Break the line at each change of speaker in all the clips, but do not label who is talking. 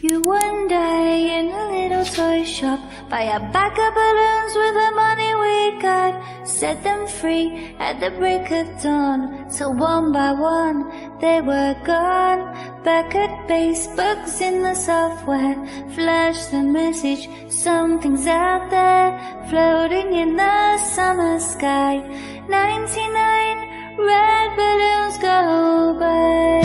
You one day in a little toy shop, buy a bag of balloons with the money we got, set them free at the break of dawn, till one by one they were gone. Back at base, bugs in the software flash the message, something's out there, floating in the summer sky. 99 red balloons go by.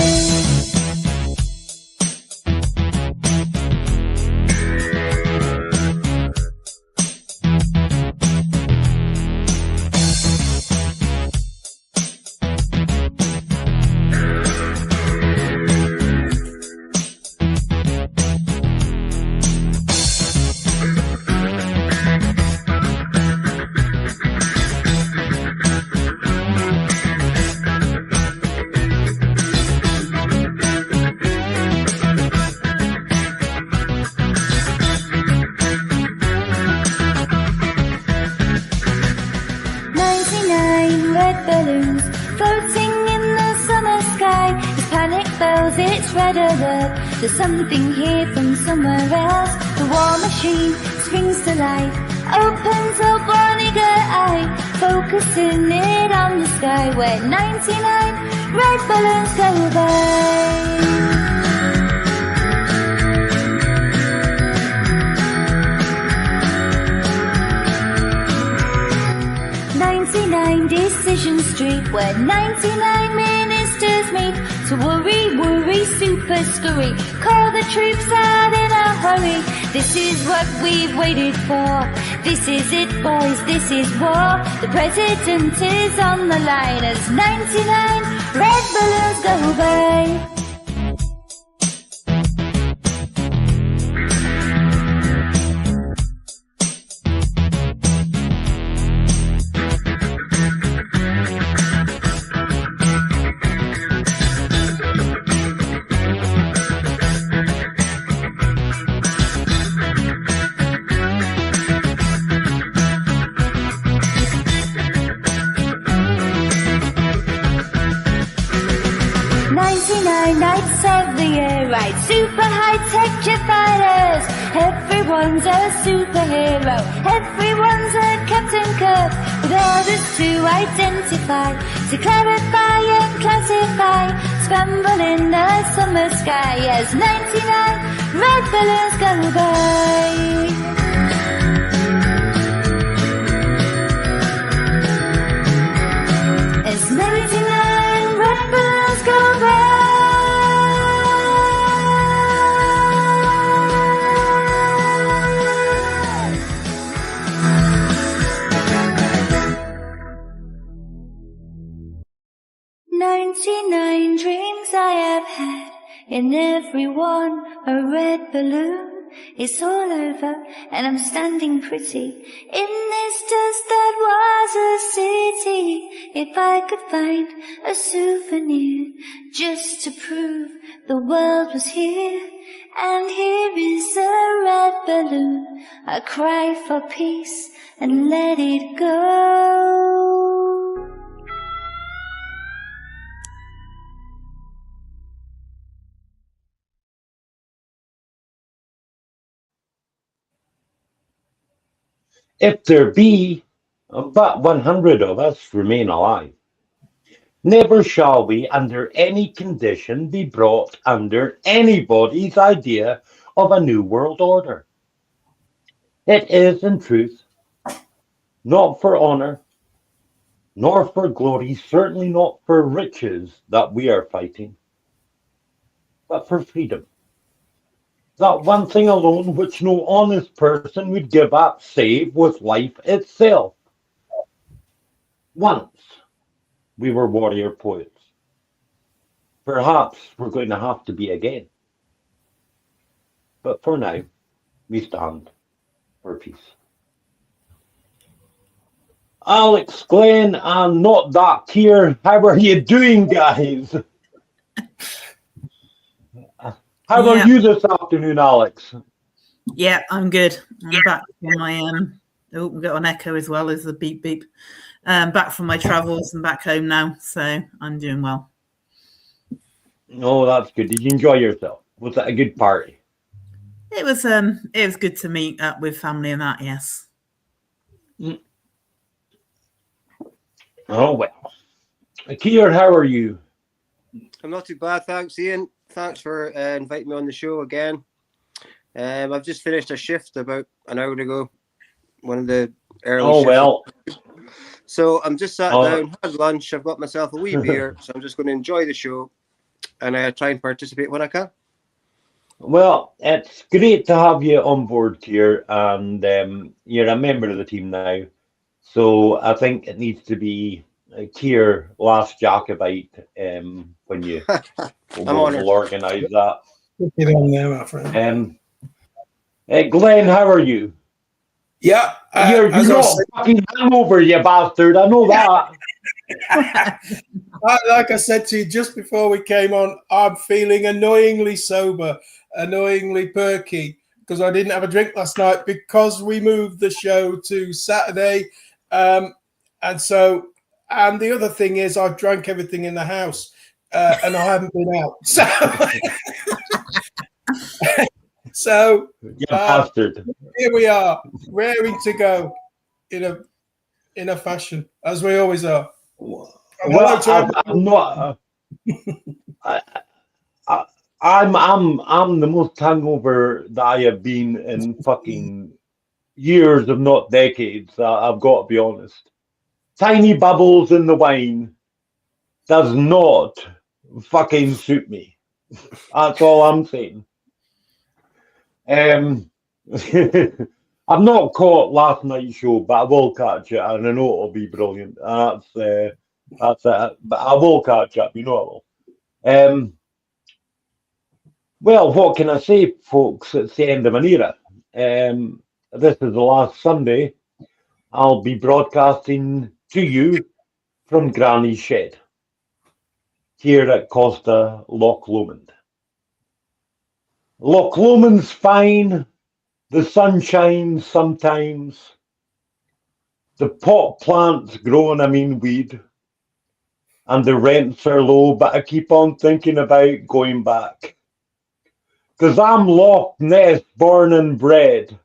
There's something here from somewhere else. The war machine springs to life, opens up one eager eye, focusing it on the sky where 99 red balloons go by. 99 Decision Street, where 99 ministers meet to worry, super scurry, call the troops out in a hurry. This is what we've waited for. This is it, boys, this is war. The president is on the line as 99 red balloons go by. Right, super high-tech jet fighters. Everyone's a superhero. Everyone's a Captain Kirk, with orders to identify, to clarify and classify. Scramble in the summer sky as 99 red balloons go by. As 99 red balloons go by. 99 dreams I have had, in every one a red balloon. It's all over and I'm standing pretty in this dust that was a city. If I could find a souvenir just to prove the world was here, and here is a red balloon, I cry for peace and let it go.
If there be but 100 of us remain alive, never shall we under any condition be brought under anybody's idea of a new world order. It is, in truth, not for honor, nor for glory, certainly not for riches that we are fighting, but for freedom. That one thing alone which no honest person would give up save was life itself. Once we were warrior poets. Perhaps we're going to have to be again. But for now, we stand for peace. Alex, Glenn, and Not That here. How are you doing, guys? How are you this afternoon, Alex?
Yeah, I'm good. I'm back from my oh, we got an echo as well as the beep beep. Back from my travels and back home now, so I'm doing well.
Oh, that's good. Did you enjoy yourself? Was that a good party?
It was good to meet up with family and that, yes.
Oh, well. Kier, how are you?
I'm not too bad, thanks, Ian. Thanks for inviting me on the show again. I've just finished a shift about an hour ago, one of the early shifts.
Well.
So I'm just sat down, had lunch, I've got myself a wee beer, so I'm just going to enjoy the show and try and participate when I can.
Well, it's great to have you on board here, and you're a member of the team now. So I think it needs to be Kier last Jacobite when you will organise that.
Get on there, my friend.
Glenn, how are you?
Yeah,
you're not fucking hungover, you bastard. I know that.
Like I said to you just before we came on, I'm feeling annoyingly sober, annoyingly perky, because I didn't have a drink last night because we moved the show to Saturday. And the other thing is I've drank everything in the house and I haven't been out. So
bastard.
Here we are, raring to go in a fashion, as we always are.
Well, I'm not. I'm the most hungover that I have been in fucking years, if not decades. I've got to be honest. Tiny bubbles in the wine does not fucking suit me. That's all I'm saying. I've not caught last night's show, but I will catch it, and I know it'll be brilliant. That's it. But I will catch up, you know I will. Well, what can I say, folks? It's the end of an era. This is the last Sunday. I'll be broadcasting to you from Granny's Shed here at Costa Loch Lomond. Loch Lomond's fine. The sun shines sometimes. The pot plant's growing, weed. And the rents are low, but I keep on thinking about going back. Because I'm Loch Ness born and bred.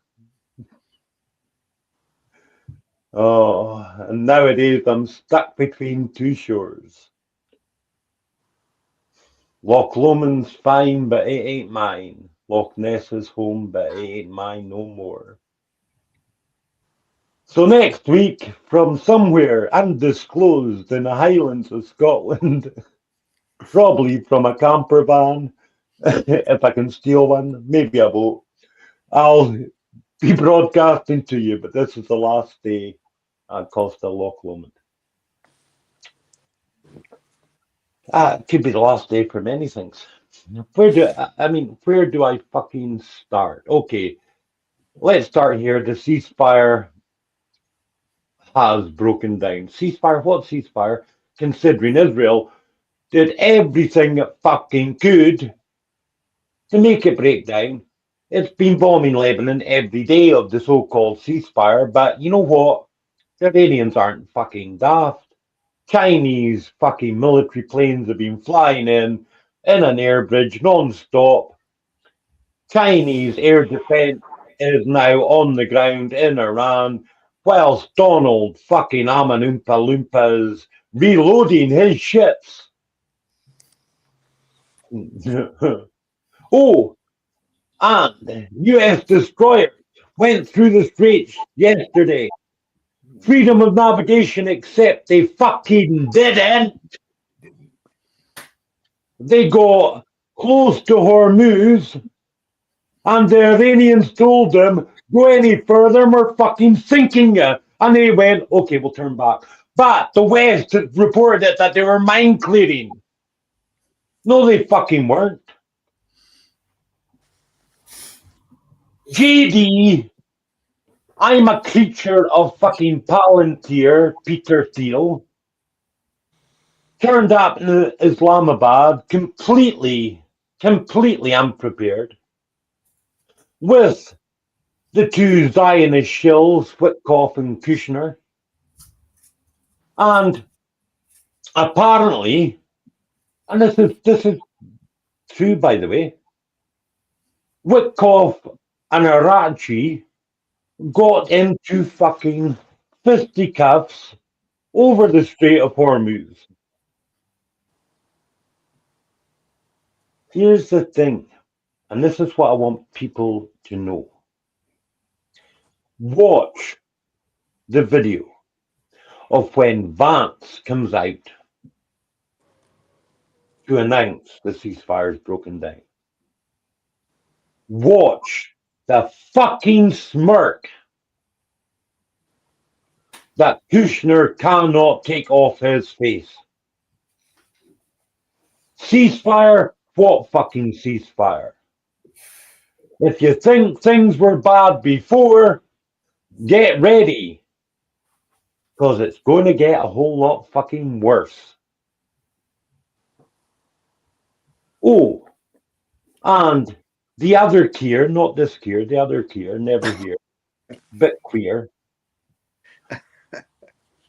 Oh, and nowadays I'm stuck between two shores. Loch Lomond's fine, but it ain't mine. Loch Ness is home, but it ain't mine no more. So next week, from somewhere undisclosed in the Highlands of Scotland, probably from a camper van, if I can steal one, maybe a boat, I'll be broadcasting to you, but this is the last day at Costa Loch Lomond. It could be the last day for many things. Where do I fucking start? Okay, let's start here. The ceasefire has broken down. Ceasefire? What ceasefire? Considering Israel did everything it fucking could to make it break down. It's been bombing Lebanon every day of the so-called ceasefire, but you know what? The Iranians aren't fucking daft. Chinese fucking military planes have been flying in an air bridge non-stop. Chinese air defense is now on the ground in Iran, whilst Donald fucking Oompa Loompa is reloading his ships. Oh, and US destroyers went through the straits yesterday. Freedom of navigation, except they fucking didn't. They got close to Hormuz, and the Iranians told them, go any further, we're fucking sinking you. And they went, okay, we'll turn back. But the West reported that they were mine clearing. No, they fucking weren't. JD, I'm a creature of fucking Palantir, Peter Thiel, turned up in Islamabad completely unprepared, with the two Zionist shills, Witkoff and Kushner, and apparently, and this is true, by the way, Witkoff and Arachi got into fucking fisticuffs over the Strait of Hormuz. Here's the thing, and this is what I want people to know. Watch the video of when Vance comes out to announce the ceasefire's broken down. Watch the fucking smirk that Kushner cannot take off his face. Ceasefire? What fucking ceasefire? If you think things were bad before, get ready. Because it's going to get a whole lot fucking worse. Oh, and the other Keir, not this Keir, the other Keir, never here, bit queer,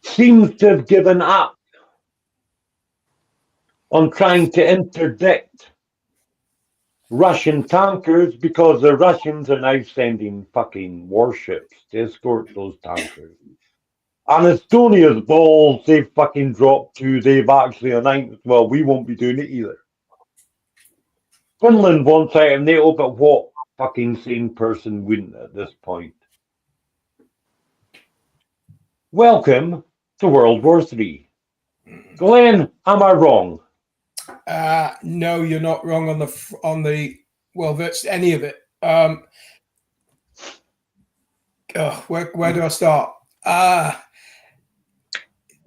seems to have given up on trying to interdict Russian tankers because the Russians are now sending fucking warships to escort those tankers. And Estonia's balls they've fucking dropped to, they've actually announced, well, we won't be doing it either. Finland wants out of NATO, but what fucking sane person wouldn't at this point? Welcome to World War III. Glenn, am I wrong?
No, you're not wrong on the well, virtually any of it. Where do I start?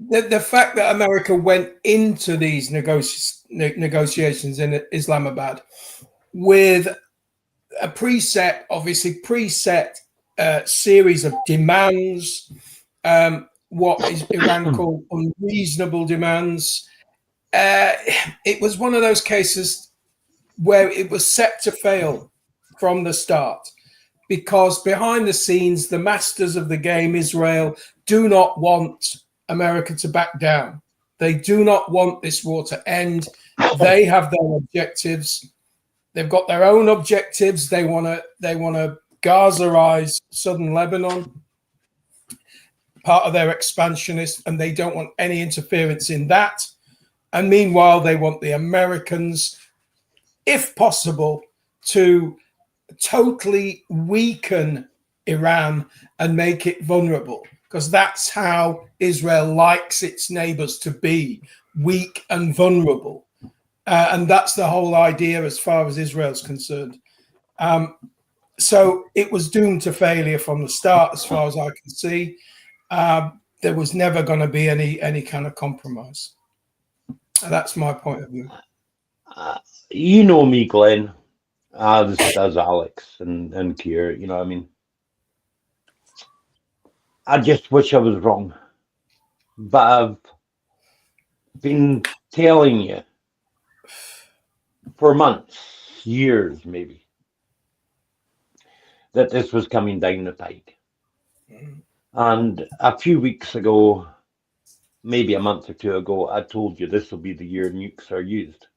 The fact that America went into these negotiations in Islamabad with a preset series of demands, what is Iran called unreasonable demands. It was one of those cases where it was set to fail from the start, because behind the scenes, the masters of the game, Israel, do not want America to back down. They do not want this war to end. They have their objectives. They've got their own objectives. They want to Gazaize southern Lebanon, part of their expansionist, and they don't want any interference in that. And meanwhile, they want the Americans, if possible, to totally weaken Iran and make it vulnerable, because that's how Israel likes its neighbors to be, weak and vulnerable. And that's the whole idea as far as Israel's concerned. So it was doomed to failure from the start, as far as I can see. There was never going to be any kind of compromise. That's my point of view.
You know me, Glenn, as Alex and Keir, you know what I mean? I just wish I was wrong. But I've been telling you for months, years maybe, that this was coming down the pike. And a few weeks ago, maybe a month or two ago, I told you this will be the year nukes are used.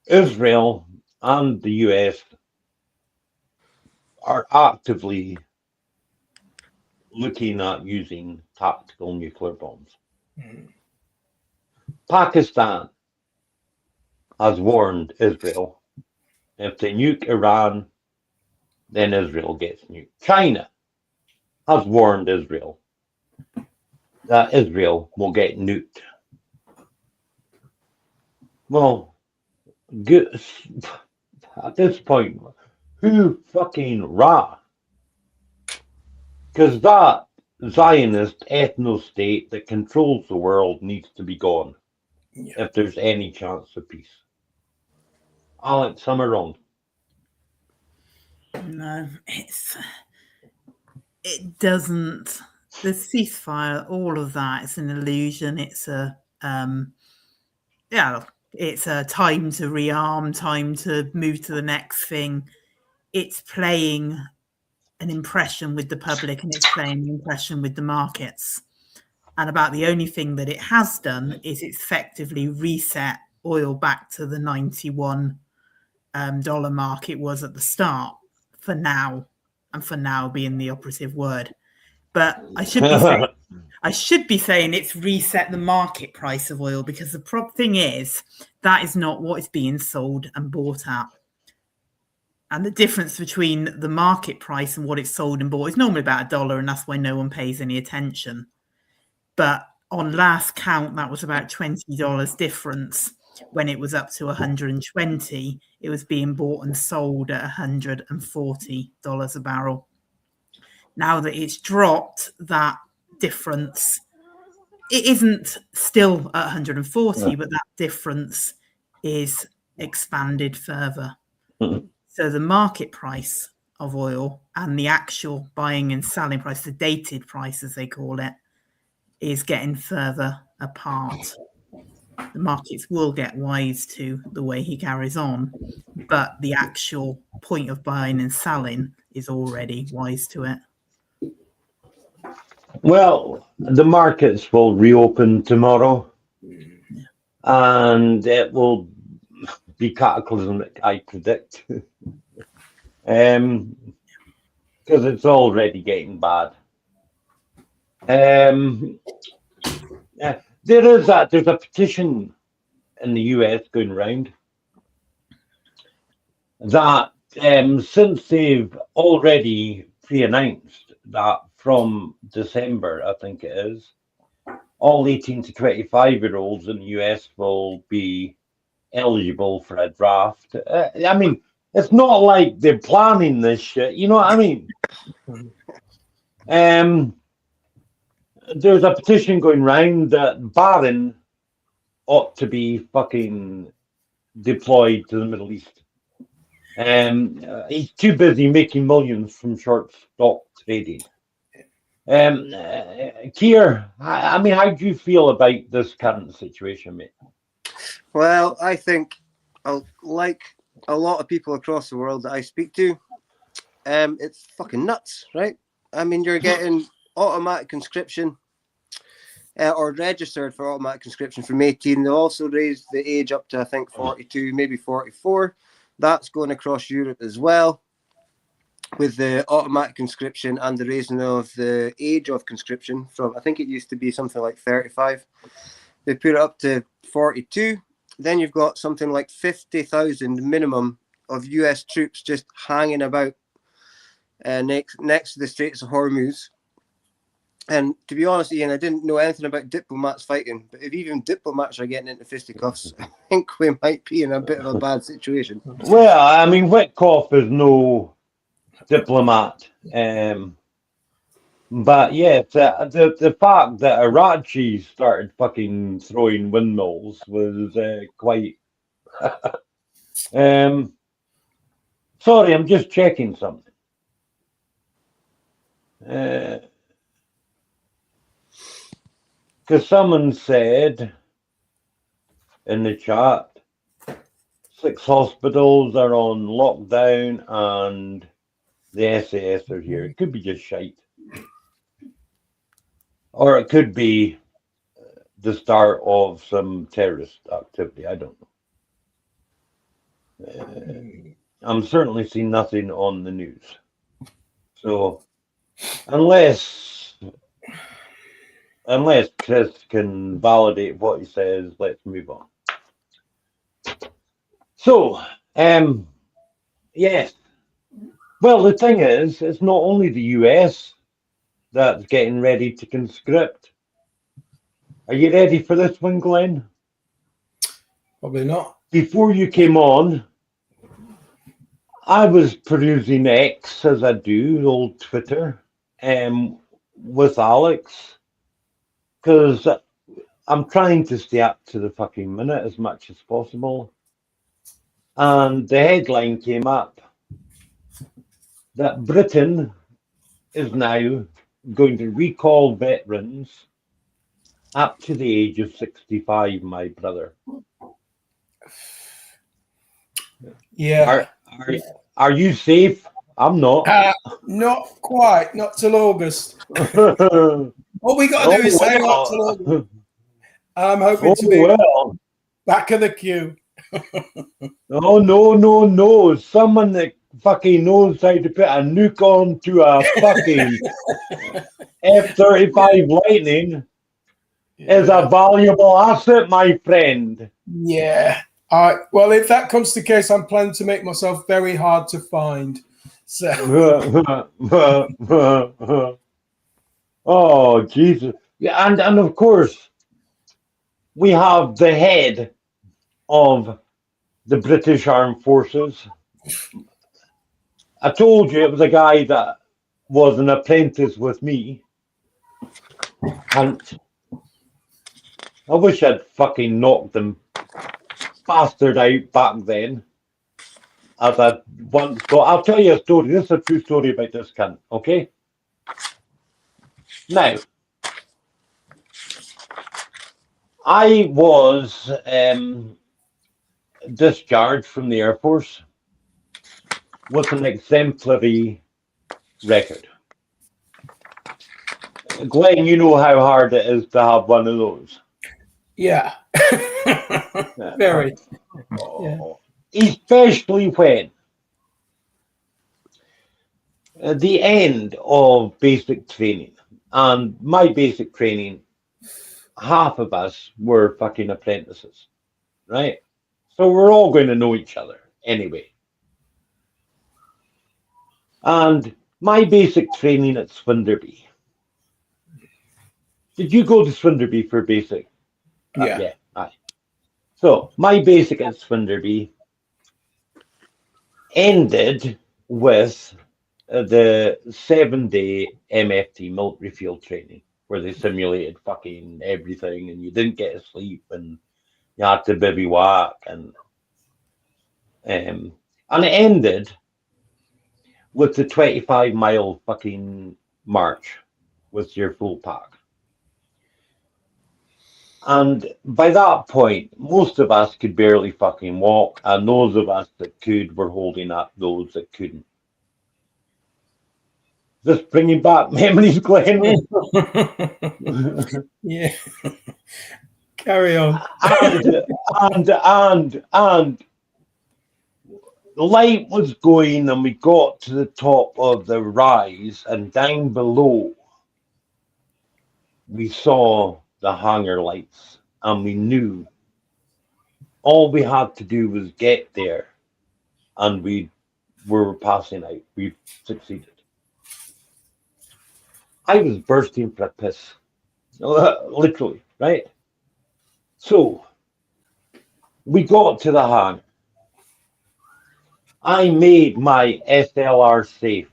Israel and the US are actively looking at using tactical nuclear bombs. Pakistan has warned Israel, if they nuke Iran, then Israel gets nuked. China has warned Israel that Israel will get nuked. Well, good. At this point, who fucking rah? Because that Zionist ethno-state that controls the world needs to be gone if there's any chance of peace. Alex, am I wrong?
No, it doesn't. The ceasefire, all of that, it's an illusion. It's a it's a time to rearm, time to move to the next thing. It's playing an impression with the public, and it's playing an impression with the markets. And about the only thing that it has done is it's effectively reset oil back to the $91 mark it was at the start. for now, and for now being the operative word. But I should be saying it's reset the market price of oil, because the thing is that is not what is being sold and bought at. And the difference between the market price and what it's sold and bought is normally about $1, and that's why no one pays any attention. But on last count, that was about $20 difference. When it was up to 120, it was being bought and sold at $140 a barrel. Now that it's dropped that difference, it isn't still at 140, but that difference is expanded further. So the market price of oil and the actual buying and selling price, the dated price as they call it, is getting further apart. The markets will get wise to the way he carries on, but the actual point of buying and selling is already wise to it.
Well, the markets will reopen tomorrow, and it will be cataclysmic, I predict, because it's already getting bad. There's a petition in the US going around that since they've already pre-announced that from December, I think it is, all 18 to 25-year-olds in the US will be eligible for a draft. I mean, it's not like they're planning this shit, you know what I mean? There's a petition going round that Barron ought to be fucking deployed to the Middle East. He's too busy making millions from short stock trading. Keir, I mean, how do you feel about this current situation, mate?
Well, I think, like a lot of people across the world that I speak to, it's fucking nuts, right? I mean, you're getting automatic conscription or registered for automatic conscription from 18. They also raised the age up to, I think, 42, maybe 44. That's going across Europe as well, with the automatic conscription and the raising of the age of conscription from, I think it used to be something like 35. They put it up to 42. Then you've got something like 50,000 minimum of US troops just hanging about next to the Straits of Hormuz. And to be honest, Ian, I didn't know anything about diplomats fighting, but if even diplomats are getting into fisticuffs, I think we might be in a bit of a bad situation.
Well, I mean, Witkoff is no diplomat. But yeah, the fact that Arachi started fucking throwing windmills was quite... Sorry, I'm just checking something. Because someone said in the chat, 6 hospitals are on lockdown and the SAS are here. It could be just shite. Or it could be the start of some terrorist activity. I don't know. I'm certainly seeing nothing on the news. So unless Chris can validate what he says, let's move on. So, yes. Well, the thing is, it's not only the US that's getting ready to conscript. Are you ready for this one, Glenn?
Probably not.
Before you came on, I was perusing X, as I do, old Twitter, with Alex, because I'm trying to stay up to the fucking minute as much as possible. And the headline came up that Britain is now going to recall veterans up to the age of 65, my brother.
Yeah.
Are you safe? I'm not.
Not quite. Not till August. All we got to do is say not till August. I'm hoping to be back of the queue.
No. Someone that fucking knows how to put a nuke on to a fucking F-35 Lightning is a valuable asset, my friend.
Yeah. All right. Well, if that comes to the case, I'm planning to make myself very hard to find. So
Oh, Jesus. Yeah, and of course, we have the head of the British Armed Forces. I told you it was a guy that was an apprentice with me. Cunt. I wish I'd fucking knocked them bastard out back then. As I once thought. I'll tell you a story. This is a true story about this cunt, okay? Now, I was discharged from the Air Force with an exemplary record. Glenn, you know how hard it is to have one of those.
yeah. Very. Yeah.
Especially when at the end of basic training, and my basic training, half of us were fucking apprentices, right? So we're all going to know each other anyway. And my basic training at Swinderby. Did you go to Swinderby for basic?
Yeah.
Yeah. Aye. So my basic at Swinderby ended with the 7-day MFT military field training, where they simulated fucking everything, and you didn't get to sleep, and you had to bivouac, and it ended with the 25-mile fucking march with your full pack. And by that point, most of us could barely fucking walk, and those of us that could were holding up those that couldn't. Just bringing back memories, Glenn.
Yeah. Carry on.
and the light was going, and we got to the top of the rise, and down below we saw the hangar lights, and we knew all we had to do was get there, and we were passing out. We succeeded. I was bursting for a piss, literally, right? So we got to the hangar. I made my SLR safe,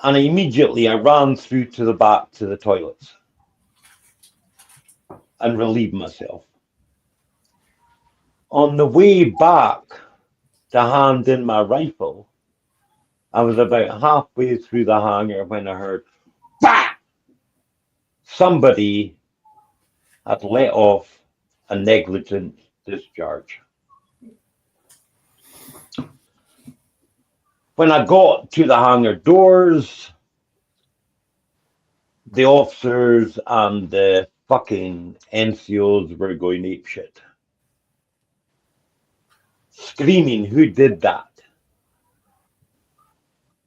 and immediately I ran through to the back to the toilets and relieved myself. On the way back to hand in my rifle, I was about halfway through the hangar when I heard, bah! Somebody had let off a negligent discharge. When I got to the hangar doors, the officers and the fucking NCOs were going apeshit. Screaming, who did that?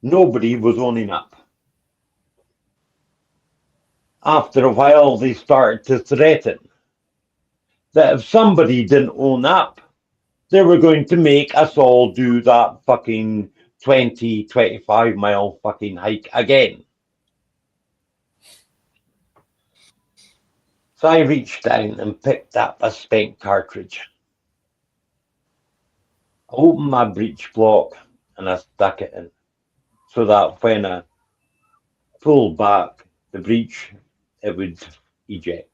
Nobody was owning up. After a while, they started to threaten that if somebody didn't own up, they were going to make us all do that fucking 25 mile fucking hike again. So I reached down and picked up a spent cartridge. I opened my breech block and I stuck it in, so that when I pulled back the breech, it would eject.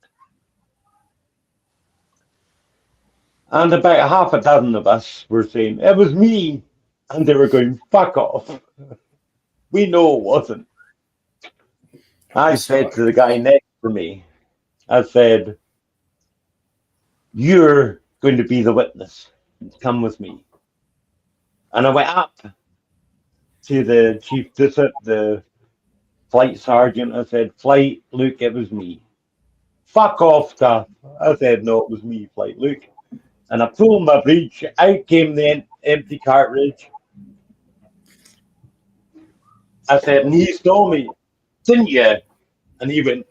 And about half a dozen of us were saying, it was me. And they were going, fuck off. We know it wasn't. I said to the guy next to me, I said, you're going to be the witness. Come with me. And I went up to the chief discipline, the flight sergeant. I said, Flight, Luke, it was me. Fuck off, stuff. I said, no, it was me, Flight, Luke. And I pulled my breech. Out came the empty cartridge. I said, and he stole me, didn't you? And he went,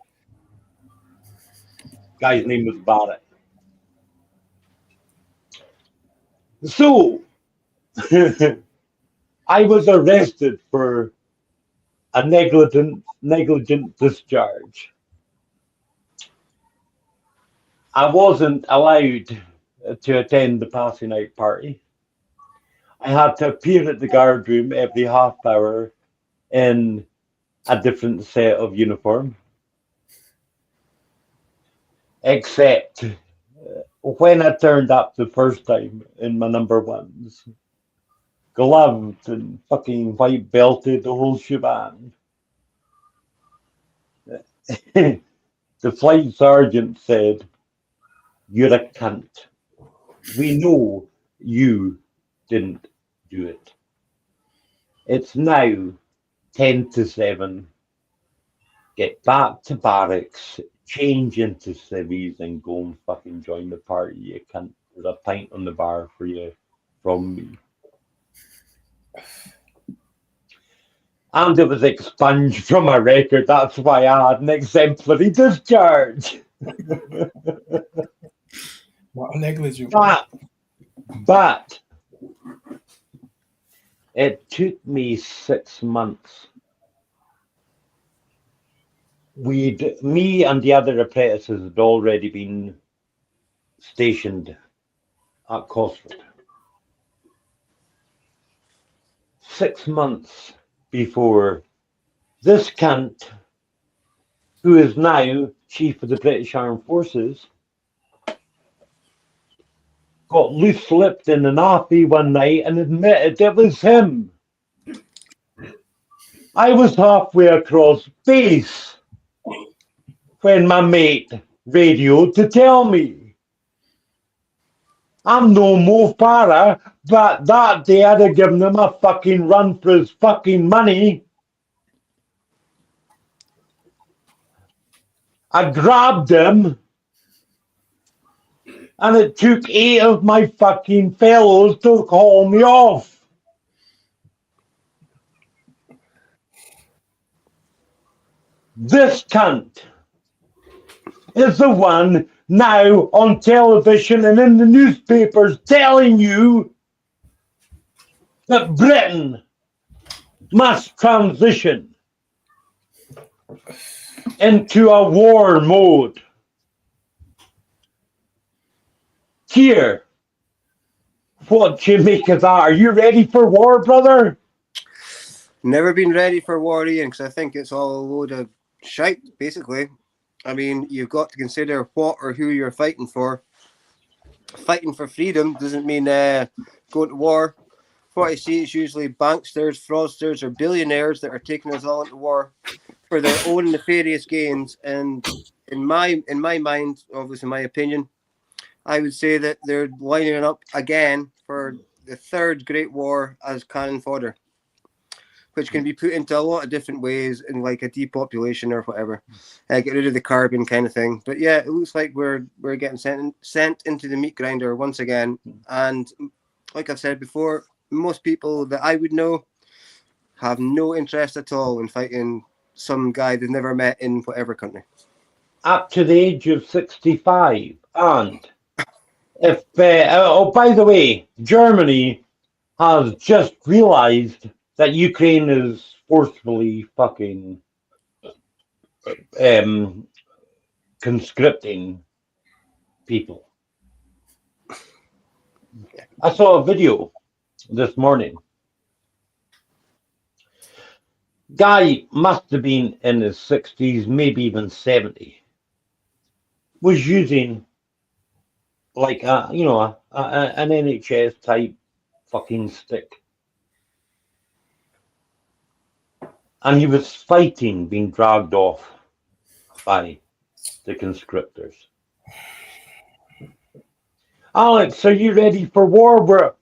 guy's name was Barrett. So I was arrested for a negligent discharge. I wasn't allowed to attend the passing out party. I had to appear at the guard room every half hour in a different set of uniform, except when I turned up the first time in my number ones, gloved and fucking white belted, the whole shebang. The flight sergeant said, "You're a cunt. We know you didn't do it. It's now 10 to 7. Get back to barracks, change into civvies, and go and fucking join the party. You cunt. There's a pint on the bar for you from me." And it was expunged from my record. That's why I had an exemplary discharge.
What a negligent.
But it took me 6 months. Me and the other apprentices had already been stationed at Cosford. 6 months before this cunt, who is now Chief of the British Armed Forces, got loose-lipped in an offie one night and admitted it was him. I was halfway across base when my mate radioed to tell me. I'm no more para, but that day I'd have given him a fucking run for his fucking money. I grabbed him, and it took 8 of my fucking fellows to call me off. This cunt is the one now on television and in the newspapers telling you that Britain must transition into a war mode. Here, what you make of that? Are you ready for war, brother?
Never been ready for war, Ian, because I think it's all a load of shite, basically. I mean, you've got to consider what or who you're fighting for. Fighting for freedom doesn't mean going to war. What I see is usually banksters, fraudsters, or billionaires that are taking us all into war for their own nefarious gains. And in my mind, obviously my opinion, I would say that they're lining up again for the third Great War as cannon fodder, which can be put into a lot of different ways in like a depopulation or whatever, get rid of the carbon kind of thing. But yeah, it looks like we're getting sent into the meat grinder once again. And like I've said before, most people that I would know have no interest at all in fighting some guy they've never met in whatever country.
Up to the age of 65. And if, oh, by the way, Germany has just realized that Ukraine is forcefully fucking conscripting people. I saw a video this morning. Guy must have been in his 60s, maybe even 70. Was using like an NHS type fucking stick. And he was fighting being dragged off by the conscriptors. Alex, are you ready for war? We're at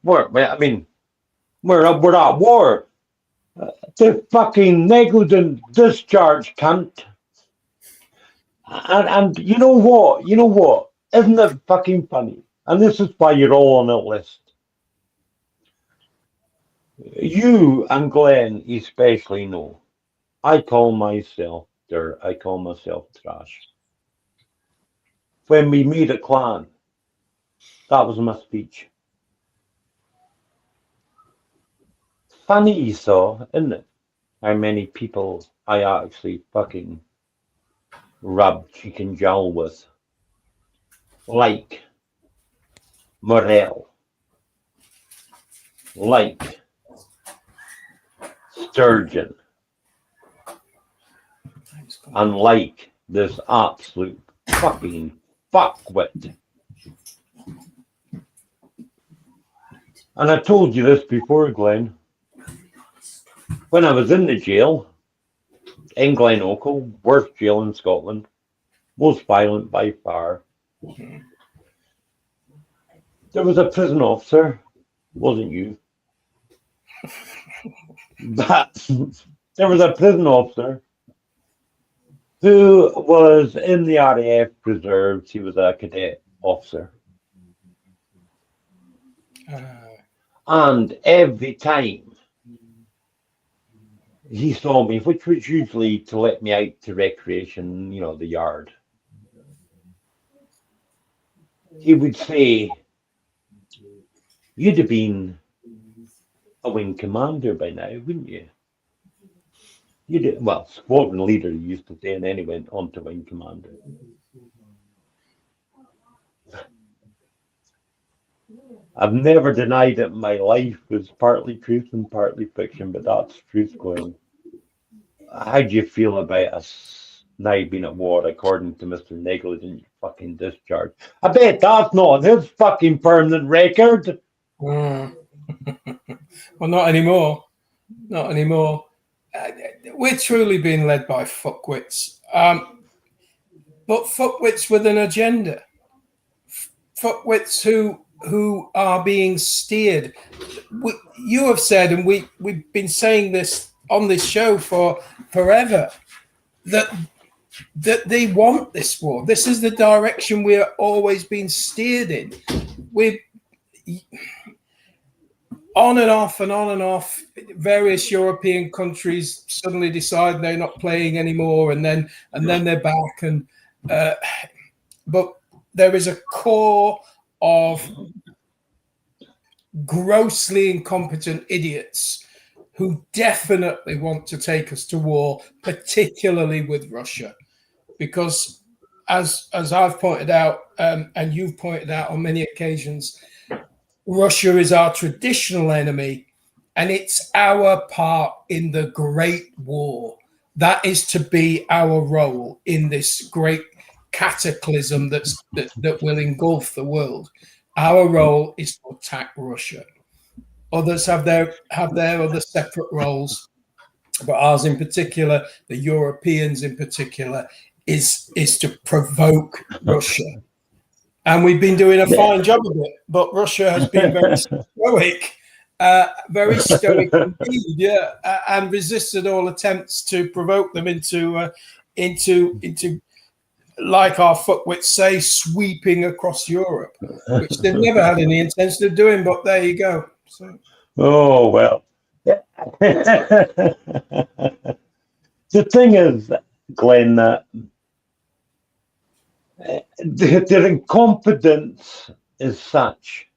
war. The fucking negligent discharge cunt. And you know what? Isn't it fucking funny? And this is why you're all on a list. You and Glenn especially know. I call myself dirt. I call myself trash. When we meet at Clan, that was my speech. Funny you saw, isn't it? How many people I actually fucking rub chicken jowl with. Like Morel. Like Sturgeon. And like this absolute fucking fuckwit. And I told you this before, Glenn. When I was in the jail, in Glen Oakle, worst jail in Scotland, most violent by far, there was a prison officer, wasn't you, but there was a prison officer who was in the RAF reserves. He was a cadet officer. And every time he saw me, which was usually to let me out to recreation, you know, the yard, he would say, "You'd have been a wing commander by now, wouldn't you?" Well, squadron leader he used to say, and then he went on to wing commander. I've never denied it in my life. It's partly truth and partly fiction, but that's truth, Glenn. How do you feel about us now being at war according to Mr. Negligent fucking discharge? I bet that's not on his fucking permanent record.
Well, not anymore. Not anymore. We're truly being led by fuckwits. But fuckwits with an agenda. Fuckwits who are being steered. You have said, and we've been saying this on this show for forever, that they want this war. This is the direction we're always being steered in. We're on and off and on and off. Various European countries suddenly decide they're not playing anymore, and then they're back. And but there is a core of grossly incompetent idiots who definitely want to take us to war, particularly with Russia, because as I've pointed out, and you've pointed out on many occasions, Russia is our traditional enemy, and it's our part in the Great War. That is to be our role in this great cataclysm that will engulf the world. Our role is to attack Russia. Others have their other separate roles, but ours in particular, the Europeans in particular, is to provoke Russia. And we've been doing a fine job of it, but Russia has been very stoic indeed, and resisted all attempts to provoke them into like our fuckwits say, sweeping across Europe, which they've never had any intention of doing. But there you go. So.
Oh well. The thing is, Glenn, that their incompetence is such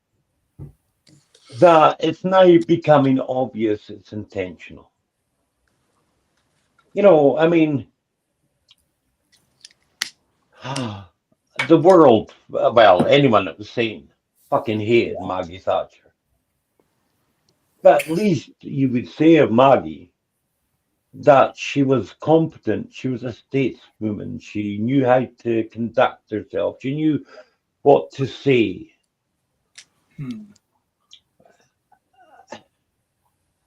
that it's now becoming obvious it's intentional. You know, I mean, the world, well, anyone that was sane fucking hated Maggie Thatcher. But at least you would say of Maggie that she was competent, she was a stateswoman, she knew how to conduct herself, she knew what to say.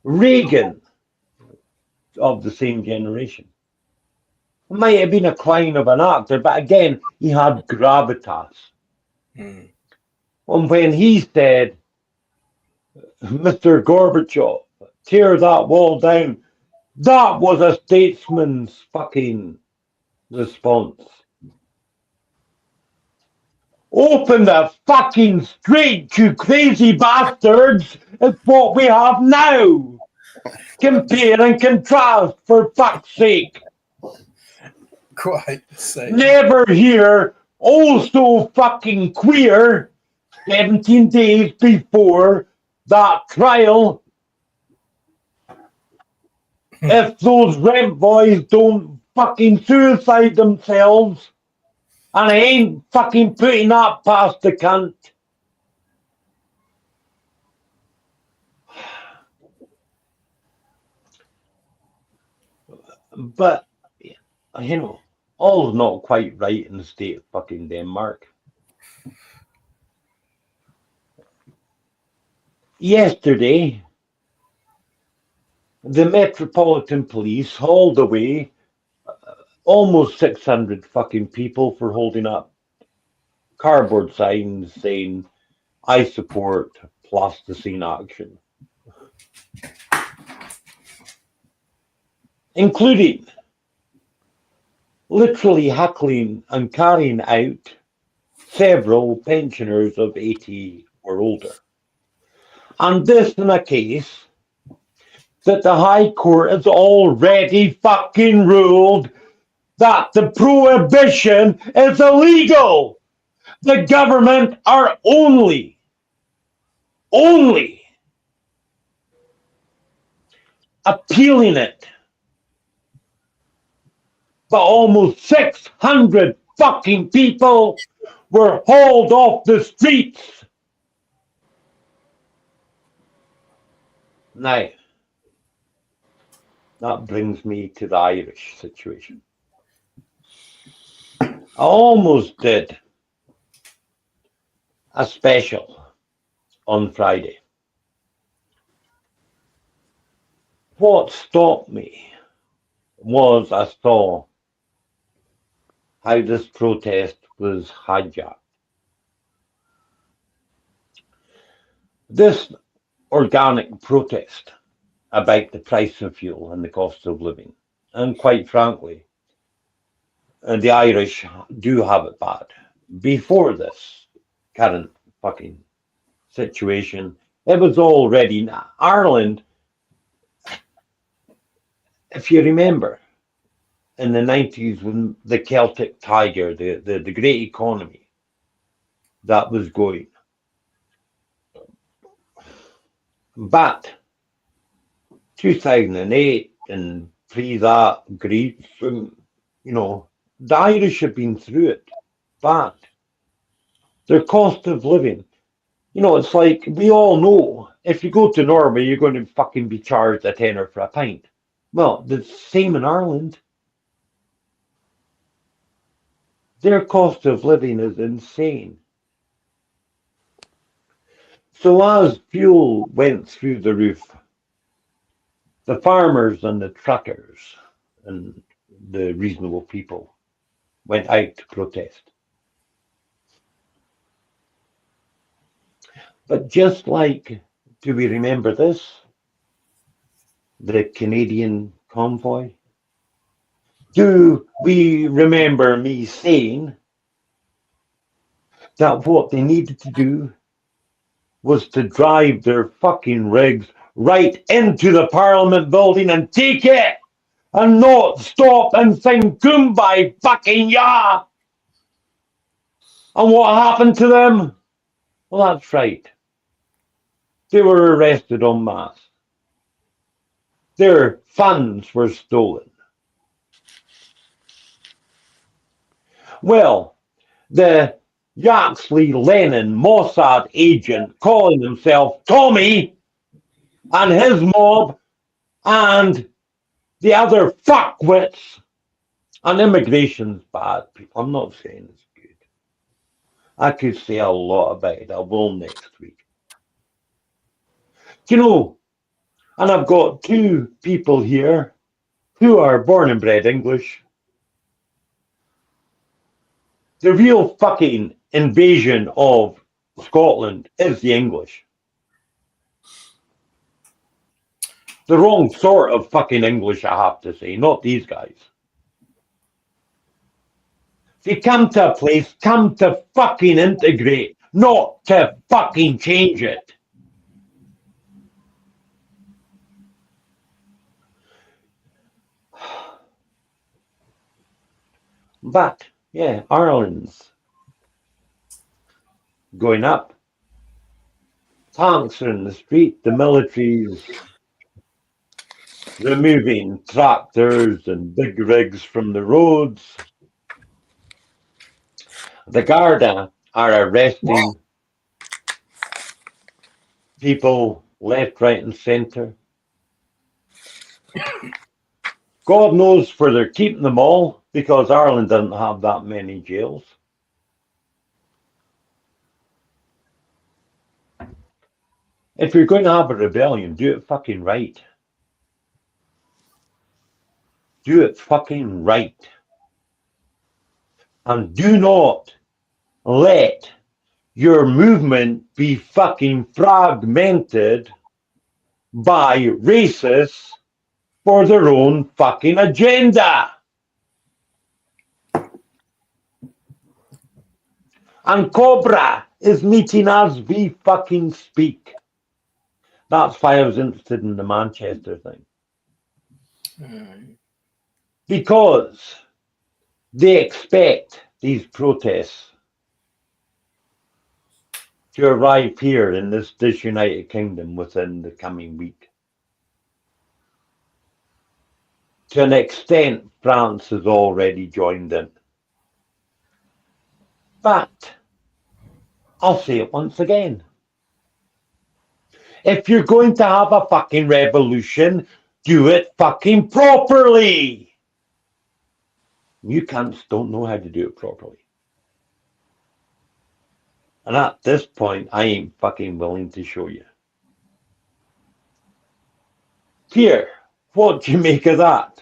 Reagan, of the same generation, might have been a clown of an actor, but again, he had gravitas. And when he said, "Mr. Gorbachev, tear that wall down," that was a statesman's fucking response. Open the fucking street, you crazy bastards! It's what we have now! Compare and contrast, for fuck's sake!
Quite insane.
Never hear also fucking queer 17 days before that trial. If those rent boys don't fucking suicide themselves, and I ain't fucking putting that past the cunt. But, you know, all's not quite right in the state of fucking Denmark. Yesterday, the Metropolitan Police hauled away almost 600 fucking people for holding up cardboard signs saying, I support plasticine action. Including literally heckling and carrying out several pensioners of 80 or older. And this in a case that the High Court has already fucking ruled that the prohibition is illegal. The government are only appealing it. But almost 600 fucking people were hauled off the streets. Now, that brings me to the Irish situation. I almost did a special on Friday. What stopped me was I saw how this protest was hijacked. This organic protest about the price of fuel and the cost of living, and quite frankly, the Irish do have it bad. Before this current fucking situation, it was already Ireland. If you remember, in the 90s when the Celtic Tiger, the great economy that was going. But 2008 and pre that, Greece, and, you know, the Irish have been through it bad. Their cost of living, you know, it's like we all know if you go to Norway, you're going to fucking be charged a tenner for a pint. Well, the same in Ireland. Their cost of living is insane. So as fuel went through the roof, the farmers and the truckers and the reasonable people went out to protest. But just like, do we remember this? The Canadian convoy? Do we remember me saying that what they needed to do was to drive their fucking rigs right into the Parliament building and take it and not stop and sing Kumbaya fucking ya? And what happened to them? Well, that's right. They were arrested en masse. Their funds were stolen. Well, the Yaxley Lenin Mossad agent calling himself Tommy and his mob and the other fuckwits, and immigration's bad, people. I'm not saying it's good. I could say a lot about it. I will next week. You know, and I've got two people here who are born and bred English. The real fucking invasion of Scotland is the English. The wrong sort of fucking English, I have to say, not these guys. If you come to a place, come to fucking integrate, not to fucking change it. But, yeah, Ireland's going up. Tanks are in the street, the military's removing tractors and big rigs from the roads. The Garda are arresting people left, right, and centre. God knows where they're keeping them all, because Ireland doesn't have that many jails. If you're going to have a rebellion, do it fucking right. Do it fucking right. And do not let your movement be fucking fragmented by racists for their own fucking agenda. And Cobra is meeting as we fucking speak. That's why I was interested in the Manchester thing. Because they expect these protests to arrive here in this disunited kingdom within the coming week. To an extent, France has already joined in. But I'll say it once again. If you're going to have a fucking revolution, do it fucking properly. You cunts don't know how to do it properly. And at this point, I ain't fucking willing to show you. Here, what do you make of that?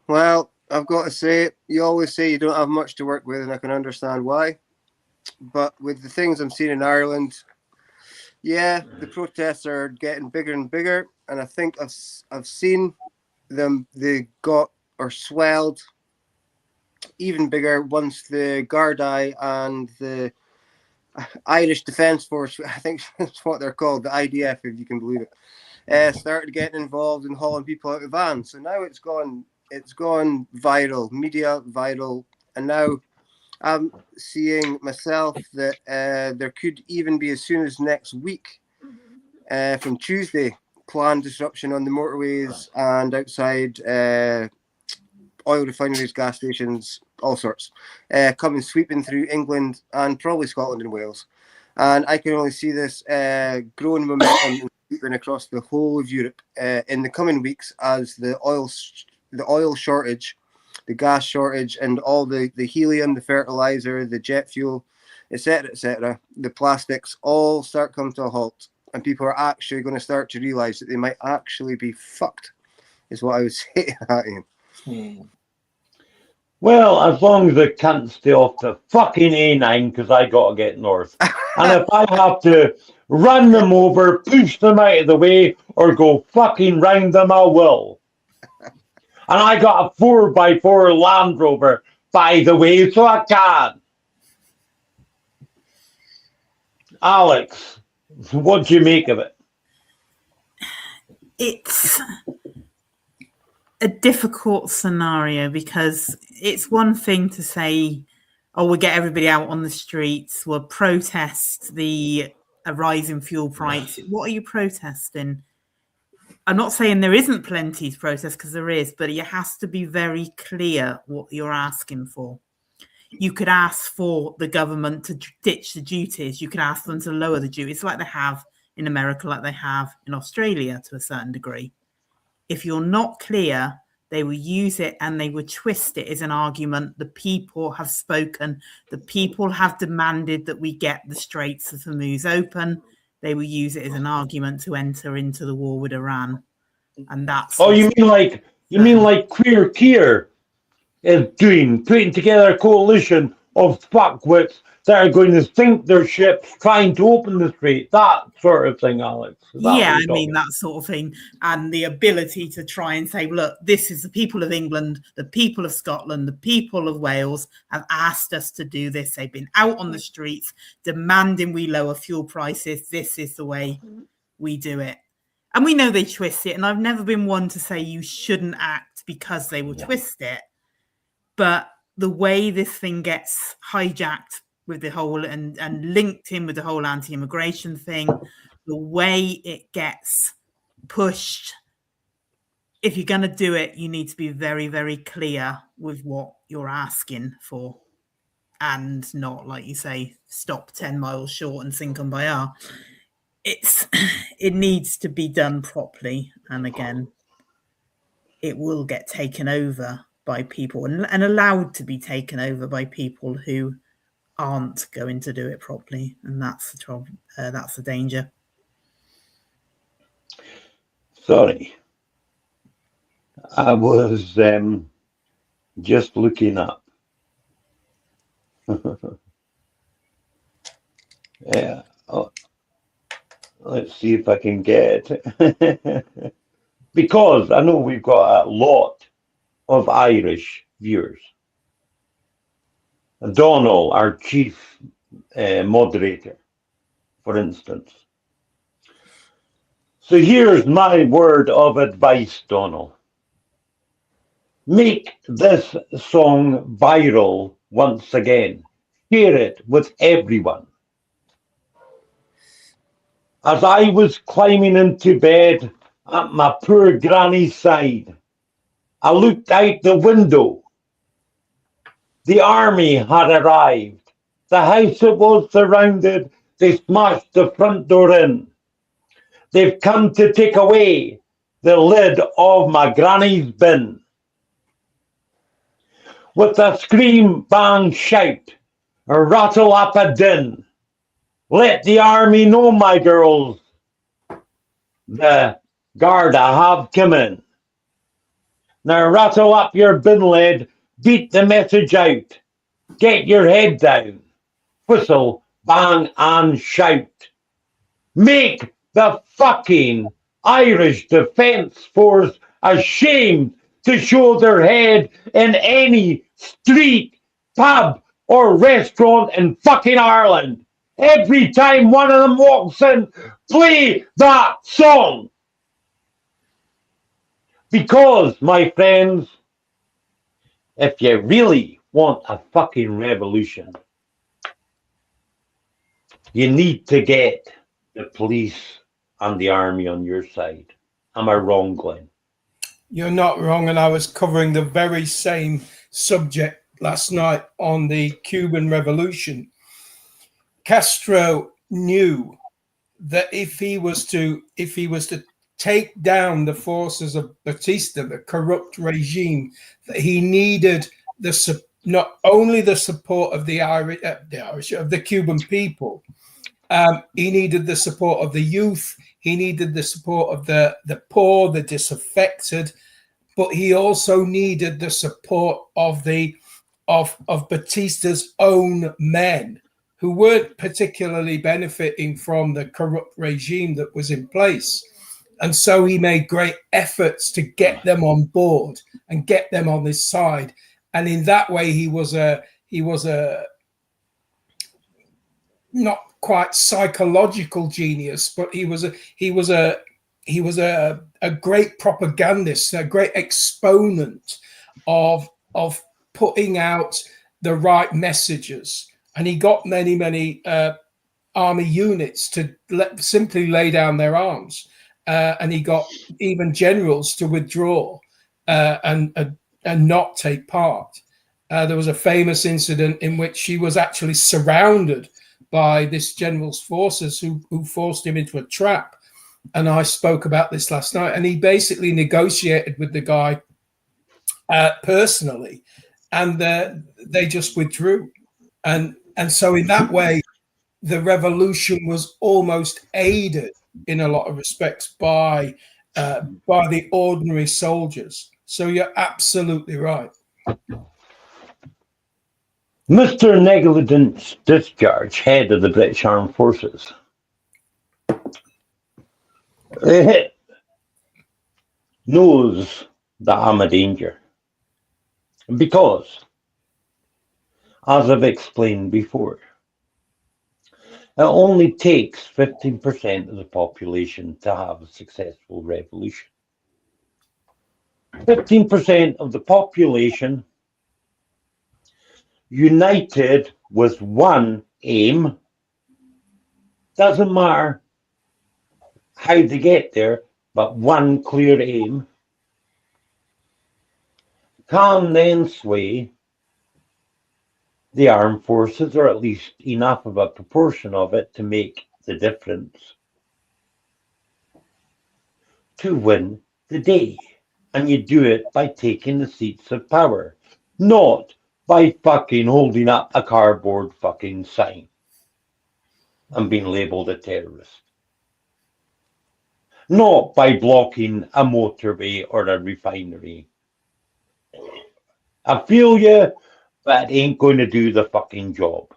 Well, I've got to say, you always say you don't have much to work with, and I can understand why. But with the things I'm seeing in Ireland, yeah, the protests are getting bigger and bigger, and I think I've seen them. They got or swelled even bigger once the Gardaí and the Irish Defence Force, I think that's what they're called, the IDF, if you can believe it, started getting involved in hauling people out of vans. So now it's gone viral, media viral, and now I'm seeing myself that there could even be, as soon as next week, from Tuesday, planned disruption on the motorways and outside oil refineries, gas stations, all sorts, coming sweeping through England and probably Scotland and Wales. And I can only see this growing momentum sweeping across the whole of Europe in the coming weeks as the oil shortage, the gas shortage, and all the helium, the fertilizer, the jet fuel, etc., the plastics all start coming to a halt. And people are actually going to start to realise that they might actually be fucked, is what I would say to that, Ian.
Well, as long as the cunts stay off the fucking A9, because I got to get north. And if I have to run them over, push them out of the way, or go fucking round them, I will. And I got a 4x4 Land Rover, by the way, so I can. Alex, what do you make of it?
It's a difficult scenario because it's one thing to say, oh, we'll get everybody out on the streets, we'll protest a rise in fuel price. What are you protesting? I'm not saying there isn't plenty to protest, because there is, but it has to be very clear what you're asking for. You could ask for the government to ditch the duties. You could ask them to lower the duties like they have in America, like they have in Australia to a certain degree. If you're not clear, they will use it and they will twist it as an argument. The people have spoken. The people have demanded that we get the Straits of Hormuz open. They will use it as an argument to enter into the war with Iran. And that's...
Oh, you mean like Queer Keir is putting together a coalition of fuckwits that are going to sink their ships trying to open the strait. That sort of thing, Alex. Is that
Yeah,
what
I
you're
mean,
talking
that sort of thing. And the ability to try and say, look, this is the people of England, the people of Scotland, the people of Wales have asked us to do this. They've been out on the streets demanding we lower fuel prices. This is the way we do it. And we know they twist it. And I've never been one to say you shouldn't act because they will twist it. But the way this thing gets hijacked with the whole and linked in with the whole anti-immigration thing, the way it gets pushed, if you're going to do it, you need to be very, very clear with what you're asking for and not, like you say, stop 10 miles short and sink on by R. It needs to be done properly. And again, it will get taken over by people and allowed to be taken over by people who aren't going to do it properly. And that's the trouble. That's the danger.
Sorry. I was just looking up. Yeah. Oh, let's see if I can get it. Because I know we've got a lot of Irish viewers. Donald, our chief moderator, for instance. So here's my word of advice, Donald. Make this song viral once again. Share it with everyone. As I was climbing into bed at my poor granny's side, I looked out the window. The army had arrived. The house was surrounded. They smashed the front door in. They've come to take away the lid of my granny's bin. With a scream, bang, shout, a rattle up a din. Let the army know, my girls, the Garda have come in. Now rattle up your bin lid, beat the message out, get your head down, whistle, bang, and shout. Make the fucking Irish Defence Force ashamed to show their head in any street, pub, or restaurant in fucking Ireland. Every time one of them walks in, play that song. Because, my friends, if you really want a fucking revolution, you need to get the police and the army on your side. Am I wrong, Glenn?
You're not wrong, and I was covering the very same subject last night on the Cuban Revolution. Castro knew that if he was to take down the forces of Batista, the corrupt regime, that he needed not only the support of the Cuban people, he needed the support of the youth. He needed the support of the poor, the disaffected, but he also needed the support of Batista's own men, who weren't particularly benefiting from the corrupt regime that was in place. And so he made great efforts to get them on board and get them on his side. And in that way, he was a not quite psychological genius, but he was a great propagandist, a great exponent of putting out the right messages. And he got many army units to simply lay down their arms, and he got even generals to withdraw and not take part. There was a famous incident in which he was actually surrounded by this general's forces who forced him into a trap. And I spoke about this last night. And he basically negotiated with the guy personally, and they just withdrew. And so in that way, the revolution was almost aided in a lot of respects by the ordinary soldiers. So you're absolutely right.
Mr. Negligence Discharge, head of the British Armed Forces, knows that I'm a danger. Because, as I've explained before, it only takes 15% of the population to have a successful revolution. 15% of the population united with one aim, doesn't matter how they get there, but one clear aim, can then sway the armed forces, or at least enough of a proportion of it to make the difference to win the day. And you do it by taking the seats of power, not by fucking holding up a cardboard fucking sign and being labelled a terrorist. Not by blocking a motorway or a refinery. I feel you, but it ain't going to do the fucking job.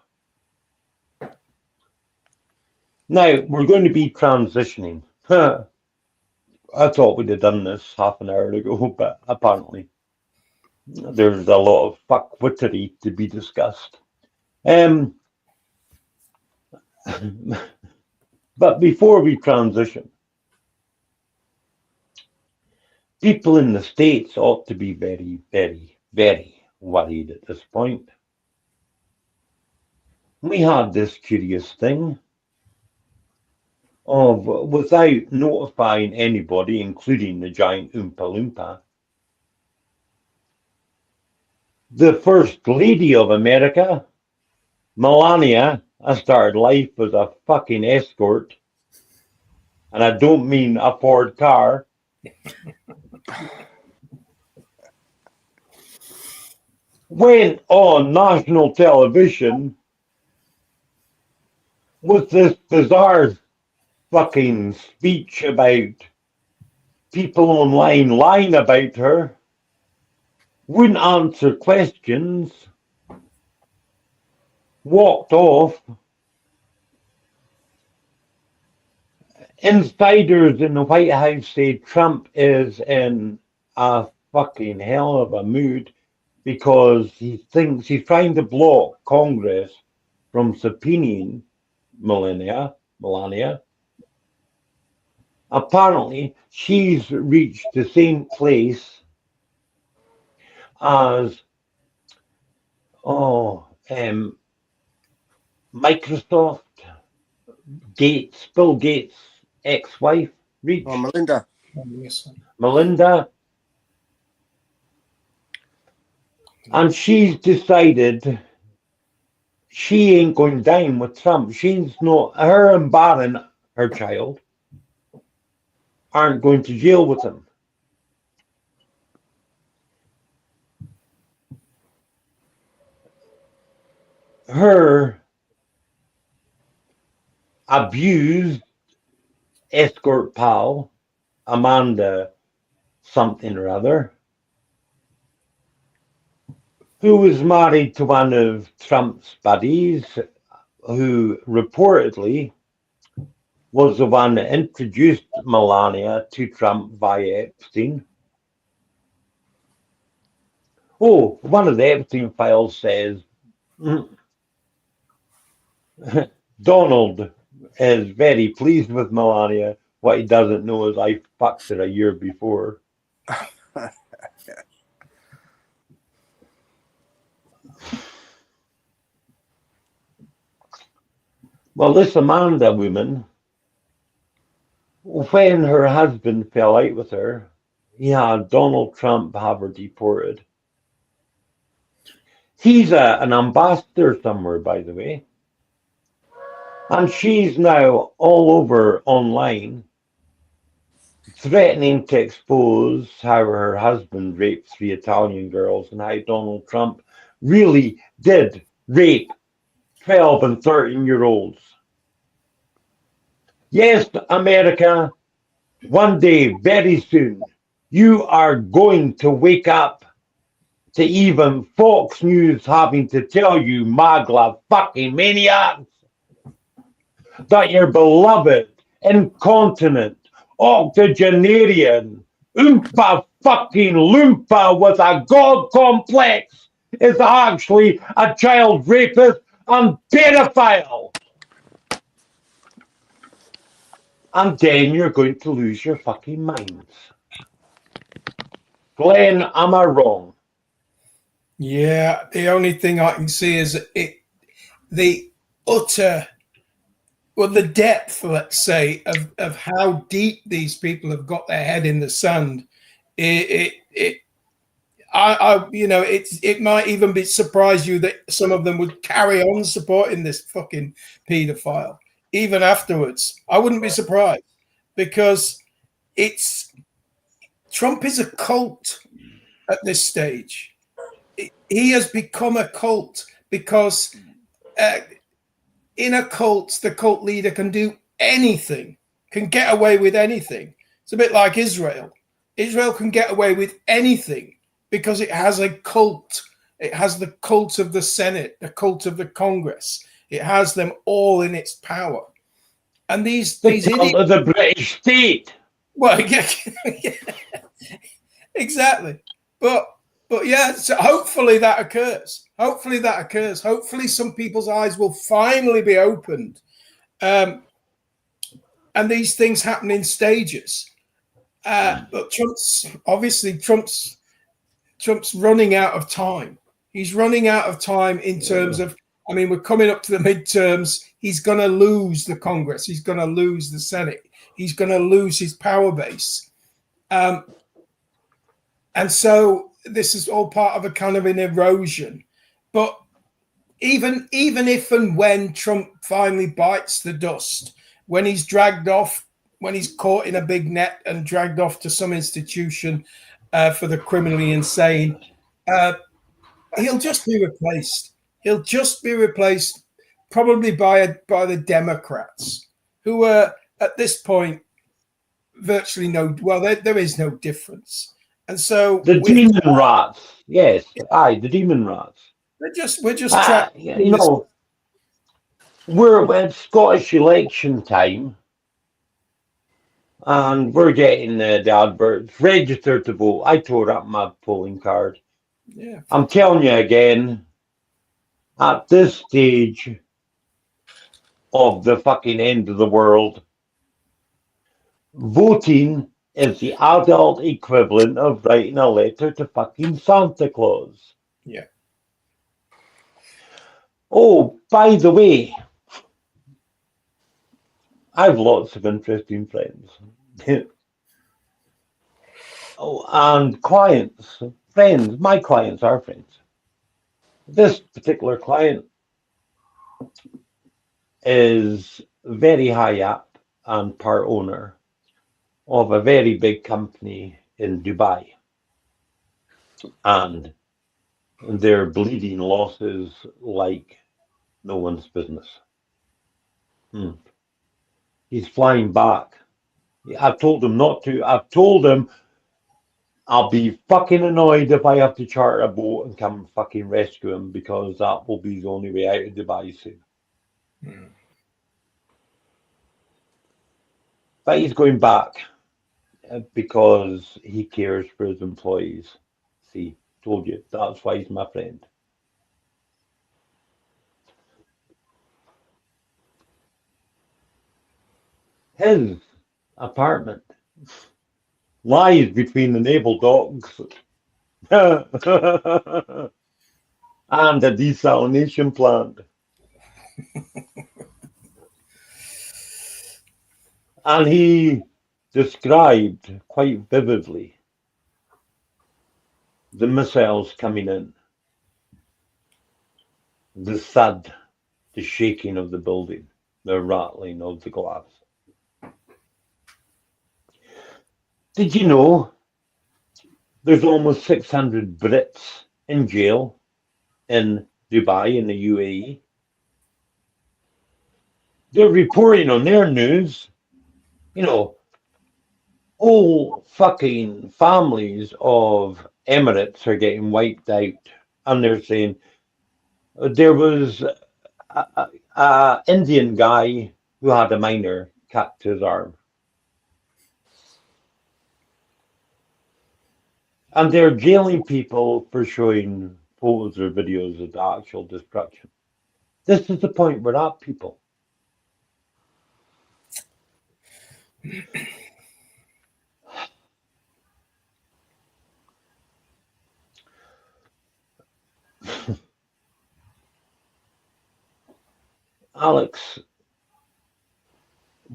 Now, we're going to be transitioning. I thought we'd have done this half an hour ago, but apparently there's a lot of fuckwittery to be discussed. But before we transition, people in the States ought to be very, very, very worried at this point. We had this curious thing of, without notifying anybody, including the giant Oompa Loompa, the First Lady of America, Melania, started life as a fucking escort, and I don't mean a Ford car. Went on national television with this bizarre fucking speech about people online lying about her, wouldn't answer questions, walked off. Insiders in the White House say Trump is in a fucking hell of a mood because he thinks he's trying to block Congress from subpoenaing Melania. Apparently, she's reached the same place as Microsoft Bill Gates' ex-wife reached.
Oh, Melinda.
Melinda. And she's decided she ain't going down with Trump. She's not, her and Barron, her child, aren't going to jail with him. Her abused escort pal, Amanda something or other, who was married to one of Trump's buddies, who reportedly was the one that introduced Melania to Trump via Epstein. Oh, one of the Epstein files says Donald is very pleased with Melania. What he doesn't know is I fucked her a year before. Well, this Amanda woman, when her husband fell out with her, he had Donald Trump have her deported. He's an ambassador somewhere, by the way. And she's now all over online threatening to expose how her husband raped 3 Italian girls and how Donald Trump really did rape 12 and 13-year-olds. Yes, America, one day, very soon, you are going to wake up to even Fox News having to tell you, Magla fucking maniacs, that your beloved, incontinent, octogenarian, Oompa fucking Loompa with a god complex is actually a child rapist and pedophile. And then you're going to lose your fucking minds. Glenn, am I wrong?
Yeah, the only thing I can see is the utter, well, the depth, let's say, of how deep these people have got their head in the sand. It might even be surprise you that some of them would carry on supporting this fucking paedophile even afterwards. I wouldn't be surprised, because Trump is a cult at this stage. He has become a cult because in a cult, the cult leader can do anything, can get away with anything. It's a bit like Israel. Israel can get away with anything because it has a cult. It has the cult of the Senate, the cult of the Congress. It has them all in its power. And these
cult of the British state.
Well, yeah, exactly. But yeah, so hopefully that occurs. Hopefully some people's eyes will finally be opened. And these things happen in stages. But Trump's running out of time. He's running out of time in terms of, I mean, we're coming up to the midterms. He's going to lose the Congress. He's going to lose the Senate. He's going to lose his power base. And so this is all part of a kind of an erosion. But even if and when Trump finally bites the dust, when he's dragged off, when he's caught in a big net and dragged off to some institution for the criminally insane, he'll just be replaced. He'll just be replaced probably by the Democrats, who are at this point virtually there is no difference. And so
the demon rats, yes, the demon rats.
We're just trying.
We're at Scottish election time, and we're getting the adverts. Register to vote. I tore up my polling card.
Yeah,
I'm telling you again. At this stage of the fucking end of the world, voting is the adult equivalent of writing a letter to fucking Santa Claus.
Yeah.
Oh, by the way, I have lots of interesting friends. And clients, friends. My clients are friends. This particular client is very high up and part owner of a very big company in Dubai. And they're bleeding losses like no one's business. He's flying back. I've told him not to. I've told him I'll be fucking annoyed if I have to charter a boat and come fucking rescue him, because that will be the only way out of Dubai soon. But he's going back because he cares for his employees. See, told you, that's why he's my friend. His apartment lies between the naval docks and the desalination plant. And he described quite vividly the missiles coming in, the thud, the shaking of the building, the rattling of the glass. Did you know there's almost 600 Brits in jail in Dubai, in the UAE? They're reporting on their news, whole fucking families of Emirates are getting wiped out, and they're saying there was a Indian guy who had a miner cut to his arm. And they're jailing people for showing photos or videos of the actual destruction. This is the point we're at, people. Alex,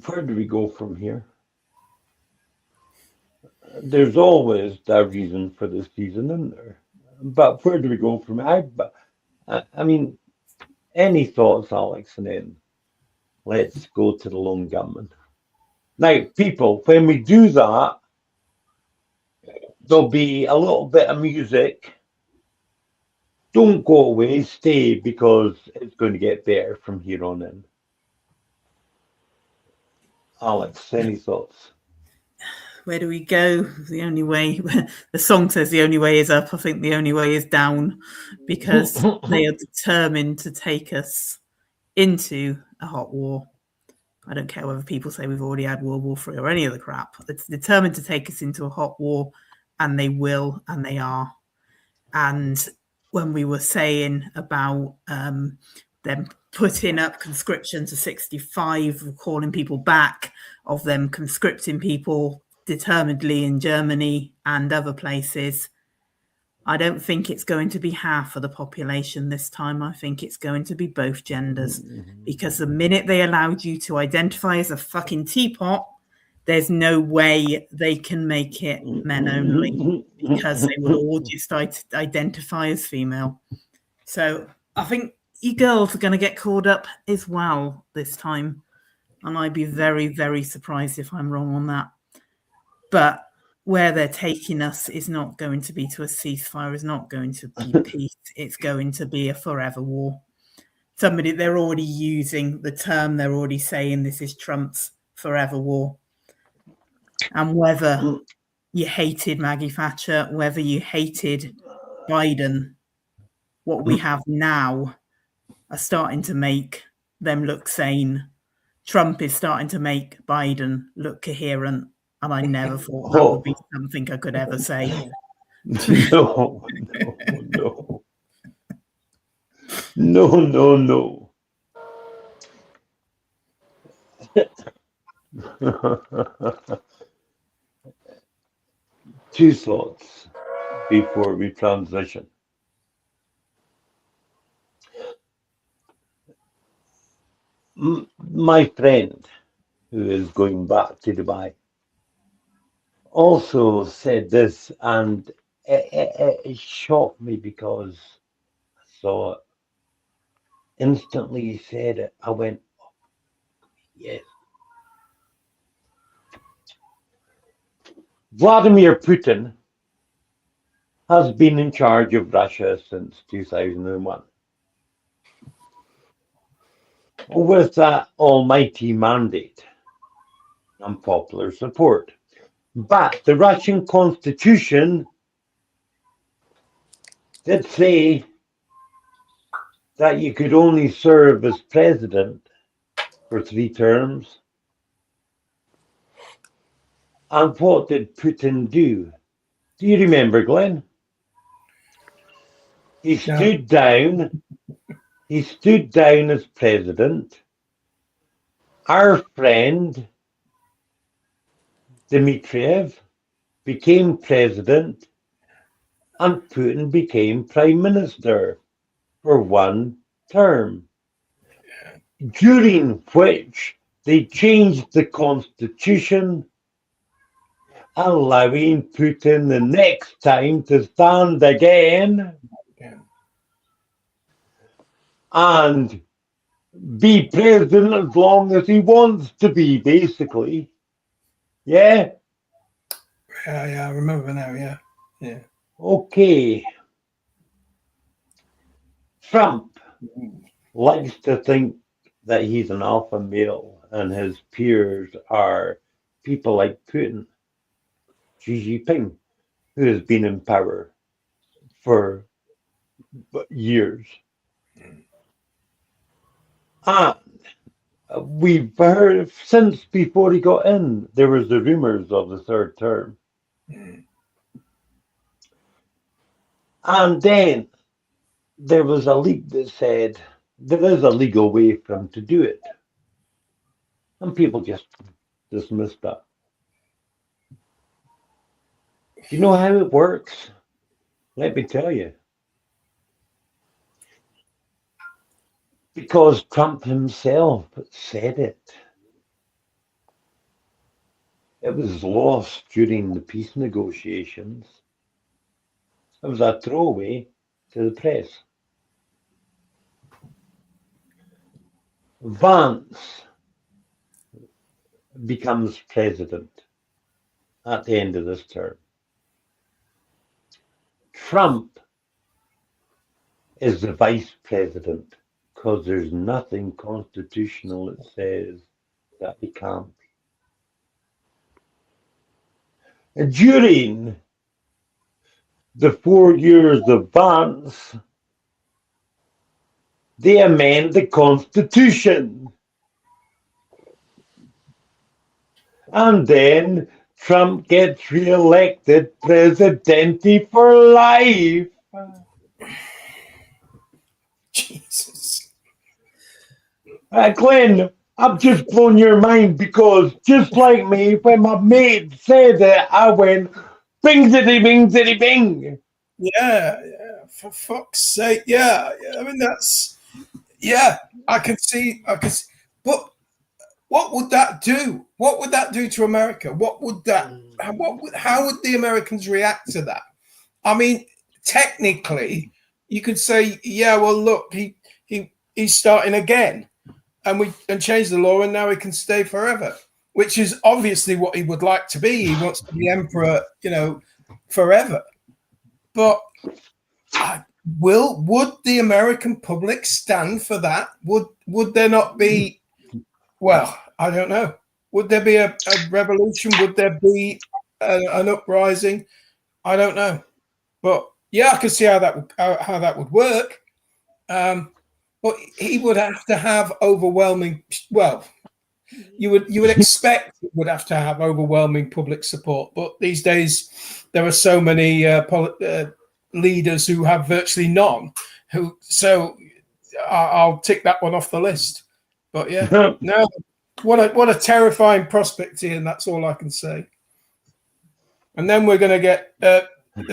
where do we go from here? There's always a reason for the season in there. But where do we go from here? I mean, any thoughts, Alex? And then let's go to the lone gunman. Now, people, when we do that, there'll be a little bit of music. Don't go away, stay, because it's going to get better from here on in. Alex, any thoughts?
Where do we go? The only way, the song says the only way is up. I think the only way is down, because they are determined to take us into a hot war. I don't care whether people say we've already had World War III or any of the crap. It's determined to take us into a hot war, and they will, and they are. And when we were saying about them putting up conscription to 65, calling people back, of them conscripting people determinedly in Germany and other places, I don't think it's going to be half of the population this time. I think it's going to be both genders, because the minute they allowed you to identify as a fucking teapot, there's no way they can make it men only, because they will all just identify as female. So I think you girls are going to get called up as well this time. And I'd be very, very surprised if I'm wrong on that. But where they're taking us is not going to be to a ceasefire, is not going to be peace. It's going to be a forever war. They're already using the term, they're already saying this is Trump's forever war. And whether you hated Maggie Thatcher, whether you hated Biden, what we have now are starting to make them look sane. Trump is starting to make Biden look coherent. And I never thought that would be something I could ever say.
No. Two thoughts before we transition. My friend, who is going back to Dubai, also said this, and it shocked me because I saw it. Instantly he said it. I went, oh, yes. Vladimir Putin has been in charge of Russia since 2001. With that almighty mandate and popular support. But the Russian constitution did say that you could only serve as president for 3 terms. And what did Putin do? Do you remember, Glenn? He stood down. He stood down as president. Our friend Dmitriev became president, and Putin became prime minister for 1 term, during which they changed the constitution, allowing Putin the next time to stand again and be president as long as he wants to be, basically. Yeah?
Yeah, I remember now, yeah.
Okay. Trump likes to think that he's an alpha male and his peers are people like Putin. Xi Jinping, who has been in power for years. And we've heard since before he got in, there was the rumors of the third term. And then there was a leak that said there is a legal way for him to do it. And people just dismissed that. Do you know how it works? Let me tell you. Because Trump himself said it. It was lost during the peace negotiations. It was a throwaway to the press. Vance becomes president at the end of this term. Trump is the vice president because there's nothing constitutional that says that he can't. And during the 4 years of Vance, they amend the Constitution. And then Trump gets re-elected presidente for life.
Jesus.
Glenn, I've just blown your mind because just like me, when my mate said it, I went bing zitty bing zitty bing.
Yeah, for fuck's sake, yeah. I mean, that's, yeah, I can see, but what would that do? What would that do to America? How would the Americans react to that? I mean, technically, you could say, yeah, well, look, he's starting again, and change the law, and now he can stay forever, which is obviously what he would like to be. He wants to be emperor, forever. But would the American public stand for that? Would there not be? Well, I don't know. Would there be a revolution? Would there be an uprising? I don't know. But yeah, I could see how that would work. But he would have to have overwhelming. Well, you would expect he would have to have overwhelming public support. But these days, there are so many leaders who have virtually none. So I'll tick that one off the list. But yeah, no, what a terrifying prospect here, and that's all I can say. And then we're going to get the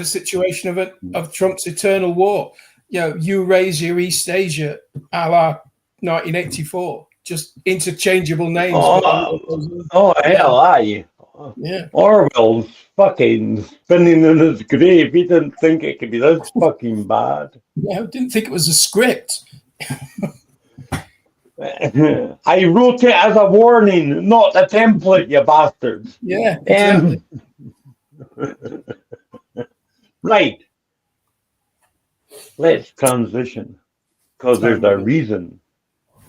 situation of Trump's eternal war. You raise your East Asia, a la 1984, just interchangeable names.
Oh hell, aye.
Yeah.
Orwell's fucking spinning in his grave. He didn't think it could be this fucking bad.
Yeah, I didn't think it was a script.
I wrote it as a warning, not a template, you bastards.
Yeah, exactly.
Right. Let's transition, because there's a reason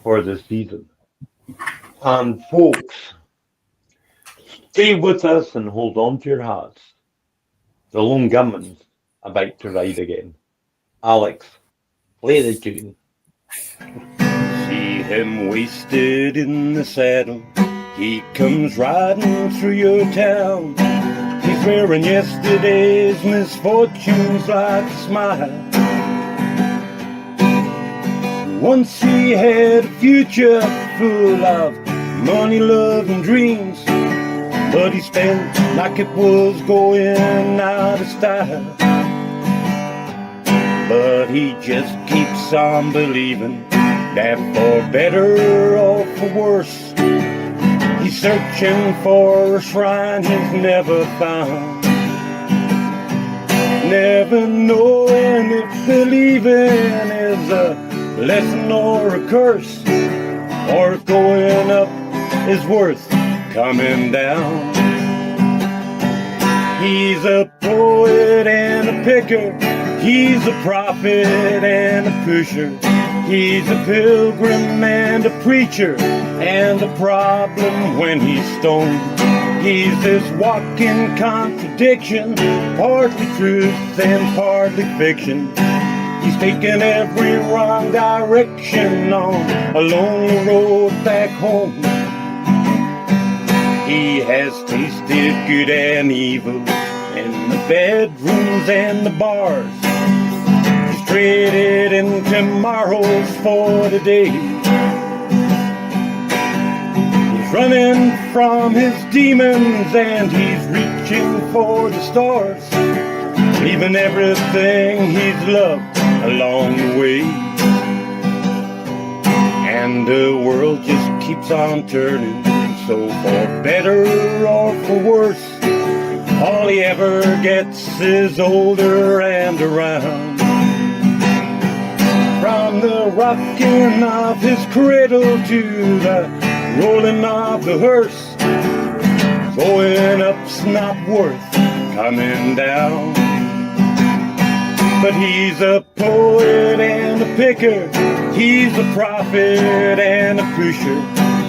for the season. And folks, stay with us and hold on to your hearts. The lone gunman's about to ride again. Alex, play the tune.
See him wasted in the saddle. He comes riding through your town. He's wearing yesterday's misfortunes like a smile. Once he had a future full of money, love, and dreams, but he spent like it was going out of style. But he just keeps on believing that for better or for worse, he's searching for a shrine he's never found. Never knowing if believing is a lesson or a curse, or if going up is worth coming down. He's a poet and a picker, he's a prophet and a pusher. He's a pilgrim and a preacher, and a problem when he's stoned. He's this walking contradiction, partly truth and partly fiction. He's taken every wrong direction on a lonely road back home. He has tasted good and evil in the bedrooms and the bars. He's traded in tomorrows for today. He's running from his demons and he's reaching for the stars, leaving everything he's loved along the way. And the world just keeps on turning, so for better or for worse, all he ever gets is older and around. From the rocking of his cradle to the rolling of the hearse, going up's not worth coming down. But he's a poet and a picker, he's a prophet and a pusher.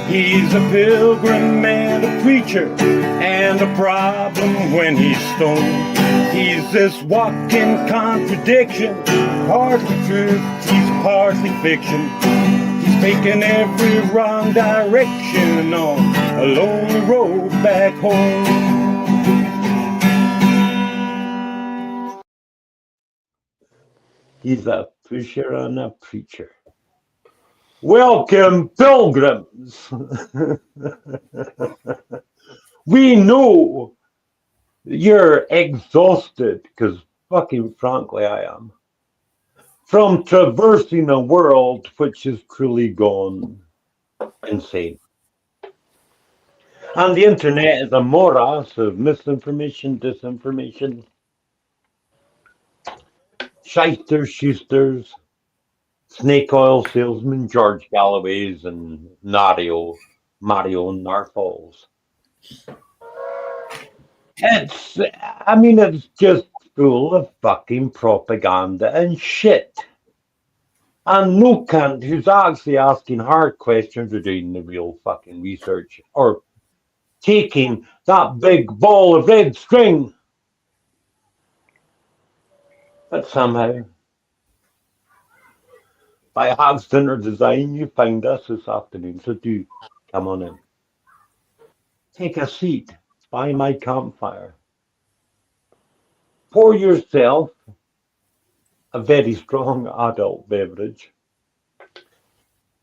He's a pilgrim and a preacher, and a problem when he's stoned. He's this walking contradiction, partly truth, he's partly fiction. He's taken every wrong direction on a lonely road back home.
He's a pusher and a preacher. Welcome, pilgrims. We know you're exhausted, because fucking frankly I am, from traversing a world which has truly gone insane. And the internet is a morass of misinformation, disinformation, shysters, shoosters, snake oil salesman George Galloways and Mario Narfalls. It's just full of fucking propaganda and shit. And no cunt who's actually asking hard questions or doing the real fucking research or taking that big ball of red string. But somehow, by accident or design, you find us this afternoon. So do come on in. Take a seat by my campfire. Pour yourself a very strong adult beverage.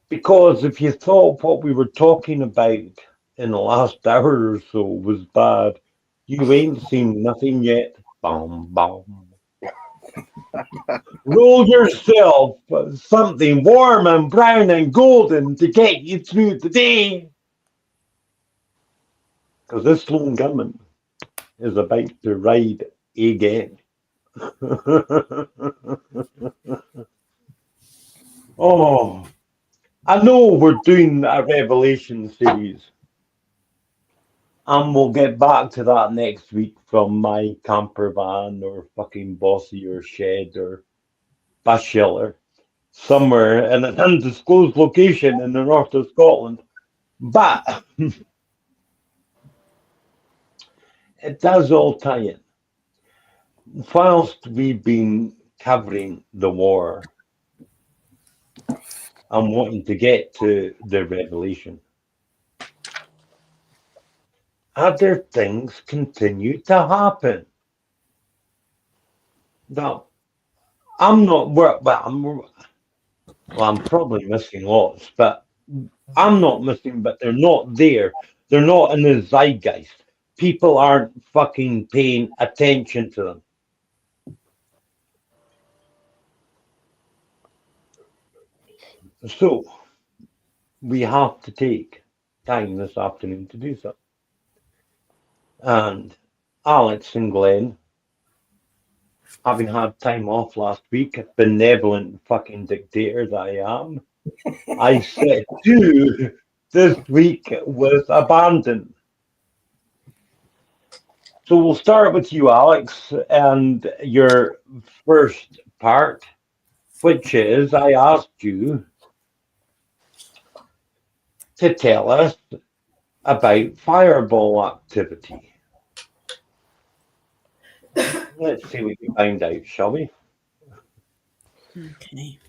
Because if you thought what we were talking about in the last hour or so was bad, you ain't seen nothing yet. Bom, bom. Roll yourself something warm and brown and golden to get you through the day. Because this lone gunman is about to ride again. Oh, I know we're doing a Revelation series. And we'll get back to that next week from my camper van or fucking bossy or shed or bus shelter somewhere in an undisclosed location in the north of Scotland. But it does all tie in. Whilst we've been covering the war, I'm wanting to get to the revelation. Other things continue to happen. Now, I'm not, well, I'm probably missing lots, but I'm not missing, but they're not there. They're not in the zeitgeist. People aren't fucking paying attention to them. So, we have to take time this afternoon to do so. And Alex and Glenn, having had time off last week, benevolent fucking dictator that I am, I set to this week with abandon. So we'll start with you, Alex, and your first part, which is I asked you to tell us about fireball activity. Let's see what we can find out, shall we?
Okay.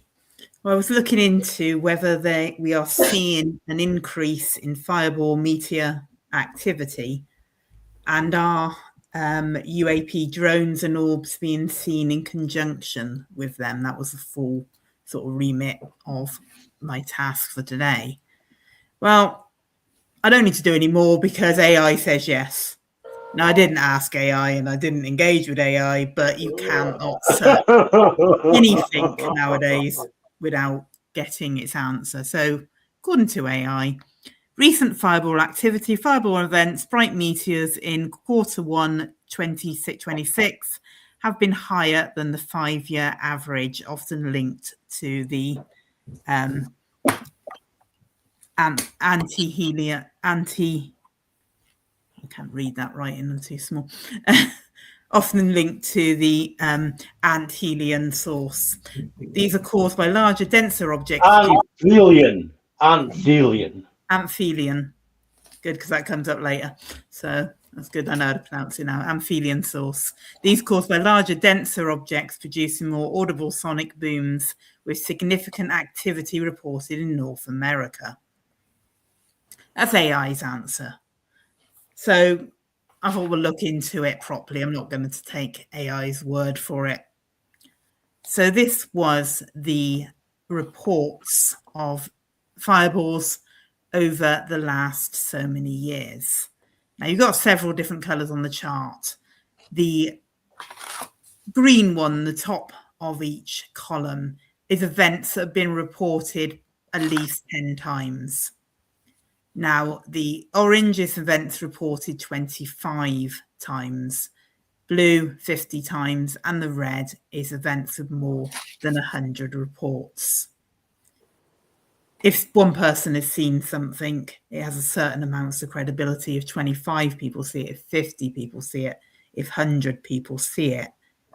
Well, I was looking into whether we are seeing an increase in fireball meteor activity, and are UAP drones and orbs being seen in conjunction with them. That was the full sort of remit of my task for today. Well, I don't need to do any more because AI says yes. Now, I didn't ask AI and I didn't engage with AI, but you cannot search anything nowadays without getting its answer. So, according to AI, recent fireball activity, fireball events, bright meteors in Q1 2026 have been higher than the 5-year average, often linked to the I can't read that writing, I'm too small. Often linked to the anthelian source. These are caused by larger, denser objects.
Anthelian.
Anthelian. Good, because that comes up later. So that's good. I know how to pronounce it now. Anthelian source. These caused by larger, denser objects producing more audible sonic booms, with significant activity reported in North America. That's AI's answer. So I thought we'll look into it properly. I'm not going to take AI's word for it. So this was the reports of fireballs over the last so many years. Now, you've got several different colours on the chart. The green one, the top of each column, is events that have been reported at least 10 times. Now, the orange is events reported 25 times, blue 50 times, and the red is events of more than 100 reports. If one person has seen something, it has a certain amount of credibility. If 25 people see it, if 50 people see it, if 100 people see it,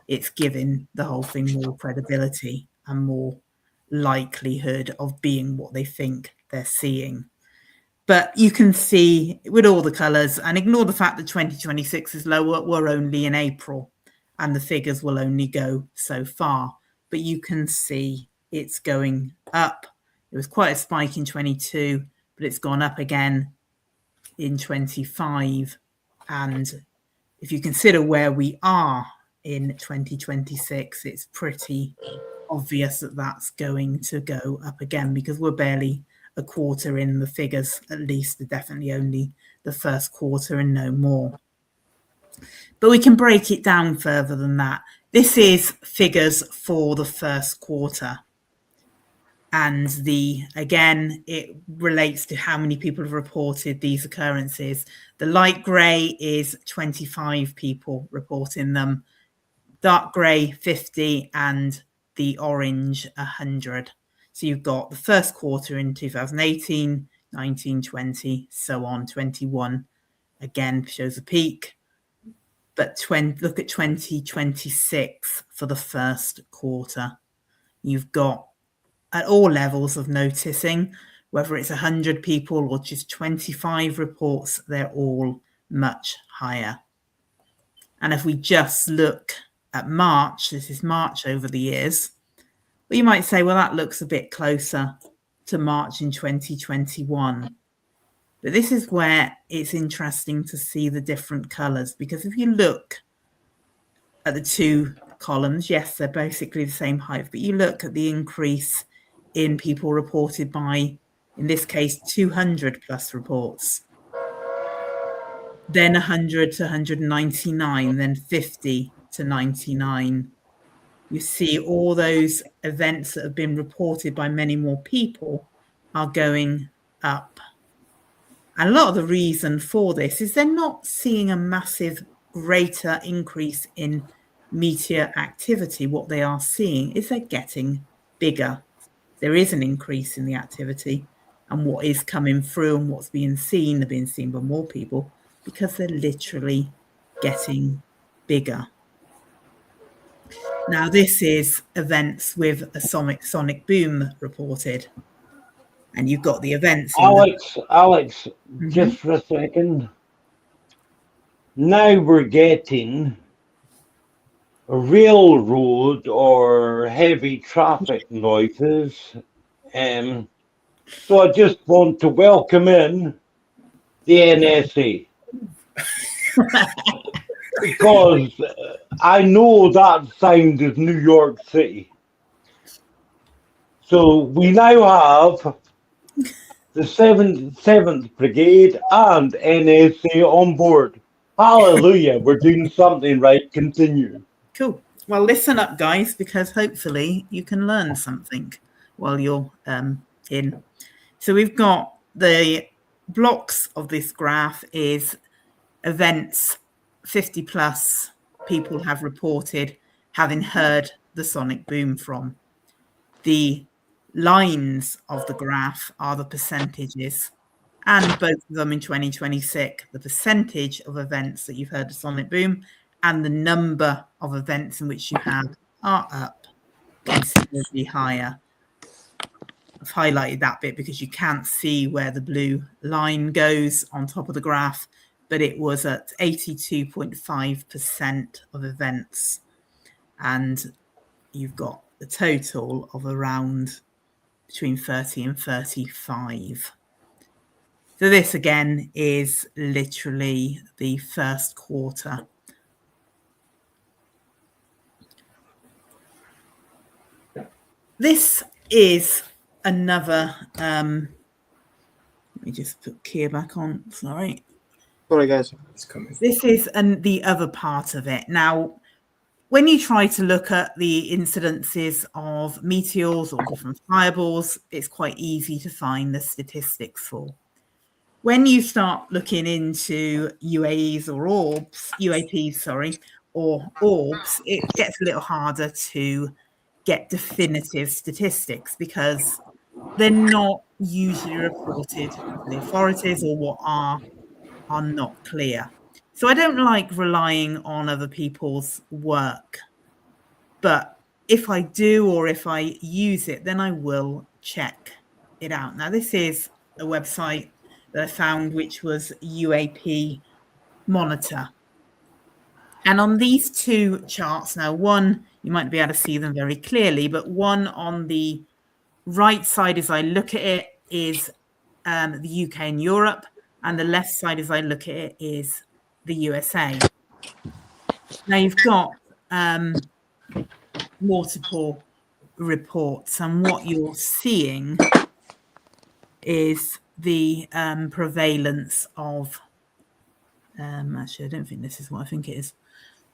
it's giving the whole thing more credibility and more likelihood of being what they think they're seeing. But you can see with all the colours, and ignore the fact that 2026 is lower, we're only in April, and the figures will only go so far. But you can see it's going up. It was quite a spike in 22, but it's gone up again in 25. And if you consider where we are in 2026, it's pretty obvious that that's going to go up again, because we're barely a quarter in. The figures, at least, are definitely only the first quarter and no more. But we can break it down further than that. This is figures for the first quarter. And again, it relates to how many people have reported these occurrences. The light grey is 25 people reporting them, dark grey 50, and the orange 100. So you've got the first quarter in 2018, 19, 20, so on. 21 again shows a peak. But look at 2026 for the first quarter. You've got, at all levels of noticing, whether it's 100 people or just 25 reports, they're all much higher. And if we just look at March, this is March over the years, well, you might say, well, that looks a bit closer to March in 2021. But this is where it's interesting to see the different colours, because if you look at the two columns, yes, they're basically the same height, but you look at the increase in people reported by, in this case, 200 plus reports, then 100 to 199, then 50 to 99. You see all those events that have been reported by many more people are going up. And a lot of the reason for this is they're not seeing a massive greater increase in meteor activity. What they are seeing is they're getting bigger. There is an increase in the activity, and what is coming through and what's being seen, they're being seen by more people because they're literally getting bigger. Now, this is events with a sonic boom reported. And you've got the events in
Alex,
Mhm.
just for a second. Now we're getting railroad or heavy traffic noises. So I just want to welcome in the NSA because I know that sound is New York City. So we now have the 7th Brigade and NSA on board. Hallelujah, we're doing something right. Continue.
Cool. Well, listen up, guys, because hopefully you can learn something while you're in. So we've got the blocks of this graph is events 50 plus people have reported having heard the sonic boom from. The lines of the graph are the percentages, and both of them in 2026, the percentage of events that you've heard the sonic boom and the number of events in which you have are up considerably higher. I've highlighted that bit because you can't see where the blue line goes on top of the graph, but it was at 82.5% of events. And you've got a total of around between 30 and 35. So this again is literally the first quarter. This is another, let me just put Kia back on, sorry.
Sorry, guys.
It's coming.
This is the other part of it. Now, when you try to look at the incidences of meteors or different fireballs, it's quite easy to find the statistics for. When you start looking into UAPs, or orbs, it gets a little harder to get definitive statistics because they're not usually reported to the authorities, or what are not clear. So I don't like relying on other people's work, but if I do, or if I use it, then I will check it out. Now, this is a website that I found, which was UAP Monitor. And on these two charts, now one, you might be able to see them very clearly, but one on the right side as I look at it is the UK and Europe, and the left side as I look at it is the USA. Now you've got multiple reports, and what you're seeing is the prevalence of actually I don't think this is what I think it is.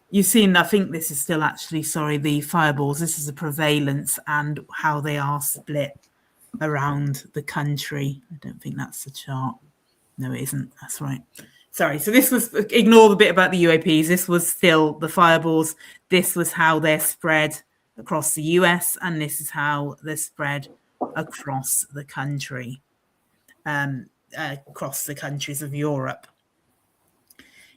You've seen, I think this is still actually, sorry, the fireballs. This is the prevalence and how they are split around the country. I don't think that's the chart. No, it isn't. That's right. Sorry. So this was, ignore the bit about the UAPs. This was still the fireballs. This was how they're spread across the US, and this is how they're spread across the country, across the countries of Europe.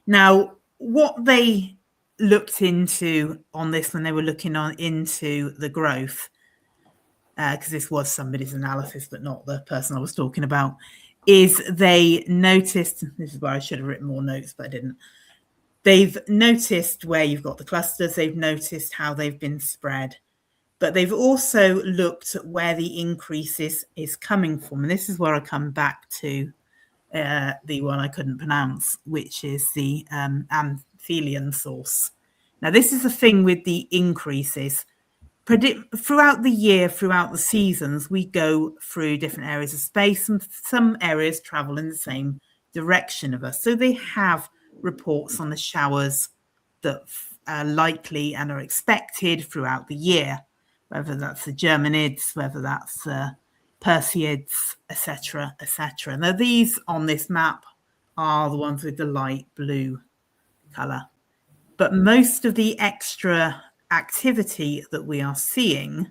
Now, what they looked into on this when they were looking into the growth, because this was somebody's analysis, but not the person I was talking about, is they noticed, this is where I should have written more notes, but I didn't. They've noticed where you've got the clusters, they've noticed how they've been spread, but they've also looked at where the increases is coming from. And this is where I come back to the one I couldn't pronounce, which is the aphelion source. Now, this is the thing with the increases. Throughout the year, throughout the seasons, we go through different areas of space, and some areas travel in the same direction of us. So they have reports on the showers that are likely and are expected throughout the year, whether that's the Germanids, whether that's Perseids, etc., etc. Now, these on this map are the ones with the light blue color. But most of the extra activity that we are seeing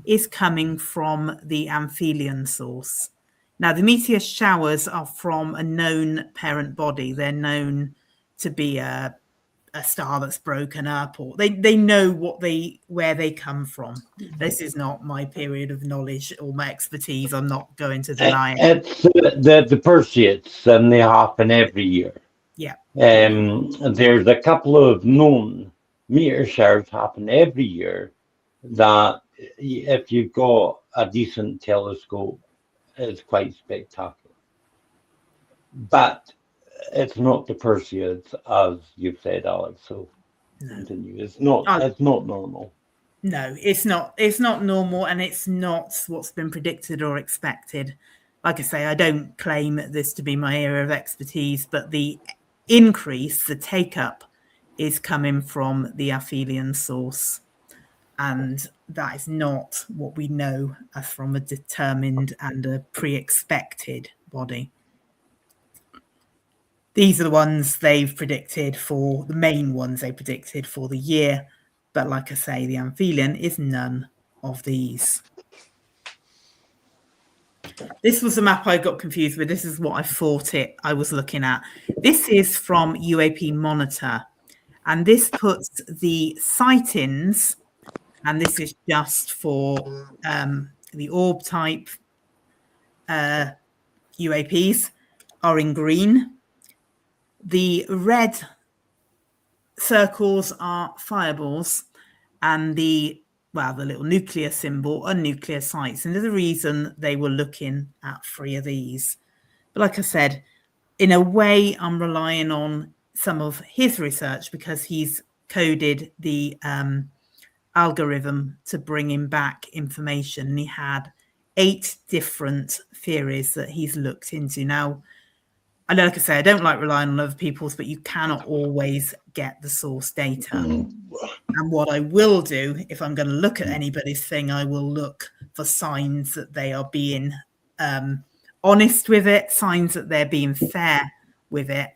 is coming from the aphelion source. Now, the meteor showers are from a known parent body. They're known to be a a star that's broken up, or they know where they come from. This is not my period of knowledge or my expertise. I'm not going to deny it.
It's the Perseids, and they happen every year.
Yeah.
There's a couple of known meteor showers happen every year that, if you've got a decent telescope, is quite spectacular. But it's not the Perseids, as you've said, Alex. So continue. It's not normal.
No, it's not. It's not normal, and it's not what's been predicted or expected. Like I say, I don't claim this to be my area of expertise, but the increase, the take-up, is coming from the aphelion source. And that is not what we know as from a determined and a pre-expected body. These are the ones they've predicted for, the main ones they predicted for the year. But like I say, the aphelion is none of these. This was the map I got confused with. This is what I thought I was looking at. This is from UAP Monitor. And this puts the sightings, and this is just for the orb type UAPs, are in green. The red circles are fireballs, and the little nuclear symbol are nuclear sites. And there's a reason they were looking at 3 of these. But like I said, in a way, I'm relying on some of his research because he's coded the algorithm to bring him back information. And he had 8 different theories that he's looked into. Now, I know, like I say, I don't like relying on other people's, but you cannot always get the source data. And what I will do, if I'm going to look at anybody's thing, I will look for signs that they are being honest with it, signs that they're being fair with it.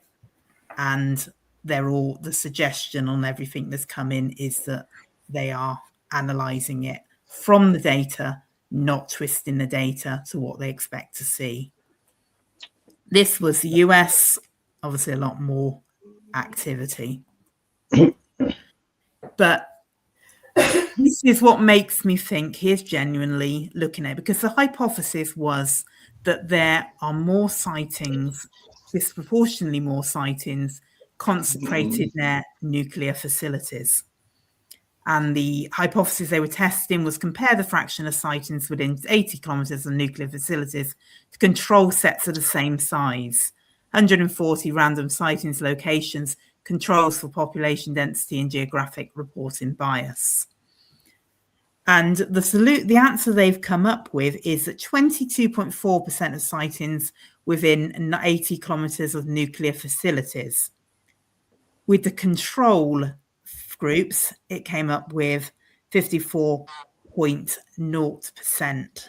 And they're all, the suggestion on everything that's come in is that they are analysing it from the data, not twisting the data to what they expect to see. This was the US, obviously a lot more activity. But this is what makes me think he's genuinely looking at it, because the hypothesis was that there are more sightings, disproportionately more sightings, concentrated near nuclear facilities. And the hypothesis they were testing was compare the fraction of sightings within 80 kilometres of nuclear facilities to control sets of the same size. 140 random sightings locations, controls for population density and geographic reporting bias. And the answer they've come up with is that 22.4% of sightings within 80 kilometres of nuclear facilities. With the control groups, it came up with 54.0%,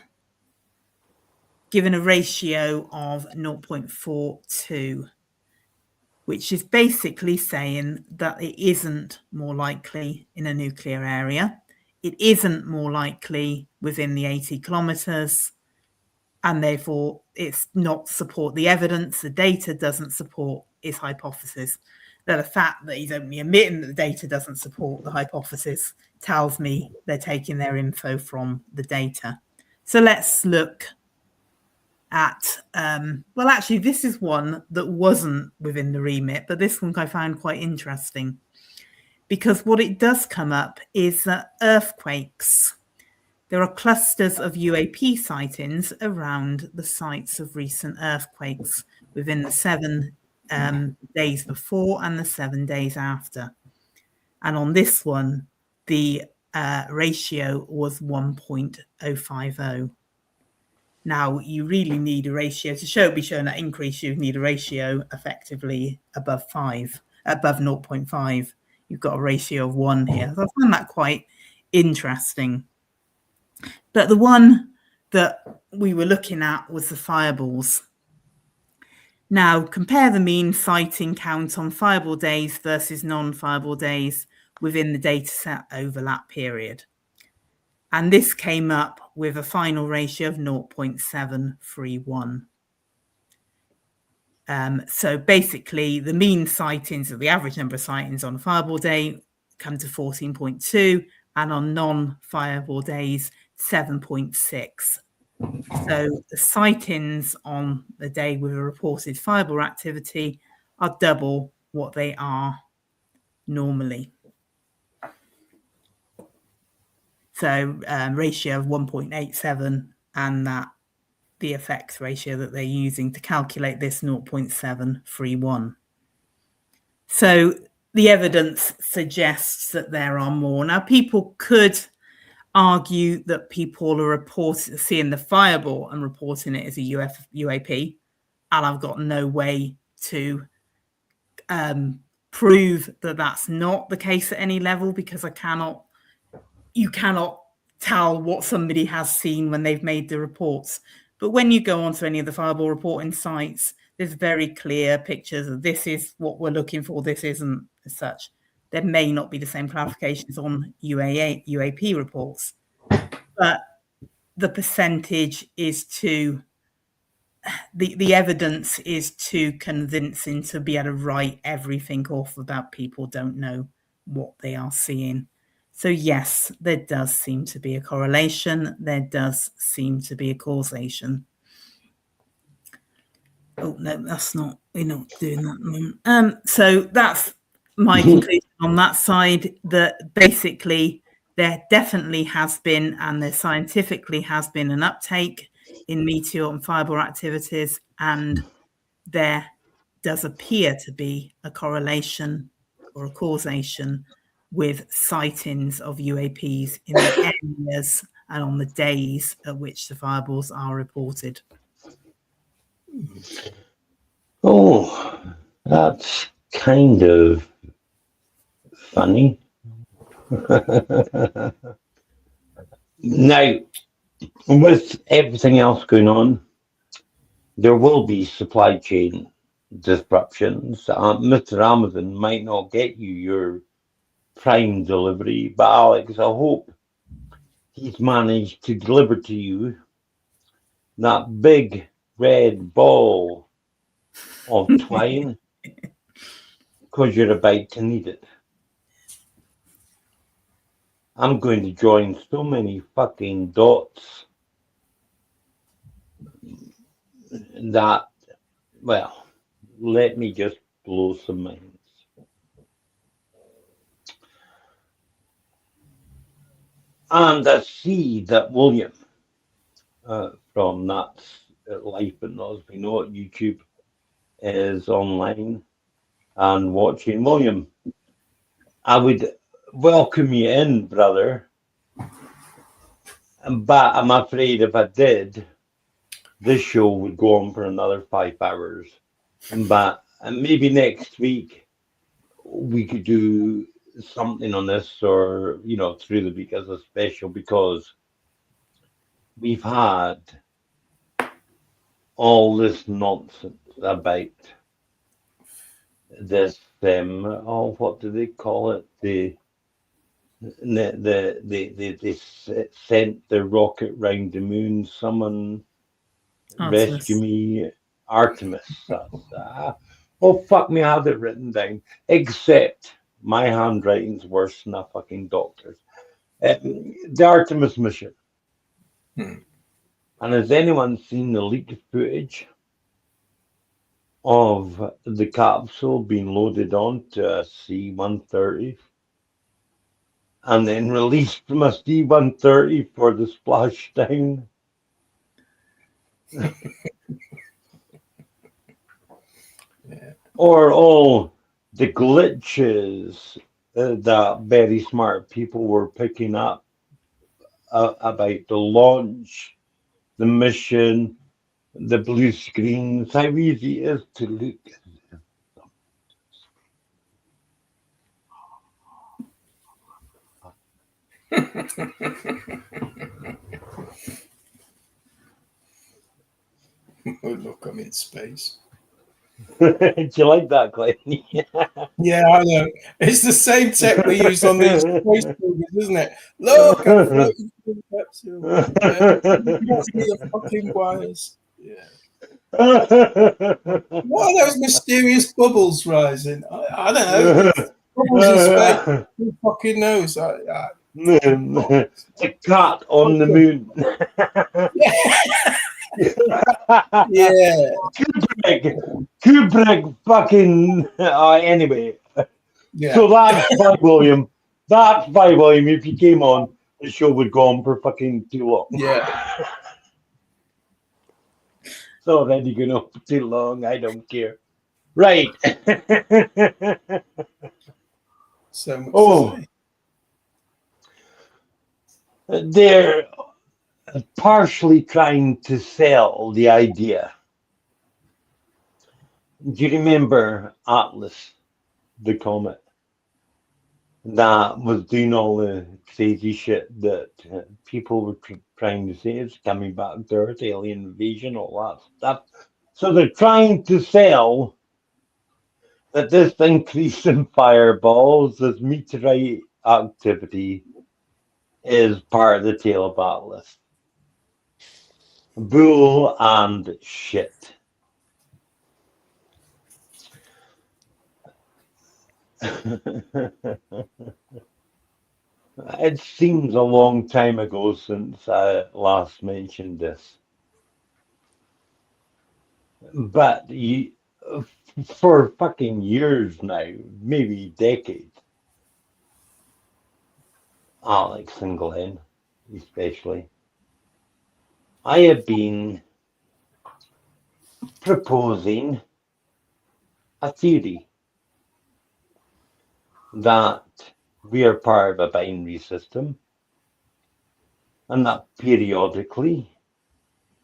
given a ratio of 0.42, which is basically saying that it isn't more likely in a nuclear area. It isn't more likely within the 80 kilometres, and therefore it's not support the evidence. The data doesn't support his hypothesis. That the fact that he's only admitting that the data doesn't support the hypothesis tells me they're taking their info from the data. So let's look at, well, actually, this is one that wasn't within the remit, but this one I found quite interesting, because what it does come up is that earthquakes, there are clusters of UAP sightings around the sites of recent earthquakes within the 7 days before and the 7 days after. And on this one, the ratio was 1.050. Now, you really need a ratio to be showing that increase. You need a ratio effectively above 0.5. You've got a ratio of 1 here. So I find that quite interesting. But the one that we were looking at was the fireballs. Now, compare the mean sighting count on fireball days versus non-fireball days within the dataset overlap period. And this came up with a final ratio of 0.731. So basically, the mean sightings, or the average number of sightings on a fireball day, come to 14.2, and on non-fireball days, 7.6. So the sightings on the day with a reported fireball activity are double what they are normally. So ratio of 1.87, and that the effects ratio that they're using to calculate this 0.731. So the evidence suggests that there are more. Now, people could argue that people are seeing the fireball and reporting it as a UAP, and I've got no way to prove that that's not the case at any level, because you cannot tell what somebody has seen when they've made the reports. But when you go onto any of the fireball reporting sites, there's very clear pictures of this is what we're looking for, this isn't, as such. There may not be the same clarifications on UAP reports, but the percentage is too, the evidence is too convincing to be able to write everything off about people don't know what they are seeing. So yes, there does seem to be a correlation. There does seem to be a causation. Oh no, that's not, we're not doing that at the moment. So that's my conclusion on that side, that basically there definitely has been, and there scientifically has been, an uptake in meteor and fireball activities, and there does appear to be a correlation or a causation with sightings of UAPs in the areas and on the days at which the fireballs are reported.
Oh, that's kind of funny. Now, with everything else going on, there will be supply chain disruptions. Mr. Amazon might not get you your Prime delivery, but Alex, I hope he's managed to deliver to you that big red ball of twine, because you're about to need it. I'm going to join so many fucking dots that, well, let me just blow some minds. And I see that William from Nuts Life and Nos We Know at YouTube is online and watching. William, I would welcome you in, brother, but I'm afraid if I did, this show would go on for another 5 hours. But maybe next week we could do something on this, or through the week as a special, because we've had all this nonsense about this what do they call it, they sent the rocket round the moon. Someone
Artemis.
rescue me. Artemis. Oh fuck me, I have it written down, except my handwriting's worse than a fucking doctor's. The Artemis mission. And has anyone seen the leaked footage of the capsule being loaded onto a C-130 and then released from a C-130 for the splashdown?
Yeah.
Or all the glitches that very smart people were picking up about the launch, the mission, the blue screens, how easy it is to look.
Oh, look, I'm in space.
Do you like that, Glenn?
Yeah, I know. It's the same tech we use on these space movies, isn't it? Look, I'm floating through the capsule. You can see the fucking wires. Yeah. What are those mysterious bubbles rising? I don't know. Bubbles in space. Who fucking knows?
The cat on the moon.
Yeah.
Kubrick fucking anyway.
Yeah.
So that's why William. That's why William. If you came on, the show would go on for fucking too long.
Yeah.
It's already going on for too long. I don't care. Right.
So much
Oh.
to say.
They're partially trying to sell the idea. Do you remember Atlas, the comet, that was doing all the crazy shit that people were trying to say it's coming back to Earth, alien invasion, all that stuff? So they're trying to sell that this increase in fireballs, this meteorite activity, is part of the tail of Atlas. Bull and shit. It seems a long time ago since I last mentioned this. But for fucking years now, maybe decades, Alex and Glenn especially, I have been proposing a theory that we are part of a binary system and that periodically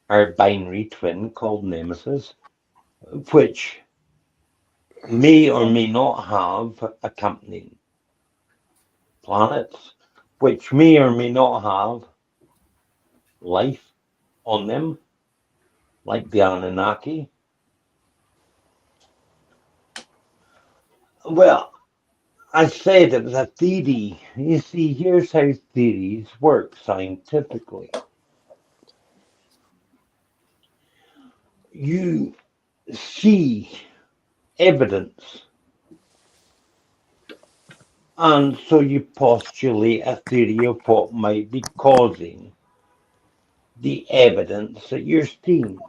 our binary twin called Nemesis, which may or may not have accompanying planets, which may or may not have life on them, like the Anunnaki. Well, I said it was a theory. You see, here's how theories work scientifically. You see evidence, and so you postulate a theory of what might be causing the evidence that you're seeing.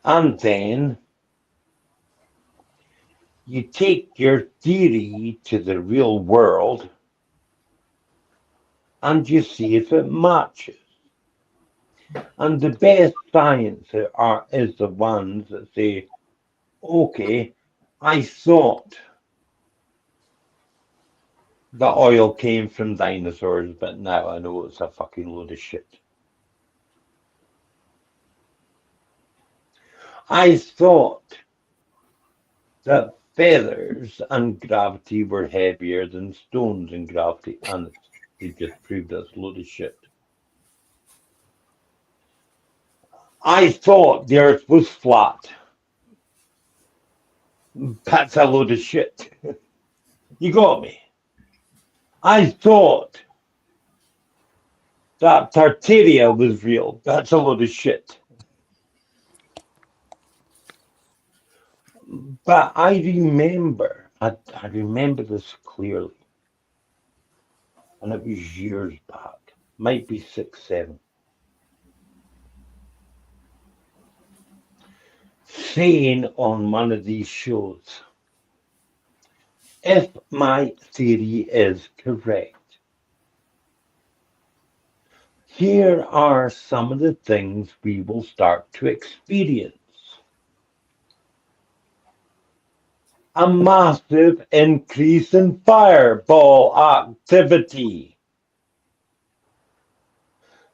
And then you take your theory to the real world and you see if it matches. And the best science is the ones that say, okay, I thought the oil came from dinosaurs, but now I know it's a fucking load of shit. I thought that feathers and gravity were heavier than stones and gravity, and they just proved that's a load of shit. I thought the earth was flat. That's a load of shit. You got me? I thought that Tartaria was real. That's a load of shit. But I remember this clearly. And it was years back. Might be 6, 7. Saying on one of these shows, if my theory is correct, here are some of the things we will start to experience. A massive increase in fireball activity.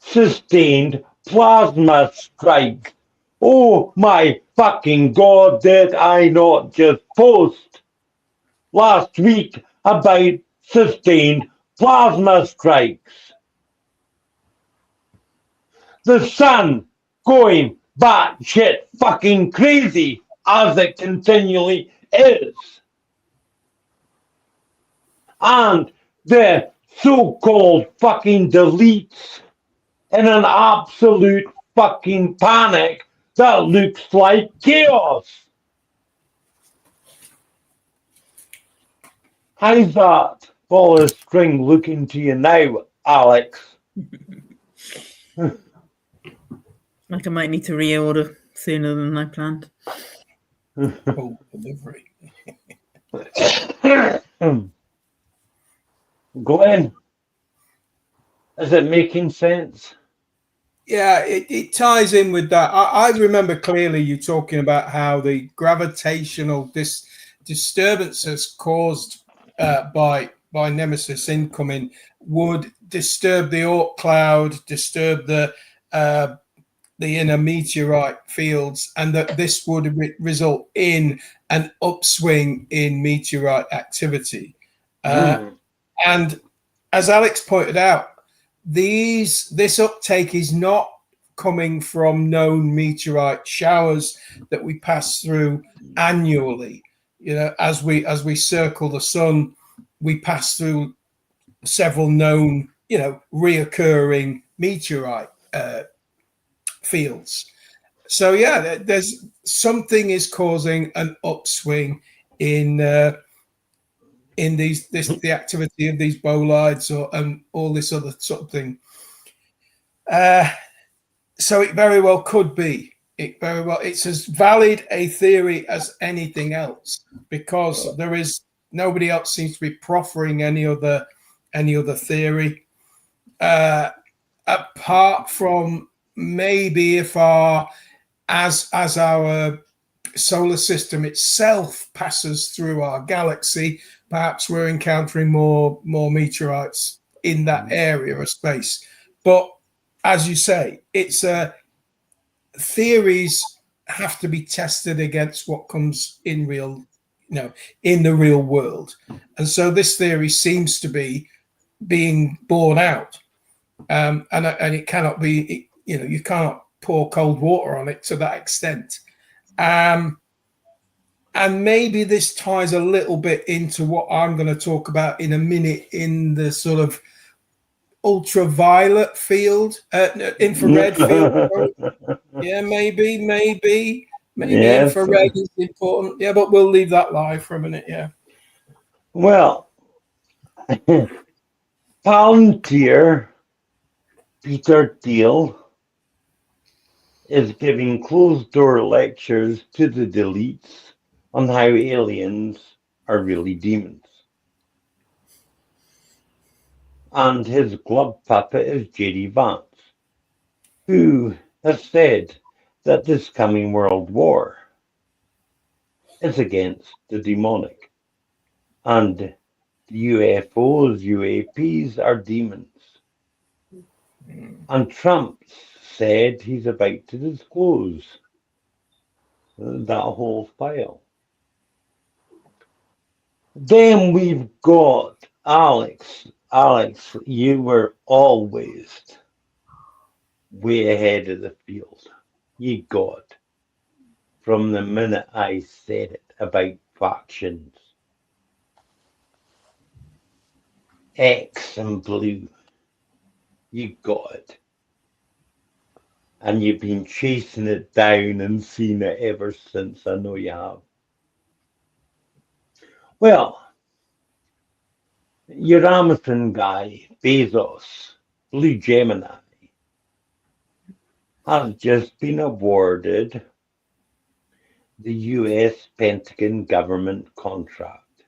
Sustained plasma strike. Oh my fucking God, did I not just post last week about sustained plasma strikes? The sun going batshit fucking crazy as it continually is. And the so-called fucking deletes in an absolute fucking panic that looks like chaos. How's that ball of string looking to you now, Alex?
Like I might need to reorder sooner than I planned.
Oh, delivery.
Glenn, is it making sense?
Yeah, it ties in with that. I remember clearly you talking about how the gravitational disturbances caused by Nemesis incoming would disturb the Oort cloud, disturb the inner meteorite fields, and that this would result in an upswing in meteorite activity. And as Alex pointed out, this uptake is not coming from known meteorite showers that we pass through annually. You know, as we circle the sun, we pass through several known, reoccurring meteorite fields. So yeah, there's something is causing an upswing in the activity of these bolides and all this other sort of thing. So it very well could be. It's as valid a theory as anything else, because there is nobody else seems to be proffering any other theory, apart from maybe if as our solar system itself passes through our galaxy, perhaps we're encountering more meteorites in that area of space. But as you say, it's theories have to be tested against what comes in in the real world, and so this theory seems to be being borne out, and it cannot be. You can't pour cold water on it to that extent. And maybe this ties a little bit into what I'm going to talk about in a minute in the sort of ultraviolet field, infrared field. Yeah, maybe yes. Infrared is important. Yeah, but we'll leave that live for a minute. Yeah.
Well, Palantir Peter Thiel is giving closed-door lectures to the deletes on how aliens are really demons. And his glove puppet is J.D. Vance, who has said that this coming world war is against the demonic. And the UFOs, UAPs are demons. And Trump said he's about to disclose that whole file. Then we've got Alex. Alex, you were always way ahead of the field. You got from the minute I said it about factions. X and blue. You got it. And you've been chasing it down and seen it ever since. I know you have. Well, your Amazon guy, Bezos, Blue Gemini, has just been awarded the US Pentagon government contract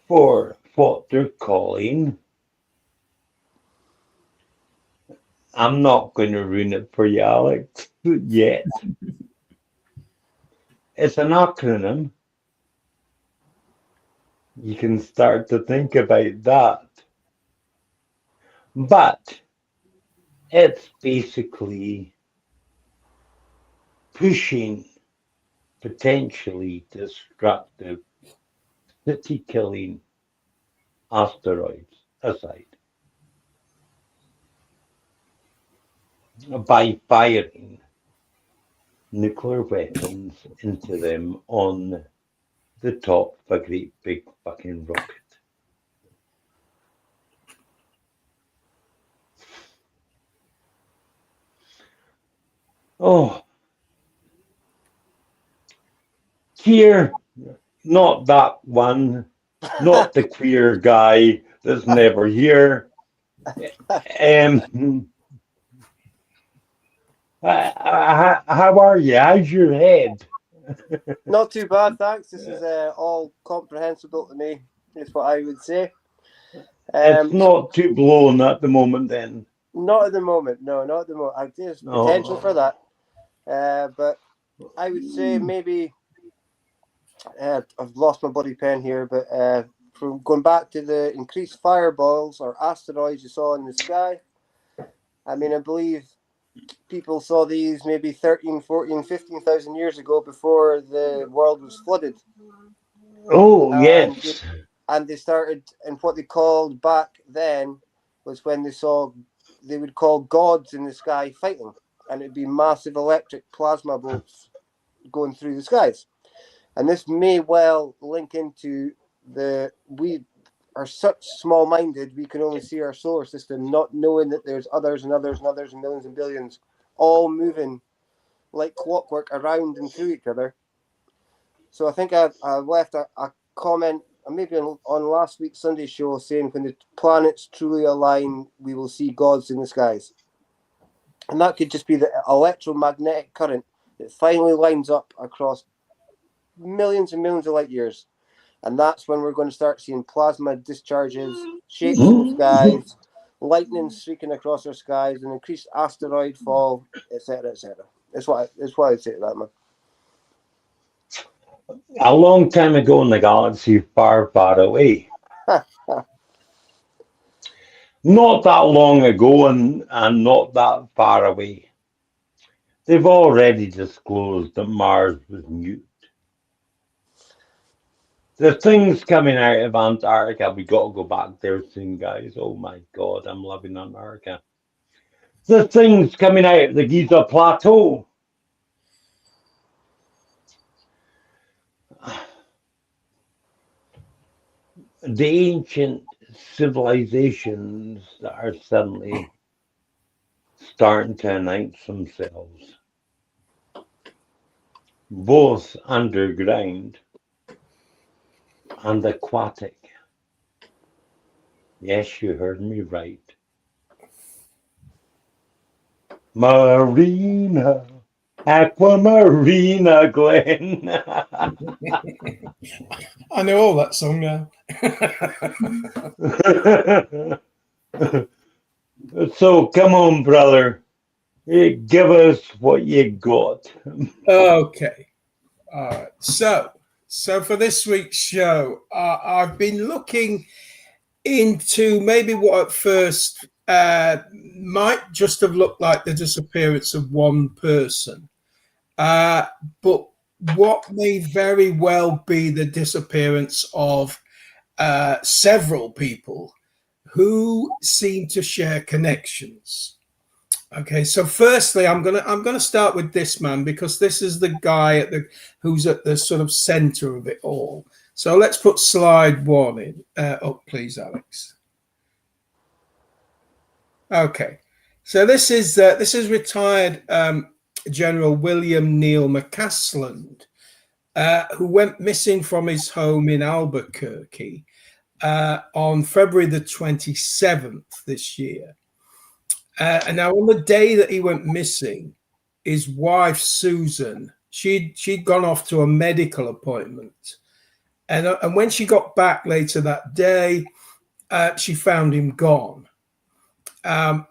for what they're calling, I'm not going to ruin it for you, Alex, yet. It's an acronym. You can start to think about that. But it's basically pushing potentially destructive city-killing asteroids aside by firing nuclear weapons into them on the top of a great big fucking rocket. Oh, here, not that one, not the queer guy that's never here. How are you? How's your head?
Not too bad, thanks. This is all comprehensible to me. Is what I would say.
It's
Um,
not too blown at the moment, then.
Not at the moment. No, not at the moment. There's potential for
No.
that. But I would say maybe I've lost my bloody pen here. But from going back to the increased fireballs or asteroids you saw in the sky, I mean, I believe people saw these maybe 13, 14, 15,000 years ago before the world was flooded.
Oh,
And
yes.
and they started, and what they called back then was when they would call gods in the sky fighting, and it'd be massive electric plasma bolts going through the skies. And this may well link into we are such small-minded, we can only see our solar system, not knowing that there's others and others and others and millions and billions all moving like clockwork around and through each other. So I think I left a comment, maybe on last week's Sunday show, saying when the planets truly align, we will see gods in the skies. And that could just be the electromagnetic current that finally lines up across millions and millions of light years. And that's when we're going to start seeing plasma discharges, shapes in the skies, lightning streaking across our skies, and increased asteroid fall, etc., etc. That's what I'd say to that, man.
A long time ago in the galaxy far, far away. Not that long ago and not that far away. They've already disclosed that Mars was mute. The things coming out of Antarctica, we got to go back there soon, guys. Oh my God, I'm loving Antarctica. The things coming out of the Giza Plateau. The ancient civilizations that are suddenly starting to announce themselves, both underground and aquatic. Yes, you heard me right. Marina, Aquamarina, Glen.
I know all that song now.
So come on, brother. Give us what you got.
Okay. All right. So for this week's show, I've been looking into maybe what at first might just have looked like the disappearance of one person, but what may very well be the disappearance of several people who seem to share connections. Okay, so firstly, I'm gonna start with this man because this is the guy who's at the sort of center of it all. So let's put slide one in up, please, Alex. Okay, so this is retired General William Neil McCasland, who went missing from his home in Albuquerque on February the 27th this year. And now on the day that he went missing, his wife, Susan, she'd gone off to a medical appointment. And when she got back later that day, she found him gone. But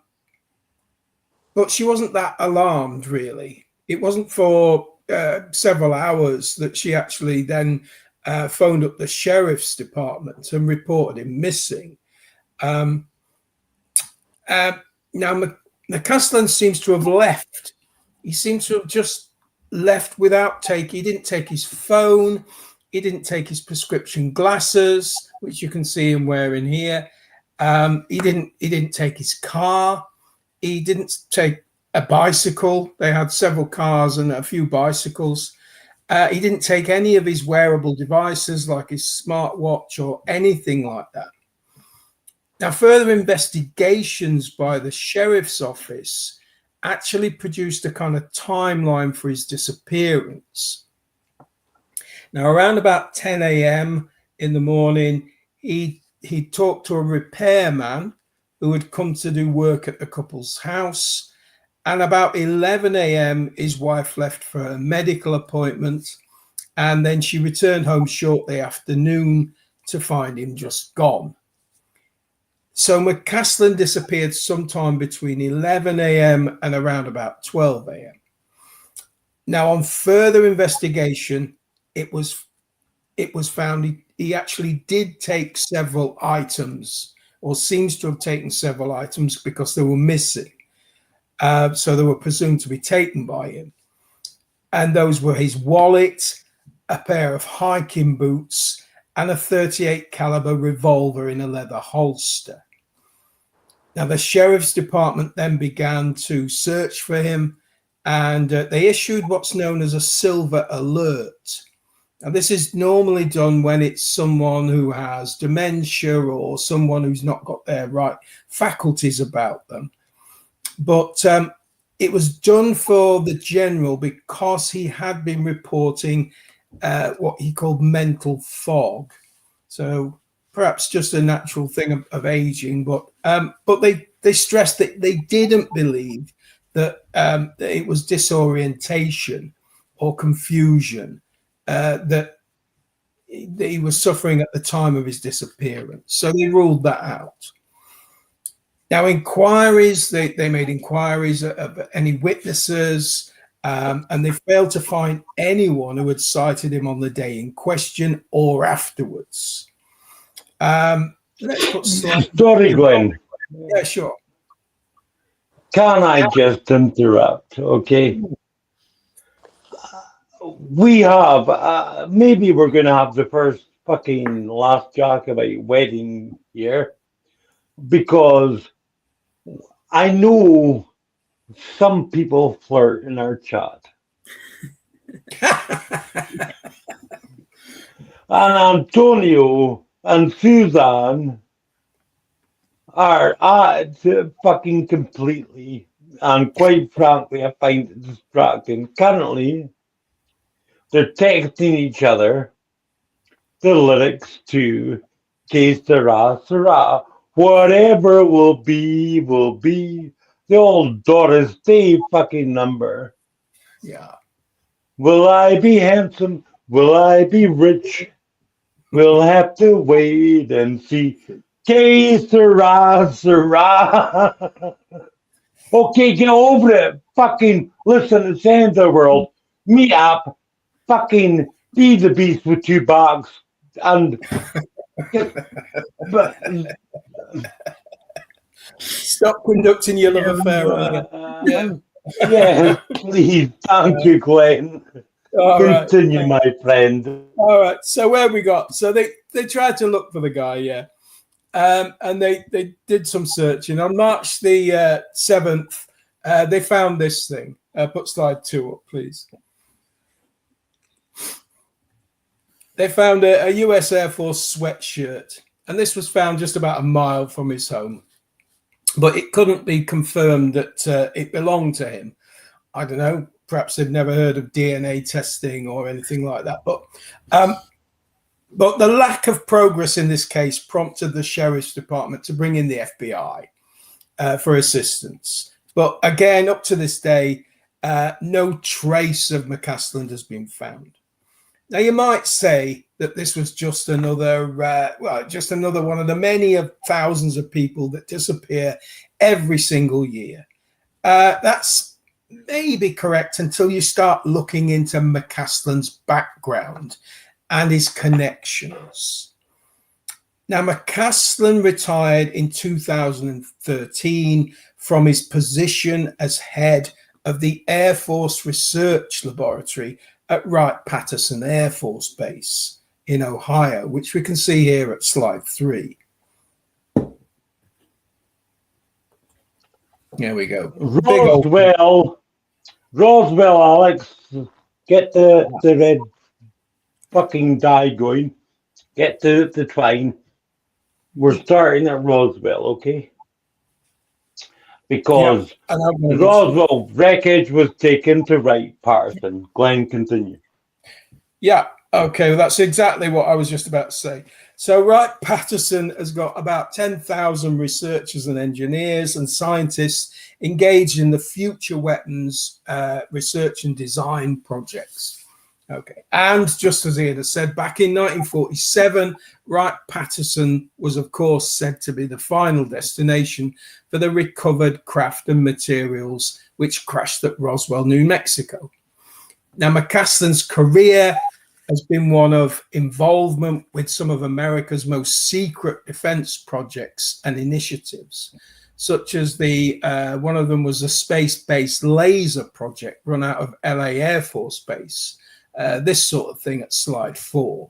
she wasn't that alarmed, really. It wasn't for several hours that she actually then phoned up the sheriff's department and reported him missing. Now, McCasland seems to have left. He seems to have just left without he didn't take his phone. He didn't take his prescription glasses, which you can see him wearing here. He didn't take his car. He didn't take a bicycle. They had several cars and a few bicycles. He didn't take any of his wearable devices like his smartwatch or anything like that. Now, further investigations by the sheriff's office actually produced a kind of timeline for his disappearance. Now, around about 10 a.m. in the morning, he talked to a repairman who had come to do work at the couple's house. And about 11 a.m., his wife left for a medical appointment. And then she returned home shortly afternoon to find him just gone. So McCaslin disappeared sometime between 11 a.m. and around about 12 a.m. Now, on further investigation, it was found he actually did take several items, or seems to have taken several items, because they were missing. So they were presumed to be taken by him. And those were his wallet, a pair of hiking boots, and a .38 caliber revolver in a leather holster. Now, the sheriff's department then began to search for him, and they issued what's known as a silver alert. Now, this is normally done when it's someone who has dementia or someone who's not got their right faculties about them. But it was done for the general because he had been reporting what he called mental fog. So perhaps just a natural thing of aging, but they stressed that they didn't believe that it was disorientation or confusion that he was suffering at the time of his disappearance. So they ruled that out. Now, inquiries, they made inquiries of any witnesses, and they failed to find anyone who had sighted him on the day in question or afterwards. Let's put
Sorry, Glenn.
Yeah, sure.
Can I just interrupt? Okay. We have, maybe we're going to have the first fucking last Jacobite wedding here, because I know some people flirt in our chat. And Antonio and Suzanne are fucking completely, and quite frankly, I find it distracting. Currently, they're texting each other the lyrics to Que Sera, Sera. Whatever will be, will be. The old Doris Day fucking number.
Yeah.
Will I be handsome? Will I be rich? We'll have to wait and see. Que sera, sera. Okay, get over it. Fucking listen, it's the end of the world. Meet up. Fucking be the beast with $2. And but,
Stop conducting your love affair.
yeah, please. Thank you, Glenn. Continue, my friend.
All right. So where we got? So they tried to look for the guy, yeah. And they did some searching. On March the 7th, they found this thing. Put slide 2 up, please. They found a US Air Force sweatshirt, and this was found just about a mile from his home. But it couldn't be confirmed that it belonged to him. I don't know. Perhaps they've never heard of DNA testing or anything like that. But the lack of progress in this case prompted the sheriff's department to bring in the FBI for assistance. But again, up to this day, no trace of McCaslin has been found. Now, you might say that this was just another, just another one of the many of thousands of people that disappear every single year. That's maybe correct until you start looking into McCaslin's background and his connections. Now, McCaslin retired in 2013 from his position as head of the Air Force Research Laboratory at Wright-Patterson Air Force Base in Ohio, which we can see here at slide 3. There we go.
Roswell, Alex, get the red fucking dye going. Get the twine. We're starting at Roswell, okay? because
and I've
the
noticed.
Roswell wreckage was taken to Wright-Patterson. Glenn, continue.
Yeah, okay, well, that's exactly what I was just about to say. So Wright-Patterson has got about 10,000 researchers and engineers and scientists engaged in the future weapons research and design projects. Okay, and just as Ian has said, back in 1947, Wright-Patterson was, of course, said to be the final destination for the recovered craft and materials which crashed at Roswell, New Mexico. Now, McCaslin's career has been one of involvement with some of America's most secret defense projects and initiatives, such as one of them was a space-based laser project run out of LA Air Force Base. This sort of thing at slide 4.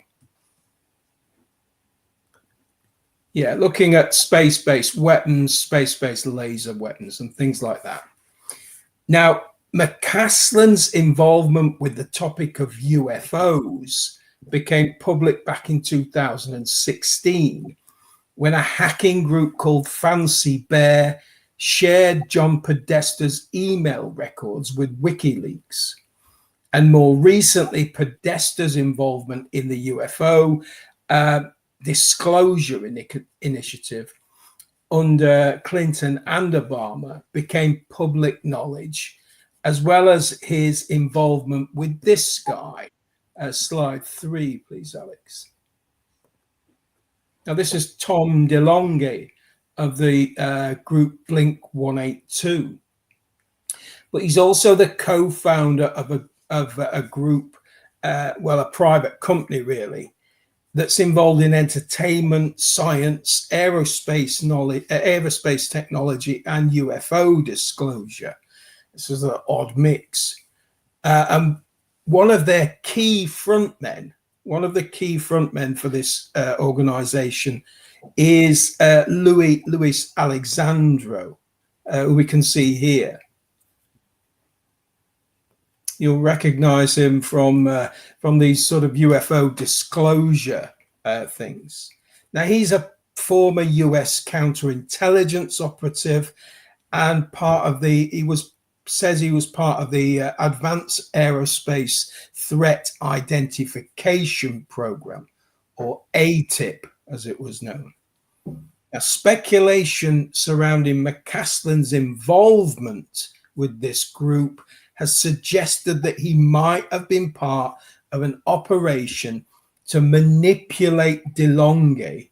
Yeah, looking at space-based weapons, space-based laser weapons, and things like that. Now, McCaslin's involvement with the topic of UFOs became public back in 2016 when a hacking group called Fancy Bear shared John Podesta's email records with WikiLeaks. And more recently, Podesta's involvement in the UFO disclosure initiative under Clinton and Obama became public knowledge, as well as his involvement with this guy. Slide 3, please, Alex. Now, this is Tom DeLonghi of the group Blink 182. But he's also the co-founder of a group, a private company, really, that's involved in entertainment, science, aerospace knowledge, aerospace technology, and UFO disclosure. This is an odd mix. And one of their key frontmen, for this organization is Luis Alexandro, who we can see here. You'll recognize him from these sort of UFO disclosure things. Now, he's a former US counterintelligence operative and he was part of the Advanced Aerospace Threat Identification Program, or ATIP, as it was known. Now, speculation surrounding McCaslin's involvement with this group has suggested that he might have been part of an operation to manipulate DeLonghi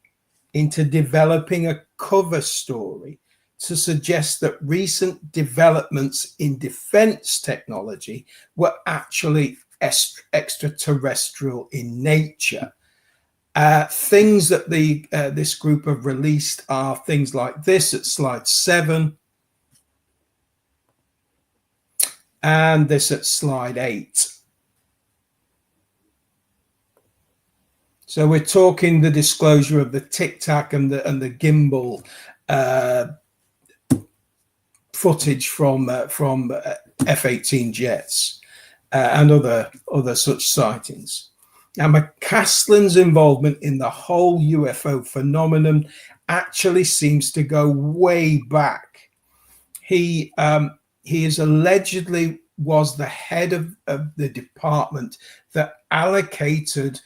into developing a cover story to suggest that recent developments in defense technology were actually extraterrestrial in nature. Things that this group have released are things like this at slide 7, and this at slide 8. So we're talking the disclosure of the Tic Tac and the gimbal footage from F-18 jets and other such sightings. Now, McCaslin's involvement in the whole UFO phenomenon actually seems to go way back. He is allegedly was the head of the department that allocated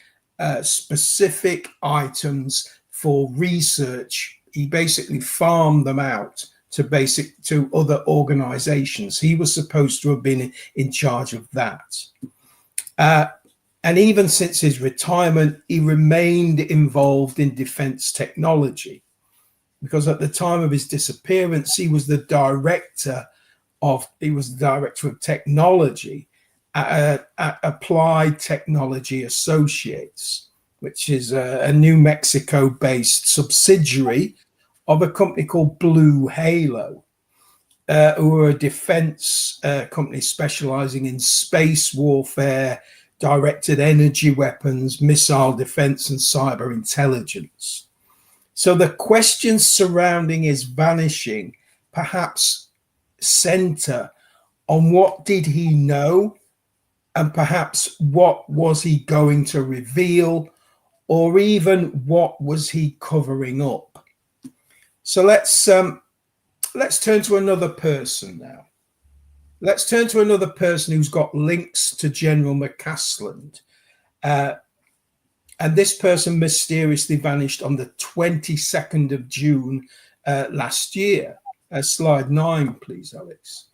specific items for research. He basically farmed them out to other organizations. He was supposed to have been in charge of that. And even since his retirement, he remained involved in defense technology, because at the time of his disappearance, he was the director of technology at Applied Technology Associates, which is a New Mexico-based subsidiary of a company called Blue Halo, who are a defense company specializing in space warfare, directed energy weapons, missile defense, and cyber intelligence. So the questions surrounding his vanishing perhaps center on what did he know, and perhaps what was he going to reveal, or even what was he covering up. So let's let's turn to another person now. Let's turn to another person who's got links to General McCasland. And this person mysteriously vanished on the 22nd of June last year. Slide 9, please, Alex.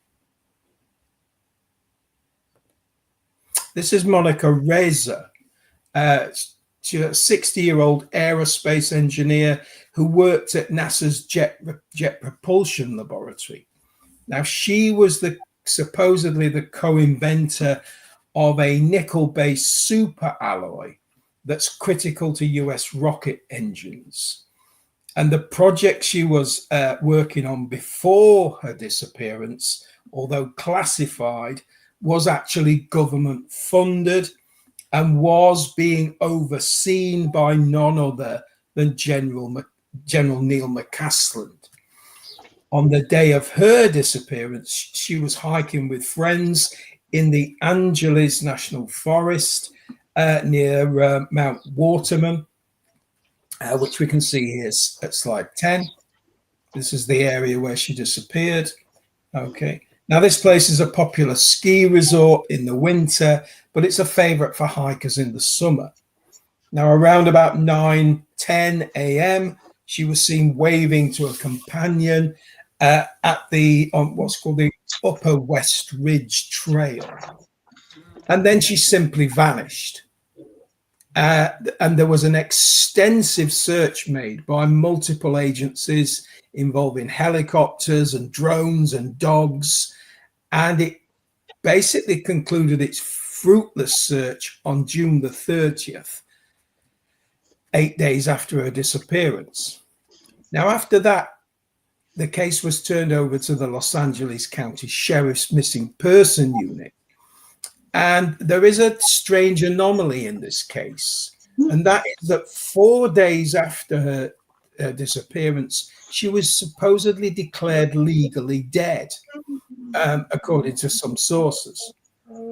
This is Monica Reza. She's a 60-year-old aerospace engineer who worked at NASA's Jet Propulsion Laboratory. Now, she was supposedly the co-inventor of a nickel-based super alloy that's critical to US rocket engines. And the project she was working on before her disappearance, although classified, was actually government funded and was being overseen by none other than General Neil McCasland. On the day of her disappearance, she was hiking with friends in the Angeles National Forest near Mount Waterman, which we can see here at slide 10. This is the area where she disappeared. Okay. Now, this place is a popular ski resort in the winter, but it's a favorite for hikers in the summer. Now, around about 9:10 a.m., she was seen waving to a companion at on what's called the Upper West Ridge Trail. And then she simply vanished. And there was an extensive search made by multiple agencies involving helicopters and drones and dogs. And it basically concluded its fruitless search on June the 30th, 8 days after her disappearance. Now, after that, the case was turned over to the Los Angeles County Sheriff's Missing Person Unit. And there is a strange anomaly in this case, and that is that 4 days after her disappearance, she was supposedly declared legally dead, according to some sources.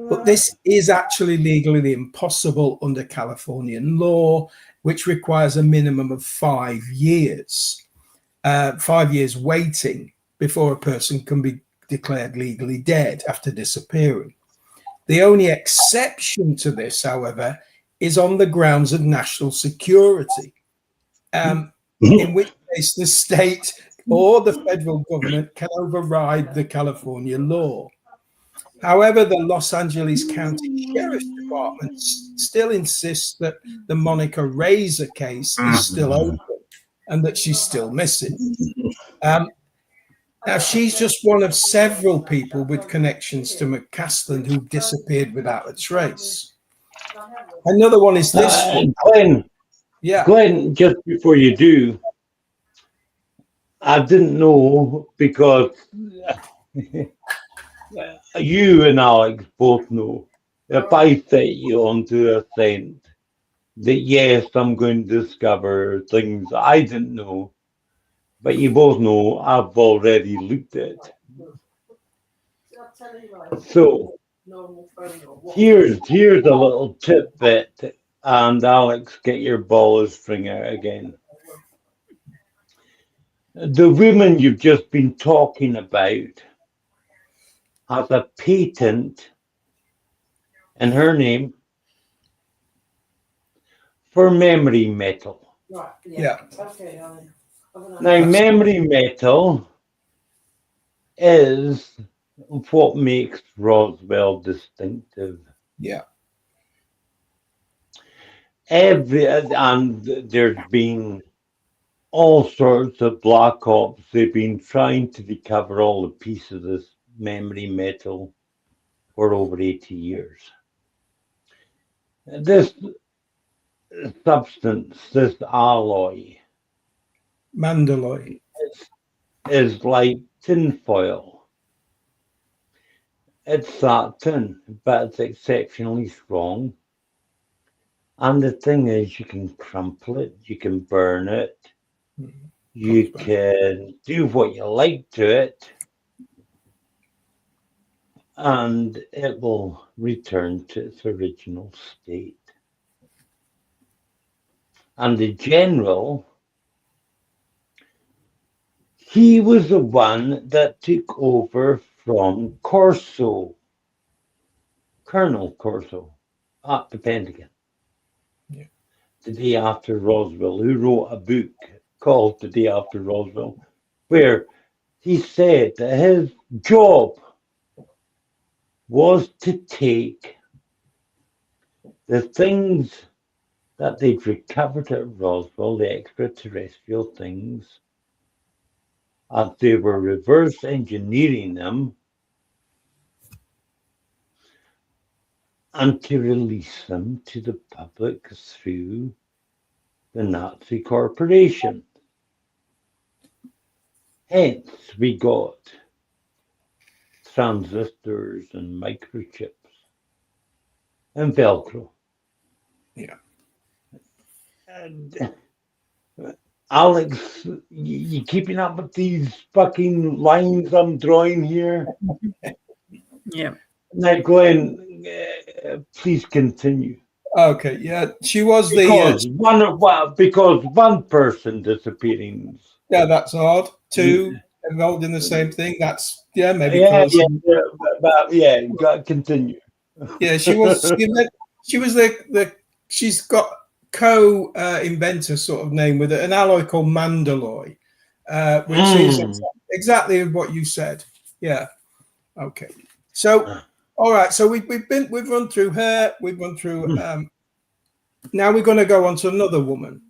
But this is actually legally impossible under Californian law, which requires a minimum of 5 years, 5 years waiting before a person can be declared legally dead after disappearing. The only exception to this, however, is on the grounds of national security, in which case the state or the federal government can override the California law. However, the Los Angeles County Sheriff's Department still insists that the Monica Reza case is still open and that she's still missing. Now, she's just one of several people with connections to McCasland who disappeared without a trace. Another one is this one.
Glenn,
Yeah.
Glenn, just before you do, I didn't know because you and Alex both know if I set you onto a scent that yes, I'm going to discover things I didn't know, but you both know I've already looked at it. So here's a little tidbit, and Alex, get your ball string out again. The woman you've just been talking about has a patent in her name for memory metal.
Yeah.
Now, memory metal is what makes Roswell distinctive.
Yeah.
And there's been all sorts of black ops. They've been trying to recover all the pieces of this memory metal for over 80 years. This substance, this alloy,
Mandalay.
is like tinfoil. It's that thin, but it's exceptionally strong. And the thing is, you can crumple it, you can burn it, you can do what you like to it, and it will return to its original state. And the general He was the one that took over from Corso, Colonel Corso, at the Pentagon.
Yeah.
The day after Roswell, who wrote a book called The Day After Roswell, where he said that his job was to take the things that they'd recovered at Roswell, the extraterrestrial things, and they were reverse engineering them and to release them to the public through the Nazi corporation. Hence, we got transistors and microchips and Velcro.
Yeah.
And Alex, you keeping up with these fucking lines I'm drawing here?
Yeah.
Now, Glenn, please continue.
Okay, yeah, she was
Because one person disappearing.
yeah, that's odd. Two involved in the same thing. That's maybe
Yeah,
causing.
continue.
Yeah, she was the she's got co-inventor sort of name with it, an alloy called Mandalloy, which is exactly what you said. Yeah. Okay. So, all right. So we've run through her. We've run through. Now we're going to go on to another woman.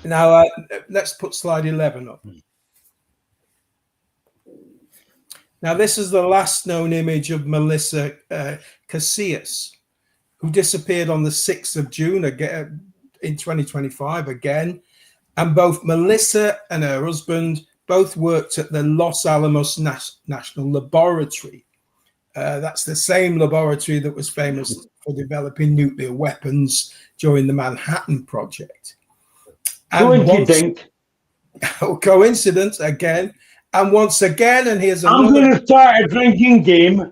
Now let's put slide 11 up. Now this is the last known image of Melissa Casillas, who disappeared on the 6th of June again in 2025 again. And both Melissa and her husband both worked at the Los Alamos National Laboratory. That's the same laboratory that was famous for developing nuclear weapons during the Manhattan Project. Coincidence again. And once again, and here's another.
I'm going to start a drinking game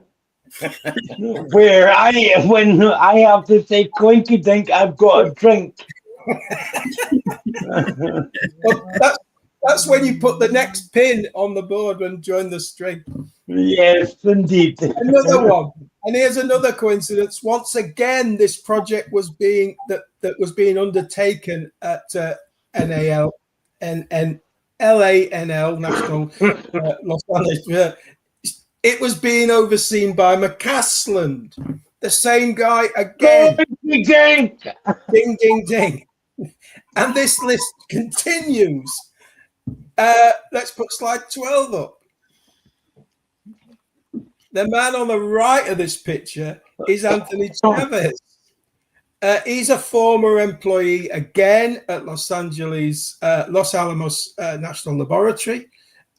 where when I have to say coinky dink, I've got a drink.
Well, that's when you put the next pin on the board and join the string.
Yes, indeed.
Another one. And here's another coincidence. Once again, this project was being undertaken at LANL National Los Angeles. It was being overseen by McCasland, the same guy again.
Ding,
ding, ding, ding. And this list continues. Let's put slide 12 up. The man on the right of this picture is Anthony Chavez. He's a former employee again at Los Alamos National Laboratory,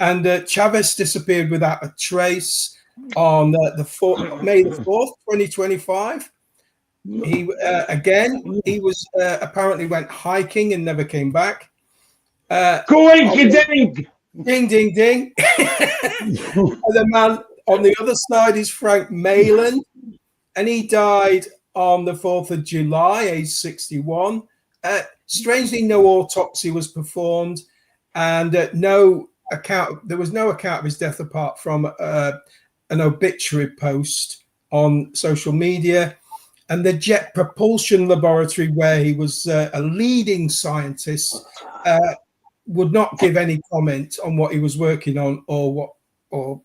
and Chavez disappeared without a trace on May the 4th, 2025. He was apparently went hiking and never came back.
Ding,
ding, ding, ding. And the man on the other side is Frank Mayland, and he died on the 4th of July, age 61. Strangely, no autopsy was performed, and there was no account of his death apart from an obituary post on social media. And the Jet Propulsion Laboratory, where he was a leading scientist, would not give any comment on what he was working on or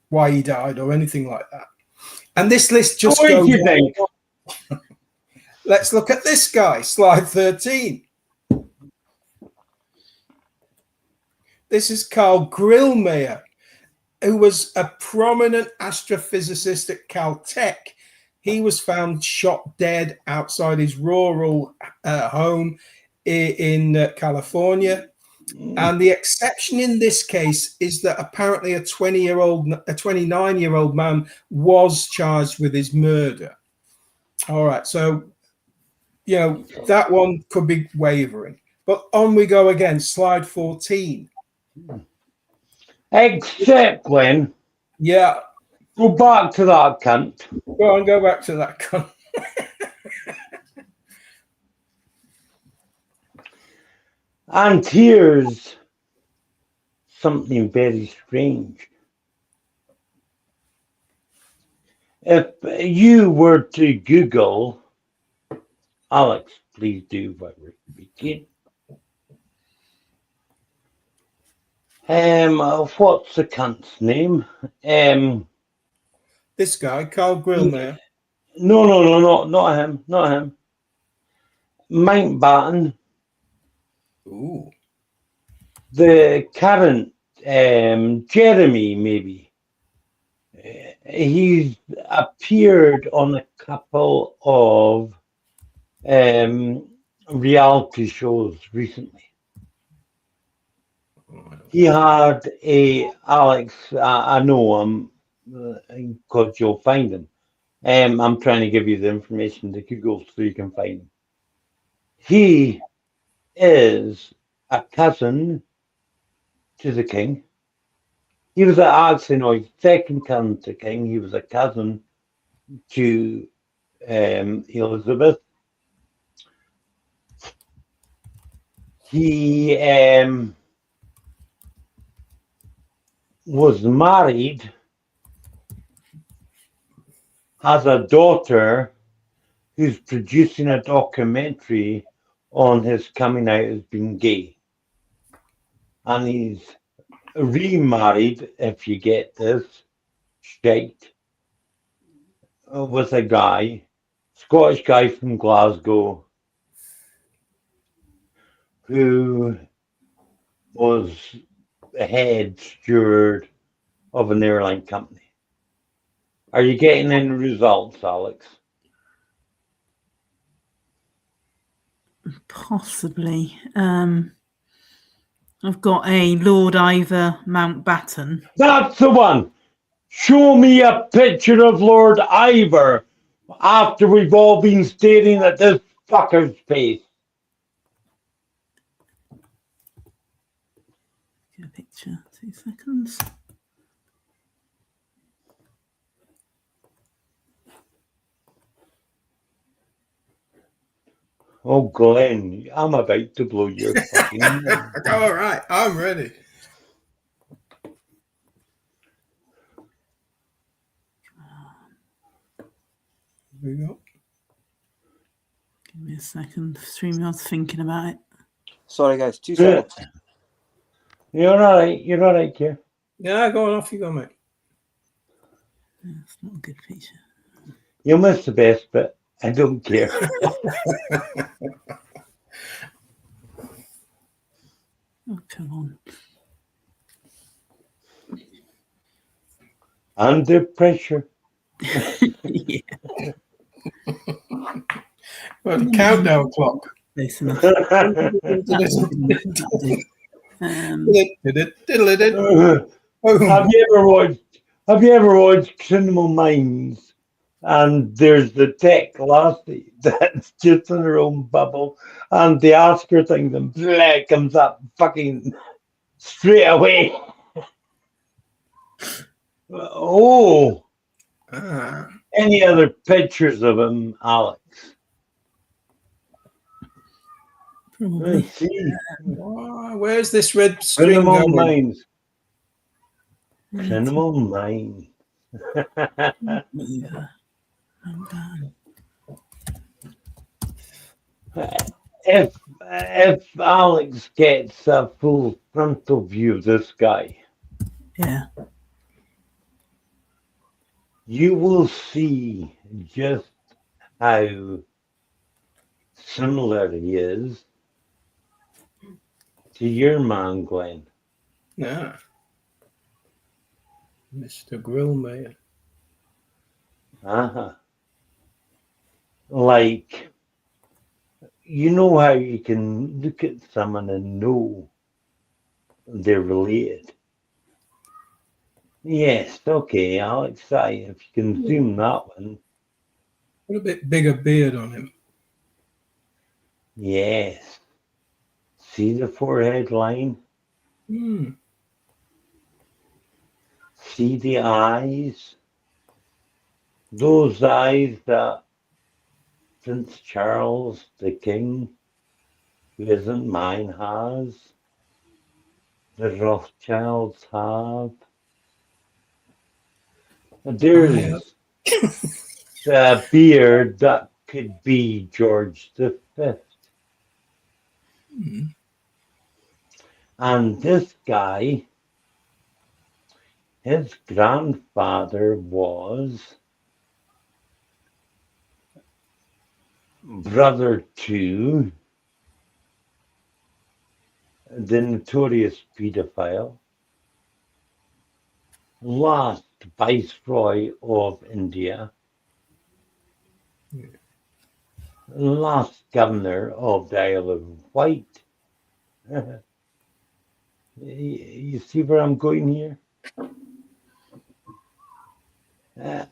why he died or anything like that. And this list just goes on. Let's look at this guy, slide 13. This is Carl Grillmeyer, who was a prominent astrophysicist at Caltech. He was found shot dead outside his rural home in California. And the exception in this case is that apparently a 29-year-old man was charged with his murder. All right, so that one could be wavering. But on we go again, slide 14.
Except, Glenn.
Yeah.
Go back to that cunt.
Go back to that cunt.
And here's something very strange. If you were to Google, Alex, please do while we're speaking. What's the cunt's name?
This guy, Carl Grillmayer.
No, not him. Mountbatten,
Ooh.
the current Jeremy, maybe. He's appeared on a couple of reality shows recently. He had Alex. I know him because you'll find him. I'm trying to give you the information to Google so you can find him. He is a cousin to the king. He was actually no second cousin to king. He was a cousin to Elizabeth. He was married, has a daughter who's producing a documentary on his coming out as being gay. And he's remarried, if you get this, shite, with a guy, Scottish guy from Glasgow, who was the head steward of an airline company. Are you getting any results, Alex?
Possibly. I've got a Lord Ivor Mountbatten.
That's the one. Show me a picture of Lord Ivor after we've all been staring at this fucker's face.
Get a picture. 2 seconds.
Oh, Glenn, I'm about to blow your fucking mind.
All right, I'm ready. Here we go.
Give me a second. StreamYard's thinking about it.
Sorry, guys. 2 seconds.
You're all right, Keir.
Yeah, go on, off you go, mate.
That's not a good picture.
You missed the best bit. I don't care.
Oh, come on.
Under pressure.
Yeah.
Well, the countdown clock.
Close enough.
Have you ever watched Criminal Minds? And there's the tech lassie that's just in her own bubble, and the ask her thing, and blah, comes up fucking straight away. Oh, any other pictures of him, Alex?
Probably.
Let's see.
Where's this red string
Criminal
going?
Minds. Criminal Minds. If Alex gets a full frontal view of this guy,
Yeah.
you will see just how similar he is to your man, Glenn.
Yeah. Mr. Grillmayer.
Uh-huh. Like, you know how you can look at someone and know they're related? Yes, okay, Alex, if you can zoom that one.
Got a bit bigger beard on him.
Yes. See the forehead line?
Hmm.
See the eyes? Those eyes that Prince Charles, the king, who isn't mine, has. the Rothschilds have.
Oh,
There's a beard that could be George the Fifth. And this guy, his grandfather was brother to the notorious paedophile, last Viceroy of India, last Governor of the Isle of Wight. You see where I'm going here?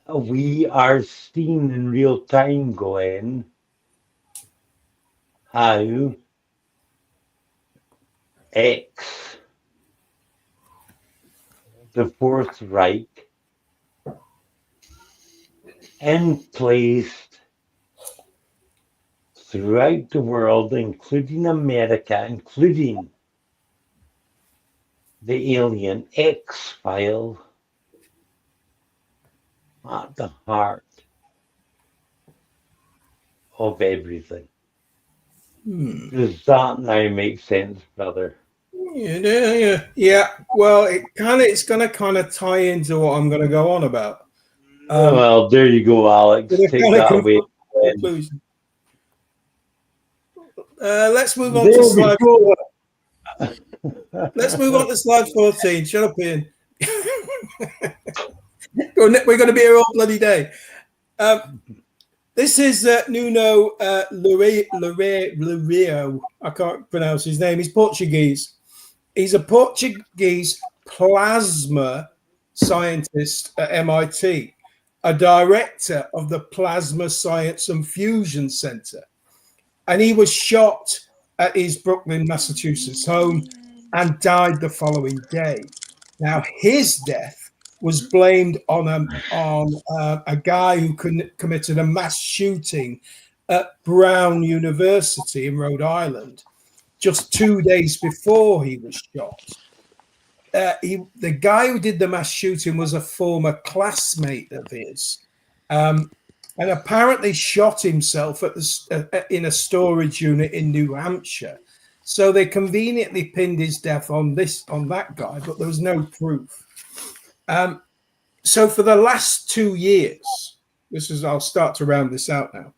We are seeing in real time, Glenn, how X, the Fourth Reich, emplaced throughout the world, including America, including the alien X-file, at the heart of everything. Does that now make sense, brother?
Yeah. Well, it's going to kind of tie into what I'm going to go on about.
Well, there you go, Alex. Take that away.
Conclusion. Let's move on
There
to
we
slide.
go.
Let's move on to slide 14. Shut up, Ian. We're going to be here all bloody day. This is Nuno Loureiro. I can't pronounce his name. He's Portuguese. He's a Portuguese plasma scientist at MIT, a director of the Plasma Science and Fusion Center. And he was shot at his Brooklyn, Massachusetts home and died the following day. Now, his death was blamed on a guy who committed a mass shooting at Brown University in Rhode Island just 2 days before he was shot. The guy who did the mass shooting was a former classmate of his, and apparently shot himself in a storage unit in New Hampshire. So they conveniently pinned his death on that guy, but there was no proof. So for the last 2 years, I'll start to round this out now.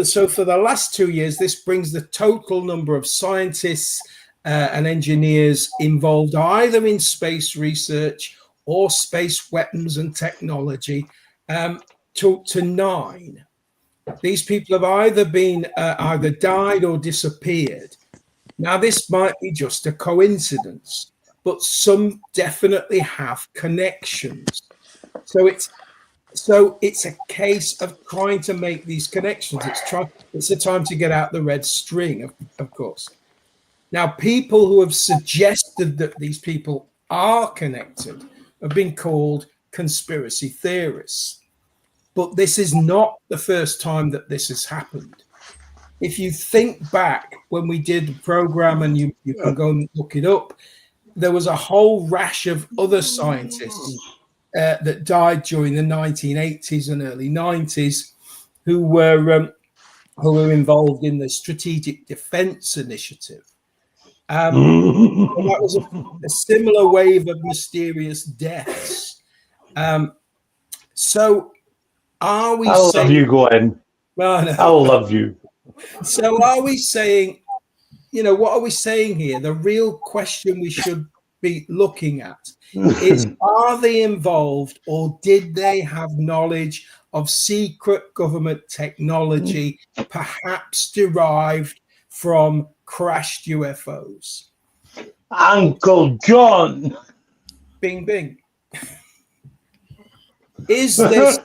So for the last 2 years, this brings the total number of scientists and engineers involved either in space research or space weapons and technology to 9. These people have either died or disappeared. Now, this might be just a coincidence, but some definitely have connections. So it's a case of trying to make these connections. It's a time to get out the red string, of course. Now, people who have suggested that these people are connected have been called conspiracy theorists. But this is not the first time that this has happened. If you think back when we did the program, and you can go and look it up, there was a whole rash of other scientists that died during the 1980s and early 90s who were involved in the Strategic Defense Initiative. And that was a similar wave of mysterious deaths. So are we
I love you, Glenn.
Well, no.
I love you.
So are we saying, what are we saying here? The real question we should be looking at is, are they involved, or did they have knowledge of secret government technology, perhaps derived from crashed UFOs?
Uncle John.
Bing, bing. Is this...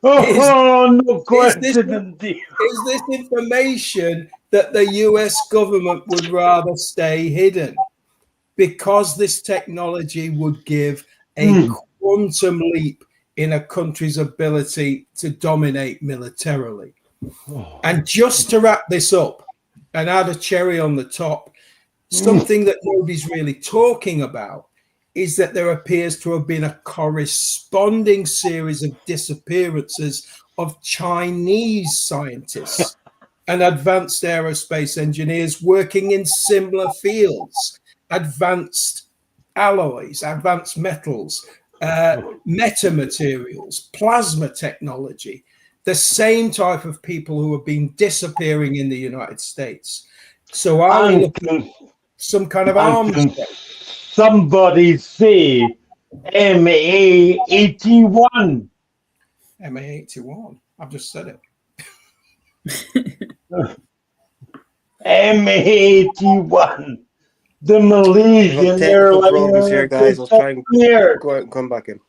no question indeed.
Is this information that the US government would rather stay hidden because this technology would give a quantum leap in a country's ability to dominate militarily? And just to wrap this up and add a cherry on the top, something that nobody's really talking about is that there appears to have been a corresponding series of disappearances of Chinese scientists and advanced aerospace engineers working in similar fields, advanced alloys, advanced metals, metamaterials, plasma technology, the same type of people who have been disappearing in the United States. So are we looking at some kind of
And
arms
can
race?
somebody say MA81?
MA81. I've just said it.
MA81. The
We've got
Malaysian
technical problems here,
airliner
guys. I'll try and
disappeared.
go out and come back in.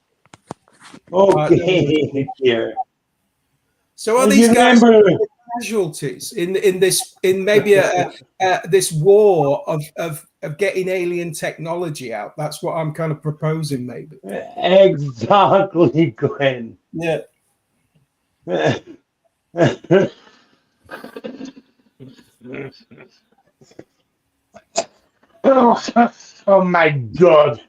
Okay, here.
So are
You
these guys
remember?
casualties in maybe this war of getting alien technology out? That's what I'm kind of proposing, maybe.
Exactly, Glenn.
Yeah.
Oh my God.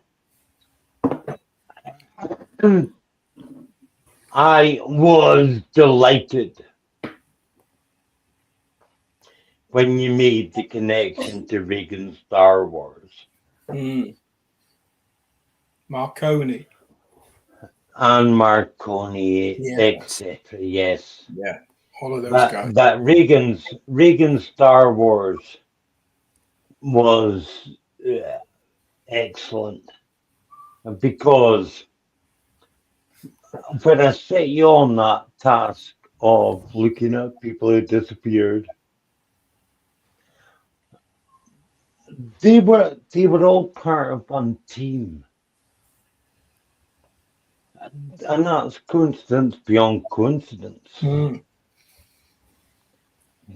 I was delighted when you made the connection to Reagan's Star Wars.
Marconi.
And Marconi,
Yeah.
etc. Yes.
Yeah. All of those guys.
But Reagan's Star Wars was excellent because when I set you on that task of looking at people who disappeared, they were all part of one team. And that's coincidence beyond coincidence.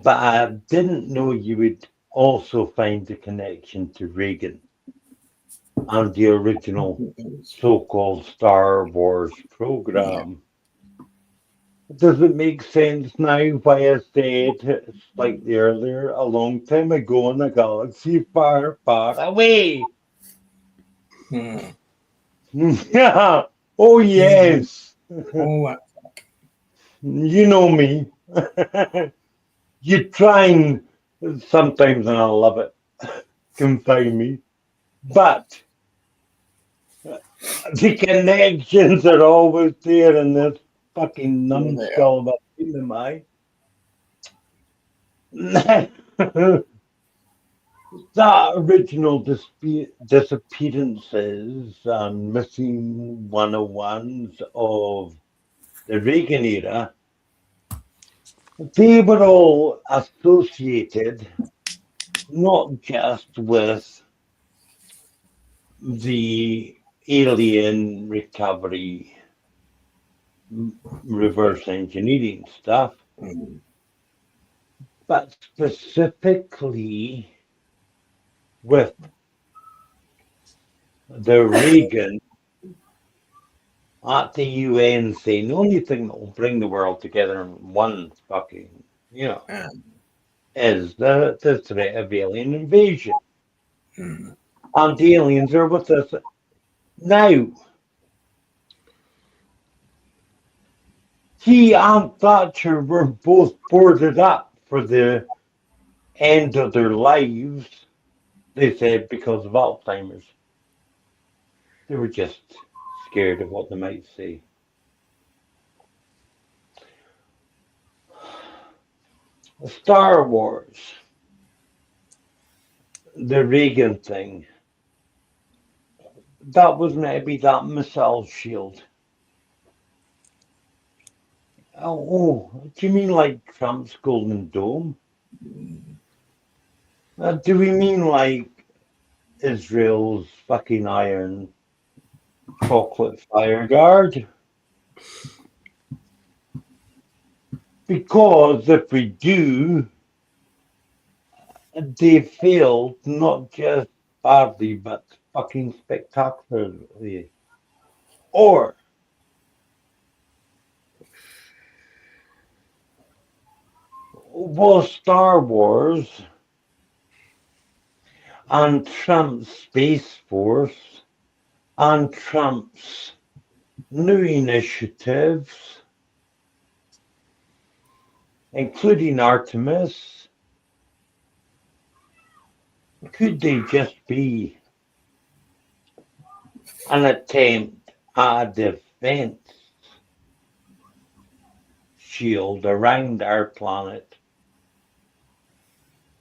But I didn't know you would also find the connection to Reagan and the original so-called Star Wars program. Does it make sense now why I said slightly earlier, a long time ago in a galaxy far, far away? Yeah. Oh, yes.
Oh,
You know me. You try and sometimes, and I love it, confine me. But the connections are always there in this fucking numbskull of a thing am I. That original disappearances and missing 101s of the Reagan era, they were all associated not just with the alien recovery reverse engineering stuff, but specifically with the Reagan at the UN saying the only thing that will bring the world together in one fucking, is the threat of alien invasion. And the aliens are with us now. He and Thatcher were both boarded up for the end of their lives, they said, because of Alzheimer's. They were just scared of what they might say. Star Wars, the Reagan thing, that was maybe that missile shield. Oh, do you mean like Trump's Golden Dome? Do we mean like Israel's fucking iron chocolate fire guard? Because if we do, they failed not just badly, but fucking spectacularly. Or was Star Wars on Trump's Space Force, on Trump's new initiatives, including Artemis. Could they just be an attempt at a defense shield around our planet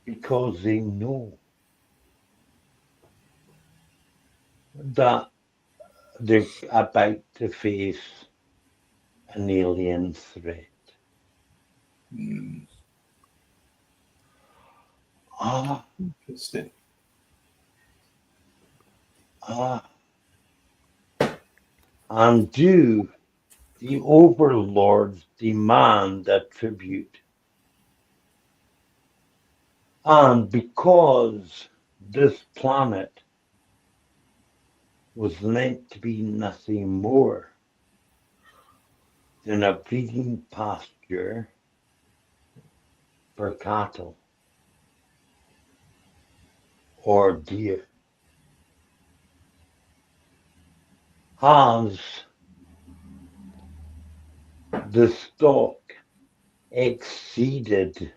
because they know that they're about to face an alien threat? Ah,
Interesting.
ah. And do the overlords demand a tribute? And because this planet was meant to be nothing more than a breeding pasture for cattle or deer, has the stock exceeded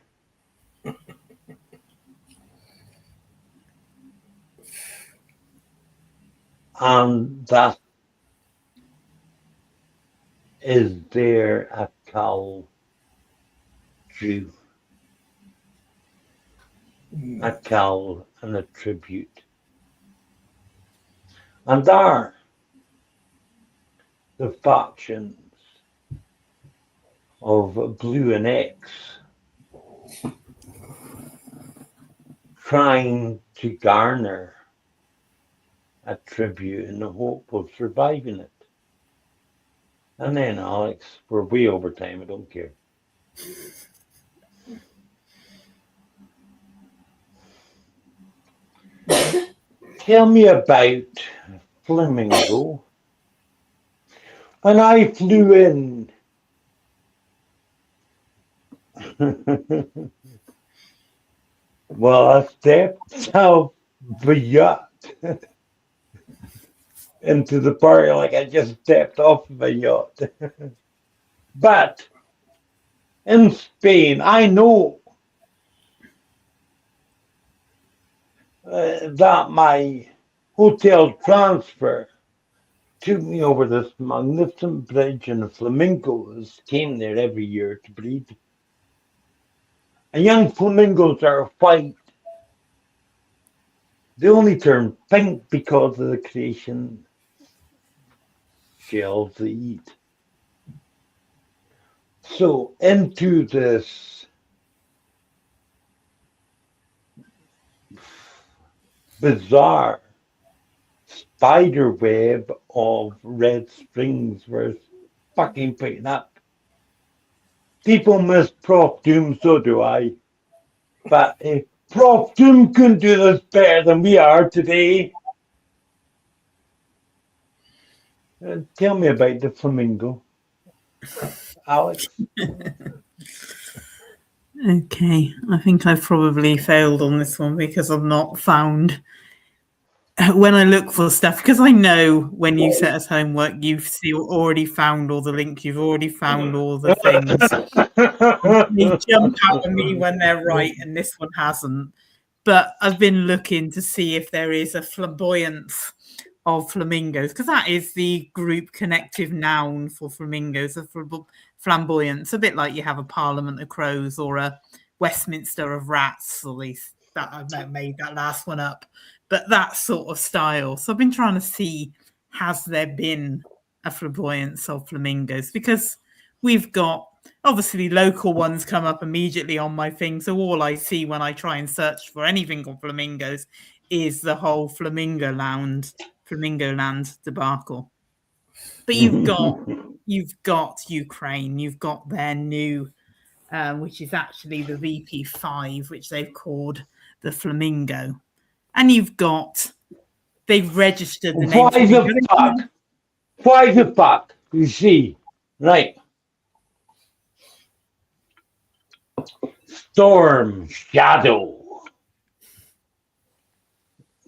and that is there a call due, a call and a tribute? And are the factions of Blue and X trying to garner a tribute in the hope of surviving it? And then, Alex, we're way over time, I don't care. Tell me about Flamingo. When I flew in, well, I stepped out the yacht into the party like I just stepped off of a yacht. But in Spain, I know that my hotel transfer took me over this magnificent bridge, and the flamingos came there every year to breed. And young flamingos are white. They only turn pink because of the creation shells they eat. So into this bizarre spider web of red strings were fucking picking up. People miss Prof Doom, so do I. But if Prof Doom couldn't do this better than we are today, tell me about the flamingo, Alex.
Okay, I think I've probably failed on this one because I've not found when I look for stuff, because I know when you set us homework, you've already found all the links, you've already found all the things. They jump out at me when they're right, and this one hasn't. But I've been looking to see if there is a flamboyance of flamingos, because that is the group connective noun for flamingos, a flamboyance, a bit like you have a Parliament of Crows or a Westminster of Rats, at least that I made that last one up. But that sort of style. So I've been trying to see, has there been a flamboyance of flamingos? Because we've got, obviously, local ones come up immediately on my thing. So all I see when I try and search for anything on flamingos is the whole Flamingo Land debacle. But you've got Ukraine, you've got their new, which is actually the VP5, which they've called the Flamingo. And they've registered the name.
Why the fuck? You see, right. Storm Shadow.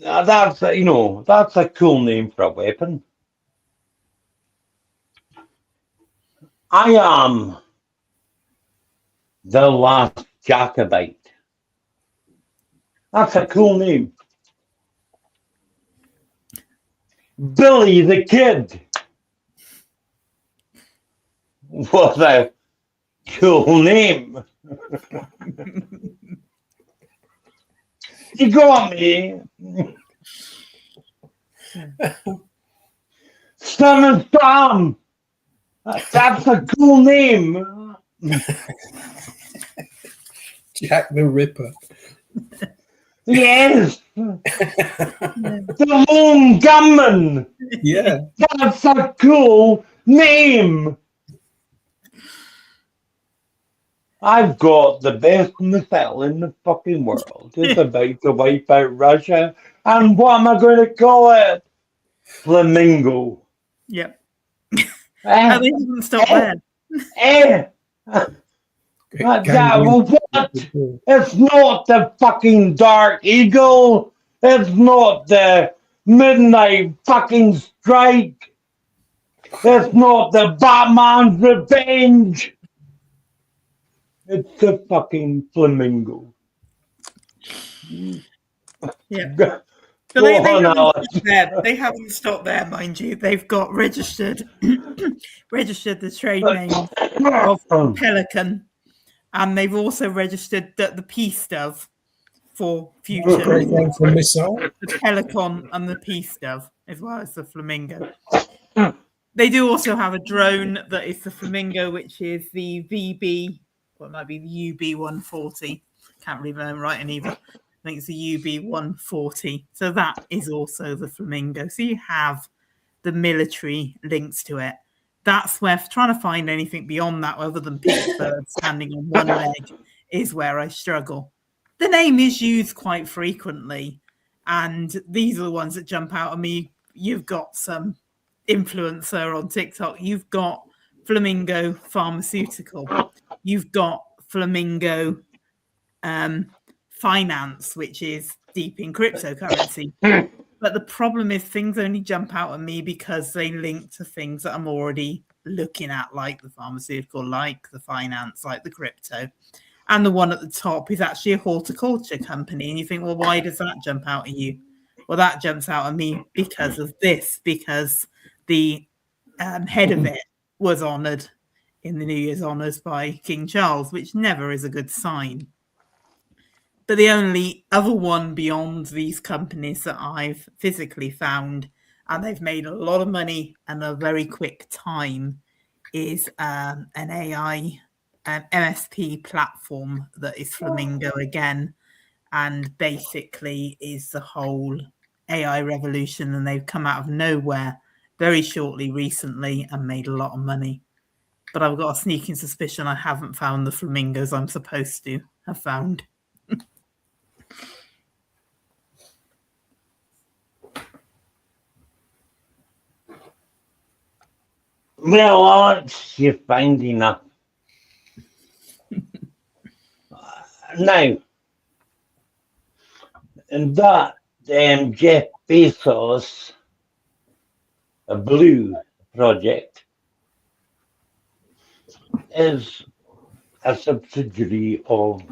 That's that's a cool name for a weapon. I am the last Jacobite. That's a cool name. Billy the Kid. What a cool name. You got me. Son of Sam. That's a cool name.
Jack the Ripper.
Yes. The Lone Gunman.
Yeah.
That's a cool name. I've got the best missile in the fucking world. It's about to wipe out Russia. And what am I going to call it? Flamingo.
Yep.
Eh,
Oh, they didn't stop there.
eh. Yeah, well, what? It's not the fucking Dark Eagle. It's not the Midnight fucking Strike. It's not the Batman's Revenge. It's the fucking Flamingo.
Yeah.
Go
But they
on,
haven't
Alex.
stopped there. They haven't stopped there, mind you. They've got registered the trade name of Pelican, and they've also registered the Peace Dove for future.
Great name for a missile.
The Pelican and the Peace Dove, as well as the Flamingo. They do also have a drone that is the Flamingo, which is the VB, or it might be the UB-140. Can't really remember right in either. I think it's the UB-140. So that is also the Flamingo. So you have the military links to it. That's where trying to find anything beyond that, other than Pittsburgh standing on one leg, is where I struggle. The name is used quite frequently, and these are the ones that jump out at me. You've got some influencer on TikTok. You've got Flamingo Pharmaceutical. You've got Flamingo Finance, which is deep in cryptocurrency. But the problem is things only jump out at me because they link to things that I'm already looking at, like the pharmaceutical, like the finance, like the crypto. And the one at the top is actually a horticulture company. And you think, well, why does that jump out at you? Well, that jumps out at me because of this, because the head of it was honoured in the New Year's honours by King Charles, which never is a good sign. But the only other one beyond these companies that I've physically found, and they've made a lot of money in a very quick time, is an AI MSP platform that is Flamingo again, and basically is the whole AI revolution. And they've come out of nowhere very shortly recently and made a lot of money. But I've got a sneaking suspicion I haven't found the flamingos I'm supposed to have found.
Well, Alex, you're find enough. Now, and that Jeff Bezos, a Blue project, is a subsidiary of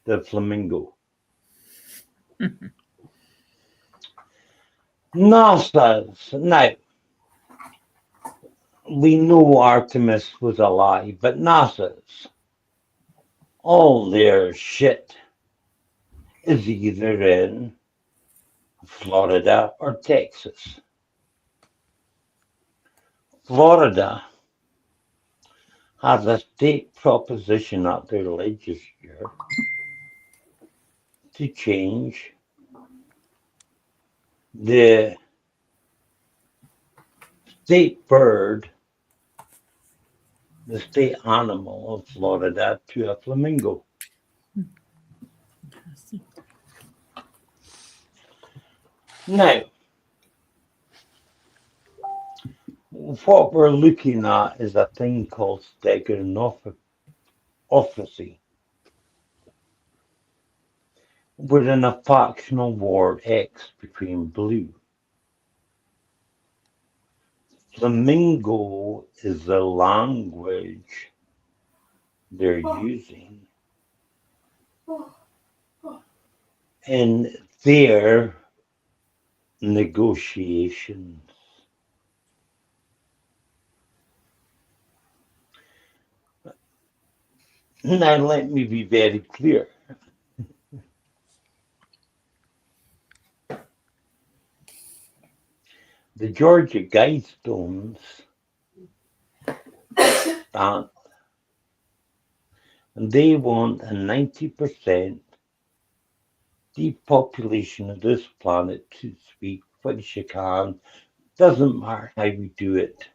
the Flamingo. NASA's, now, we know Artemis was a lie, but NASA's, all their shit is either in Florida or Texas. Florida has a state proposition at their legislature to change the state bird, the state animal of Florida, to a flamingo. Now, what we're looking at is a thing called steganopathy. We're in a factional war X between blue. Flamingo is the language they're using in their negotiations. Now, let me be very clear. The Georgia Guidestones stand, and they want a 90% depopulation of this planet to speak which you can. Doesn't matter how we do it.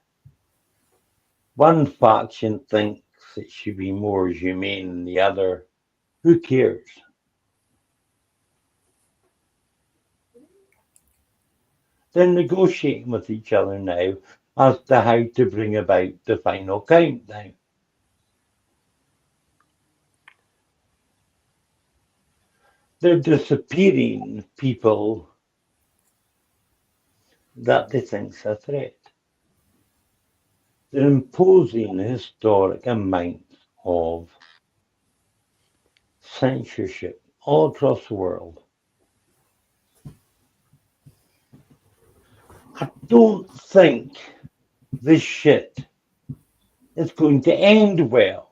One faction thinks it should be more humane than the other. Who cares? They're negotiating with each other now as to how to bring about the final countdown. They're disappearing people that they think's a threat. They're imposing historic amounts of censorship all across the world. I don't think this shit is going to end well.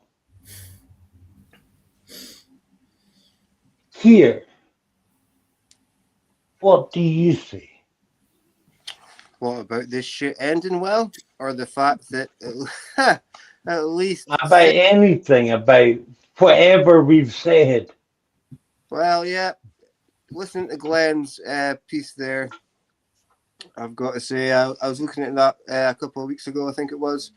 Here, what do you say?
What about this shit ending well, or the fact that at least
About anything, about whatever we've said.
Well, yeah. Listening to Glenn's piece there, I've got to say I was looking at that a couple of weeks ago, I think it was,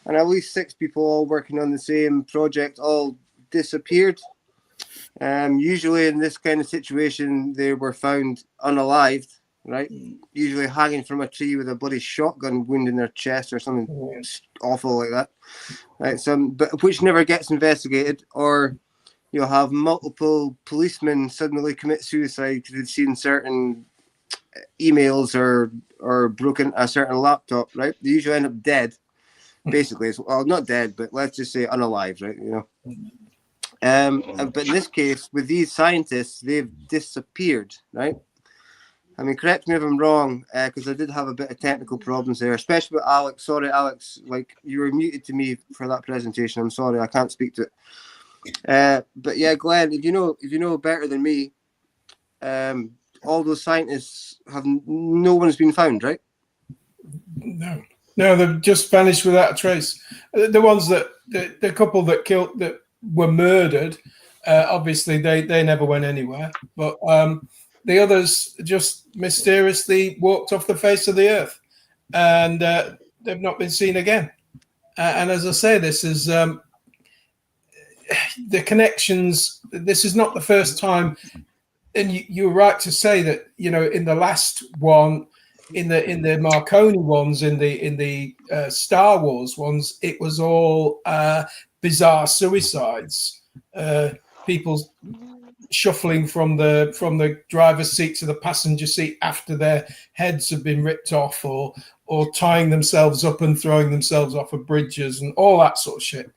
and at least 6 people all working on the same project all disappeared. Usually in this kind of situation, they were found unalived, right? Usually hanging from a tree with a bloody shotgun wound in their chest or something awful like that, right? But which never gets investigated, or you'll have multiple policemen suddenly commit suicide because they've seen certain emails or broken a certain laptop, right? They usually end up dead, basically. Well, not dead, but let's just say unalived, right? You know. But in this case, with these scientists, they've disappeared, right? I mean, correct me if I'm wrong, because I did have a bit of technical problems there, especially with Alex. Sorry, Alex, like you were muted to me for that presentation. I'm sorry, I can't speak to it. But yeah, Glenn, if you know better than me, all those scientists no one's been found, right?
No, they've just vanished without a trace. The ones that the couple that were murdered, obviously they never went anywhere. But the others just mysteriously walked off the face of the earth, and they've not been seen again. And as I say, this is the connections. This is not the first time. And you were right to say that, you know, in the last one, in the Marconi ones, in the Star Wars ones, it was all bizarre suicides, people shuffling from the driver's seat to the passenger seat after their heads have been ripped off, or tying themselves up and throwing themselves off of bridges and all that sort of shit.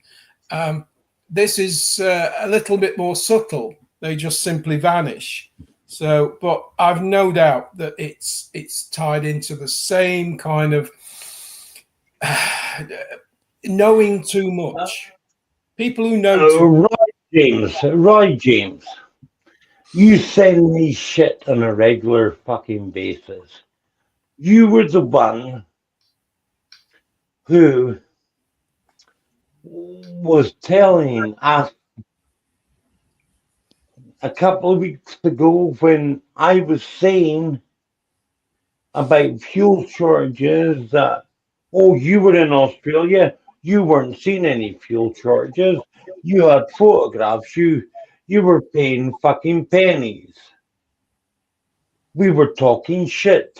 This is a little bit more subtle. They just simply vanish. So, but I've no doubt that it's tied into the same kind of knowing too much. People who know too much.
Right, James. You send me shit on a regular fucking basis. You were the one who was telling us a couple of weeks ago when I was saying about fuel shortages that, oh, you were in Australia, you weren't seeing any fuel shortages, you had photographs, you were paying fucking pennies. We were talking shit.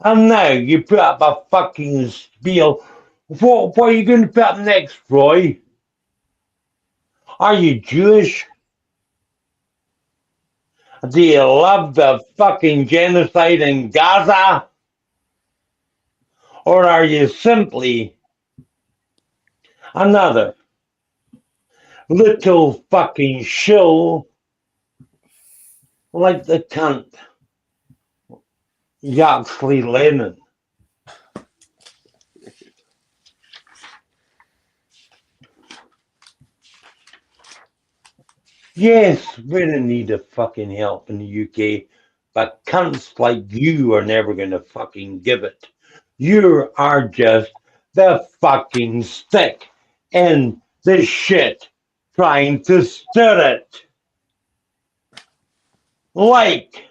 And now you put up a fucking spiel. What are you going to put up next, Roy? Are you Jewish? Do you love the fucking genocide in Gaza? Or are you simply another little fucking shill like the cunt Yaxley Lennon? Yes, we're in need of fucking help in the UK, but cunts like you are never gonna fucking give it. You are just the fucking stick in the shit trying to stir it. Like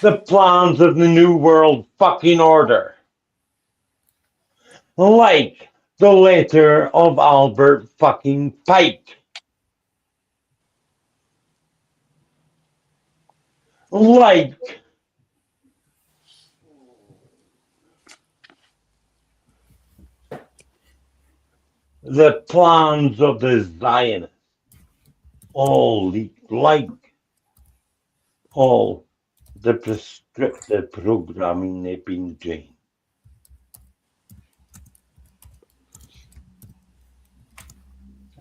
the plans of the New World fucking order. Like the letter of Albert fucking Pike. Like the plans of the Zionists. All like all the prescriptive programming they've been doing.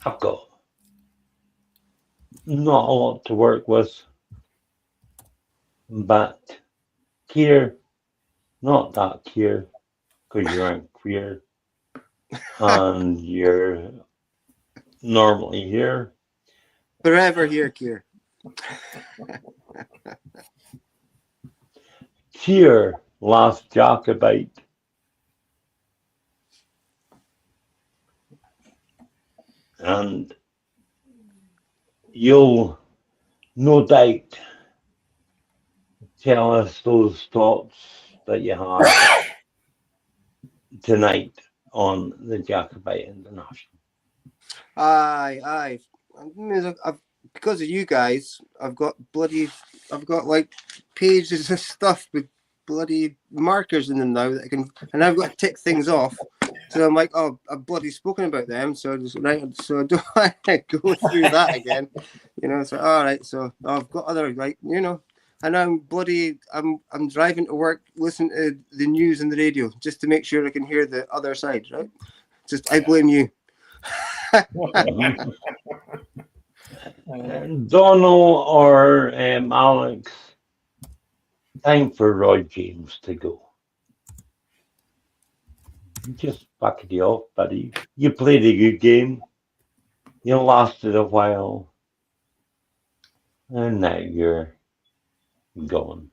I've got not a lot to work with, but here, not that here, because you aren't queer and you're normally here.
Forever here, Kier.
Here, last Jacobite. And you'll no doubt tell us those thoughts that you had tonight on the Jacobite International.
Aye. I mean, because of you guys, I've got like pages of stuff with bloody markers in them now that I can, and I've got to tick things off. So I'm like, oh, I've bloody spoken about them. So just right, so do I go through that again? You know, so all right. So I've got other like, you know, and I'm driving to work, listening to the news and the radio just to make sure I can hear the other side. Right? Just I blame you.
Donald or Alex, time for Roy James to go. Just fuck it off, buddy. You played a good game. You lasted a while. And now you're gone.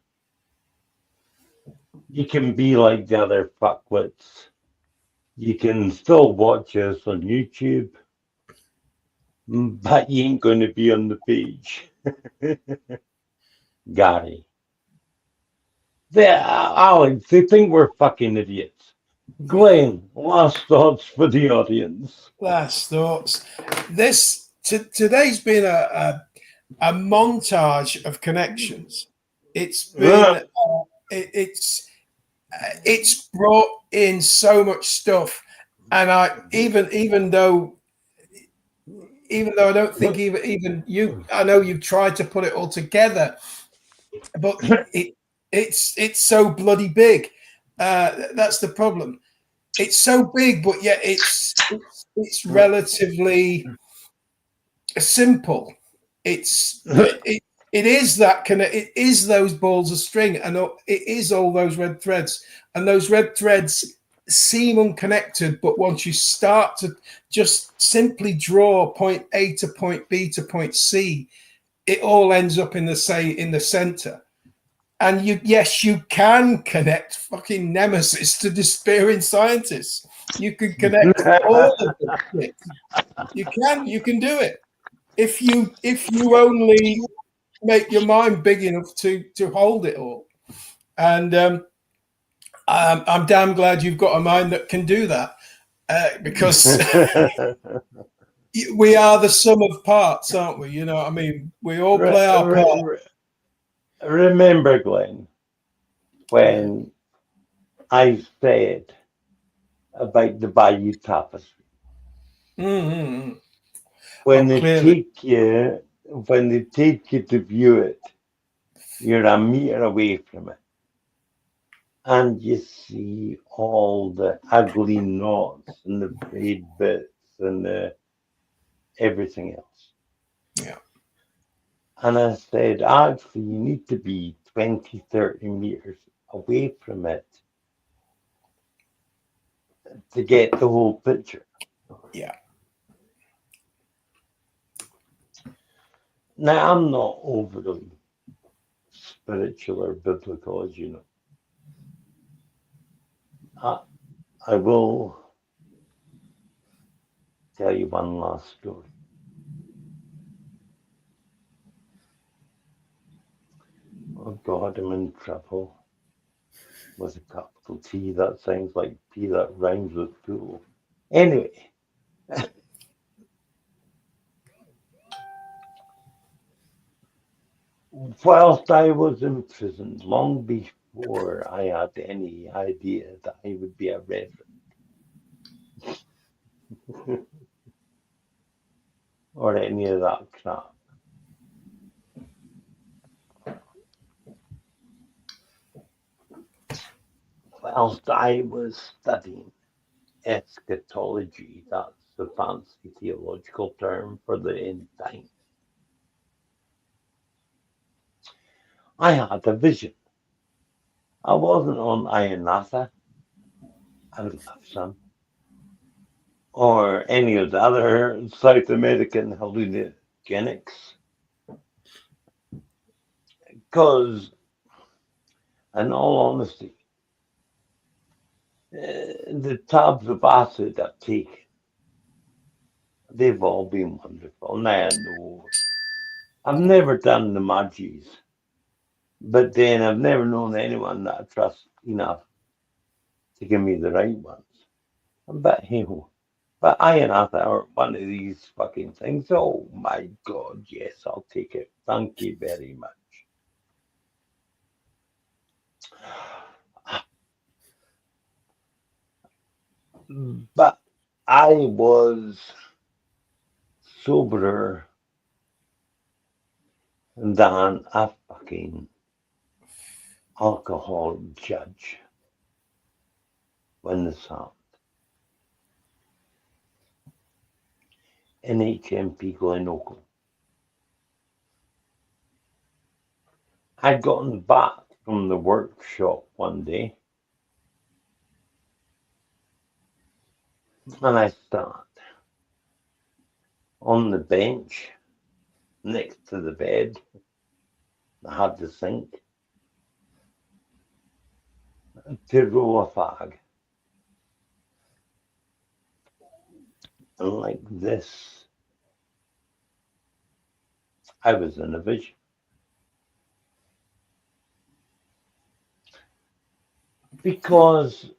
You can be like the other fuckwits. You can still watch us on YouTube. But you ain't going to be on the page. Gary. Alex, they think we're fucking idiots. Glenn, last thoughts for the audience.
Last thoughts. Today's been a montage of connections. It's been it's brought in so much stuff, and even though I don't think even you, I know you've tried to put it all together, but it's so bloody big. That's the problem. It's so big, but yet it's relatively simple. It is that it is those balls of string, and it is all those red threads, and those red threads seem unconnected, but once you start to just simply draw point A to point B to point C, it all ends up in the center. And you can connect fucking Nemesis to despairing scientists. You can connect all of it. You can do it if you only make your mind big enough to hold it all. And I'm damn glad you've got a mind that can do that, because we are the sum of parts, aren't we? You know what I mean? We all play our part.
Remember, Glenn, when I said about the Bayou Tapestry, when they
clearly.
take you to view it, you're a meter away from it, and you see all the ugly knots and the frayed bits and everything else.
Yeah.
And I said, actually, you need to be 20, 30 meters away from it to get the whole picture.
Yeah.
Now, I'm not overly spiritual or biblical, as you know. I will tell you one last story. Oh God, I'm in trouble with a capital T. That sounds like P that rhymes with pool. Anyway, whilst I was in prison, long before I had any idea that I would be a reverend or any of that crap, whilst I was studying eschatology, that's the fancy theological term for the end time, I had a vision. I wasn't on Ionatha, I would love some, or any of the other South American hallucinogenics, because, in all honesty, the tabs of acid I've taken, they've all been wonderful. Now I know I've never done the magis, but then I've never known anyone that I trust enough to give me the right ones. But hey ho. But Ionatha or one of these fucking things, oh my God, yes, I'll take it. Thank you very much. But I was soberer than a fucking alcohol judge when this happened. In HMP Glenorchy. I'd gotten back from the workshop one day and I sat on the bench next to the bed. I had the sink to roll a fag. And like this, I was in a vision. Because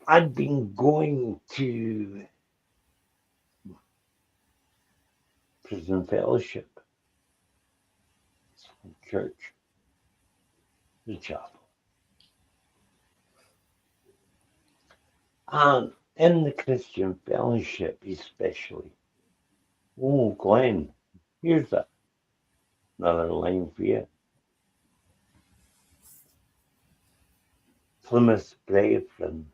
I'd been going to prison fellowship, church, the chapel. And in the Christian fellowship, especially, oh, Glenn, here's another line for you. Plymouth Brethren,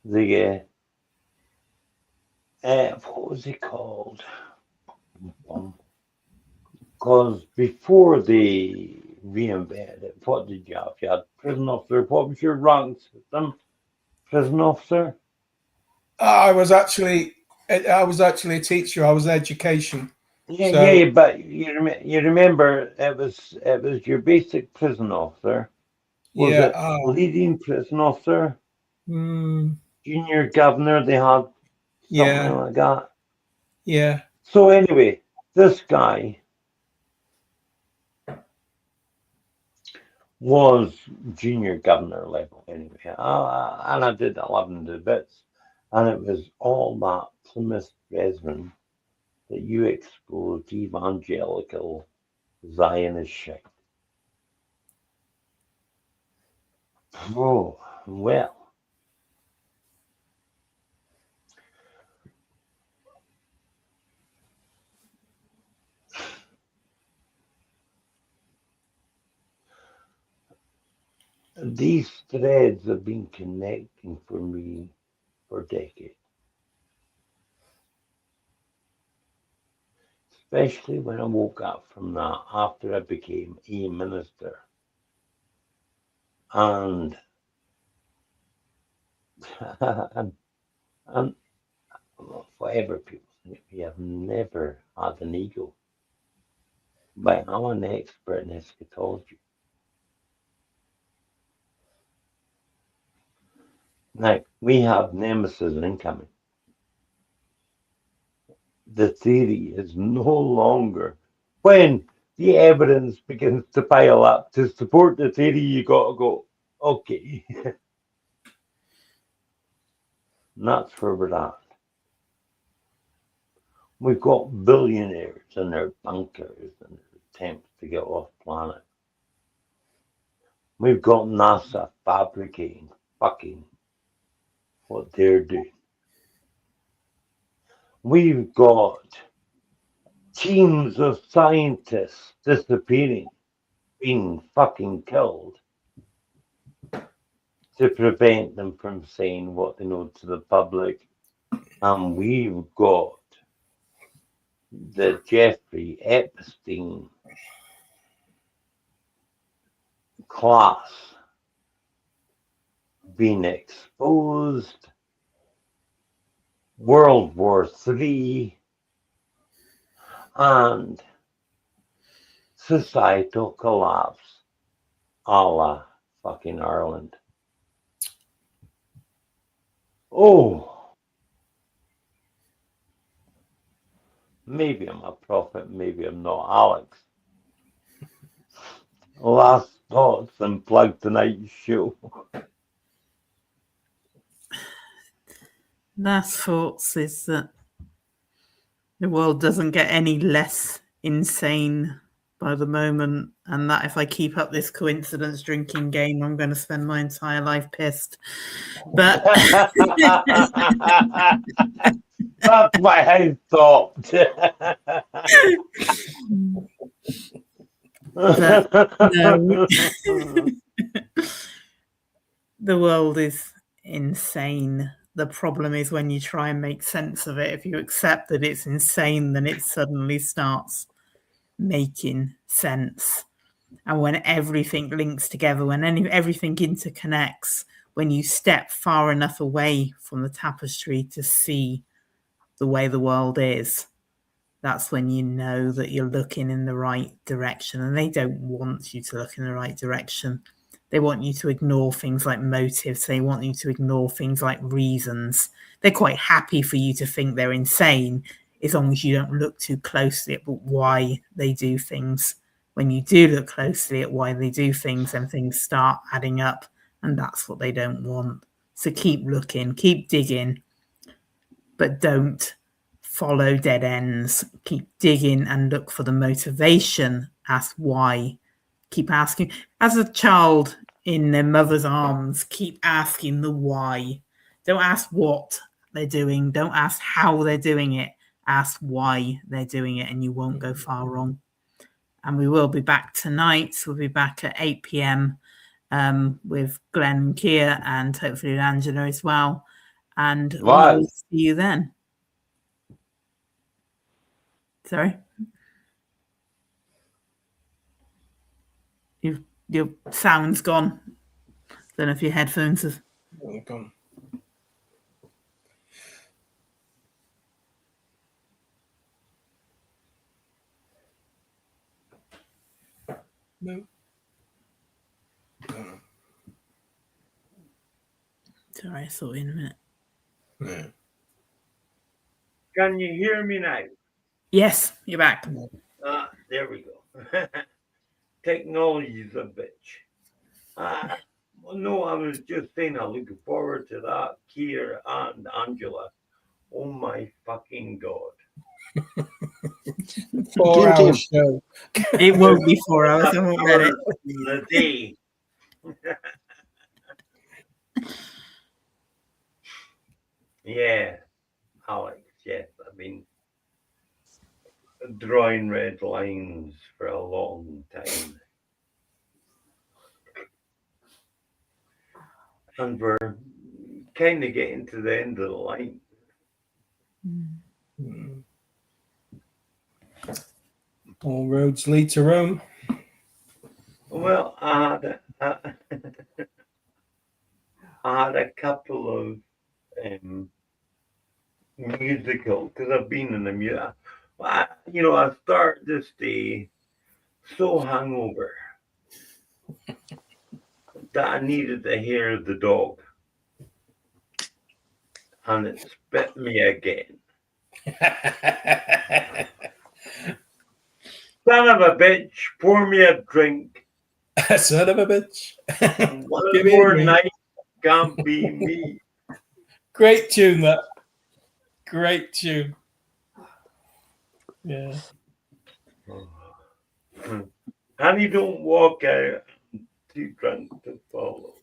the, what was it called? Because before they reinvented it, what did you have? You had prison officer. What was your rank system? Prison officer?
I was actually a teacher. I was education.
Yeah,
So
yeah, but you remember it was your basic prison officer. Was
yeah,
it leading prison officer?
mm,
Junior governor? They had something
yeah,
like that.
yeah.
So anyway, this guy was junior governor level anyway, and I did 11 bits, and it was all that Plymouth Brethren that you exposed evangelical Zionist shit. Oh, well, These threads have been connecting for me for decades. Especially when I woke up from that after I became a minister. And and whatever people think, we have never had an ego. But I'm an expert in eschatology. Now, we have nemesis incoming. The theory is no longer, when the evidence begins to pile up to support the theory, you got to go, okay. And that's where we're at. We've got billionaires in their bunkers and their attempts to get off planet. We've got NASA fabricating fucking what they're doing. We've got teams of scientists disappearing, being fucking killed to prevent them from saying what they know to the public. And we've got the Jeffrey Epstein class being exposed, World War III, and societal collapse a la fucking Ireland. Oh, maybe I'm a prophet, maybe I'm not. Alex, last thoughts and plug tonight's show.
Last thoughts is that the world doesn't get any less insane by the moment, and that if I keep up this coincidence drinking game, I'm going to spend my entire life pissed. But
That's why I stopped.
But no. The world is insane. The problem is when you try and make sense of it. If you accept that it's insane, then it suddenly starts making sense. And when everything links together, when everything interconnects, when you step far enough away from the tapestry to see the way the world is, that's when you know that you're looking in the right direction. And they don't want you to look in the right direction. They want you to ignore things like motives. They want you to ignore things like reasons. They're quite happy for you to think they're insane as long as you don't look too closely at why they do things. When you do look closely at why they do things, then things start adding up, and that's what they don't want. So keep looking, keep digging, but don't follow dead ends. Keep digging and look for the motivation. Ask why. Keep asking. As a child in their mother's arms, keep asking the why. Don't ask what they're doing. Don't ask how they're doing it. Ask why they're doing it, and you won't go far wrong. And we will be back tonight. We'll be back at 8 p.m. With Glenn and Kia, and hopefully Angela as well. And
Right.
we'll see you then. Sorry? Your sound's gone. Don't know if your headphones have.
Oh, gone. No.
Sorry, I saw you in a minute.
Yeah.
Can you hear me now?
Yes, you're back.
There we go. Technology is a bitch. No, I was just saying I'm looking forward to that, Kier and Angela. Oh my fucking God.
4-hour show.
It won't be 4 hours. I won't let it.
In the day. Yeah, Alex, yes. I've been drawing red lines for a long time. And we're kind of getting to the end of the line.
All roads lead to Rome.
Well, I had a couple of musical, because I've been in the music. I start this day so hungover that I needed to hear the dog, and it spit me again. Son of a bitch, pour me a drink.
Son of a bitch.
One
Give me a
more
drink.
night can't be me.
Great tune, that. Great tune. Yeah.
Honey, don't walk out. I'm too drunk to follow.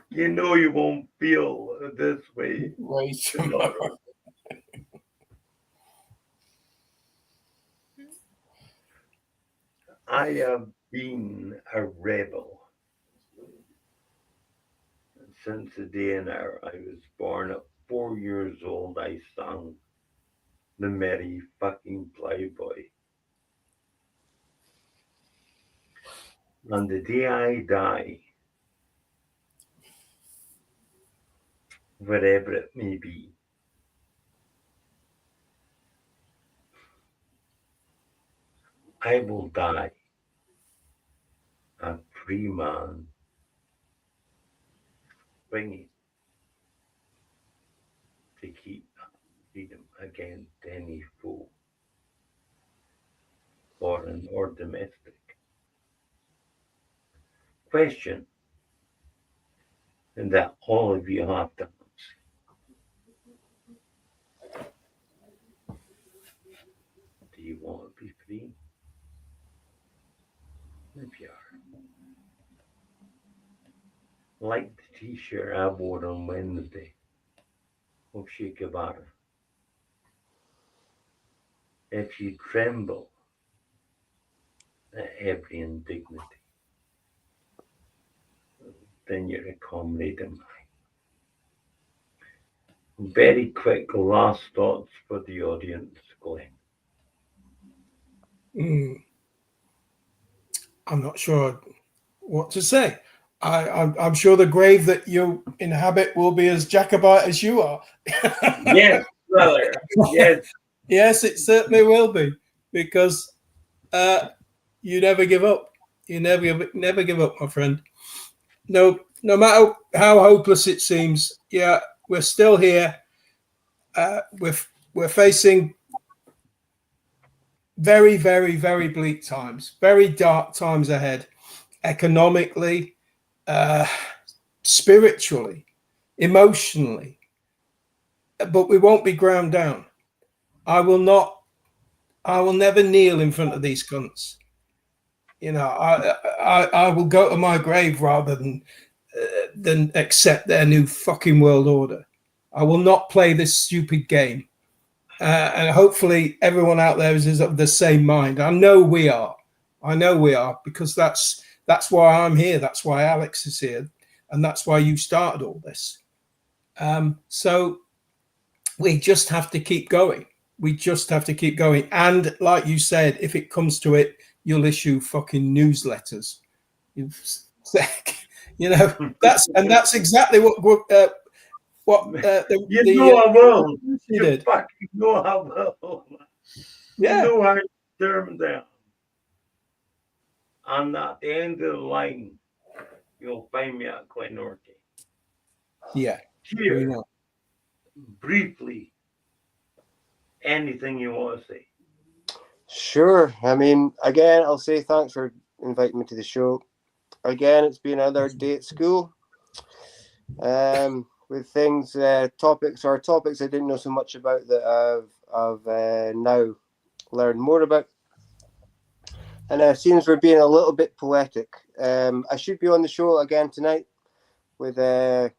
You know you won't feel this way
Right
tomorrow. I have been a rebel since the day now I was born. At 4 years old, I sang the Merry Fucking Plowboy. On the day I die, wherever it may be, I will die a free man, bringing to keep freedom against any foe, foreign or domestic. Question, and that all of you have to answer. Do you want to be free? If you are, like the t-shirt I wore on Wednesday of Che Guevara. If you tremble at every indignity, then you're a comrade of mine. Very quick last thoughts for the audience, Glenn.
I'm not sure what to say. I'm sure the grave that you inhabit will be as Jacobite as you are.
Yes, brother. Yes.
Yes, it certainly will be, because you never give up. You never give up, my friend. No matter how hopeless it seems, yeah, we're still here. We're facing very, very, very bleak times, very dark times ahead, economically, spiritually, emotionally. But we won't be ground down. I will never kneel in front of these cunts. You know, I will go to my grave rather than accept their new fucking world order. I will not play this stupid game. And hopefully everyone out there is of the same mind. I know we are, because that's why I'm here. That's why Alex is here, and that's why you started all this. So we just have to keep going. And like you said, if it comes to it, you'll issue fucking newsletters. You know, that's exactly what I
will.
You did.
Fucking know I will.
Yeah.
You know how to turn them down. And at the end of the line, you'll find me at Glenorchy.
Yeah.
Here, briefly, anything you want to say?
Sure. I mean, again, I'll say thanks for inviting me to the show. Again, it's been another day at school. With things, topics I didn't know so much about that I've now learned more about. And it seems we're being a little bit poetic. I should be on the show again tonight with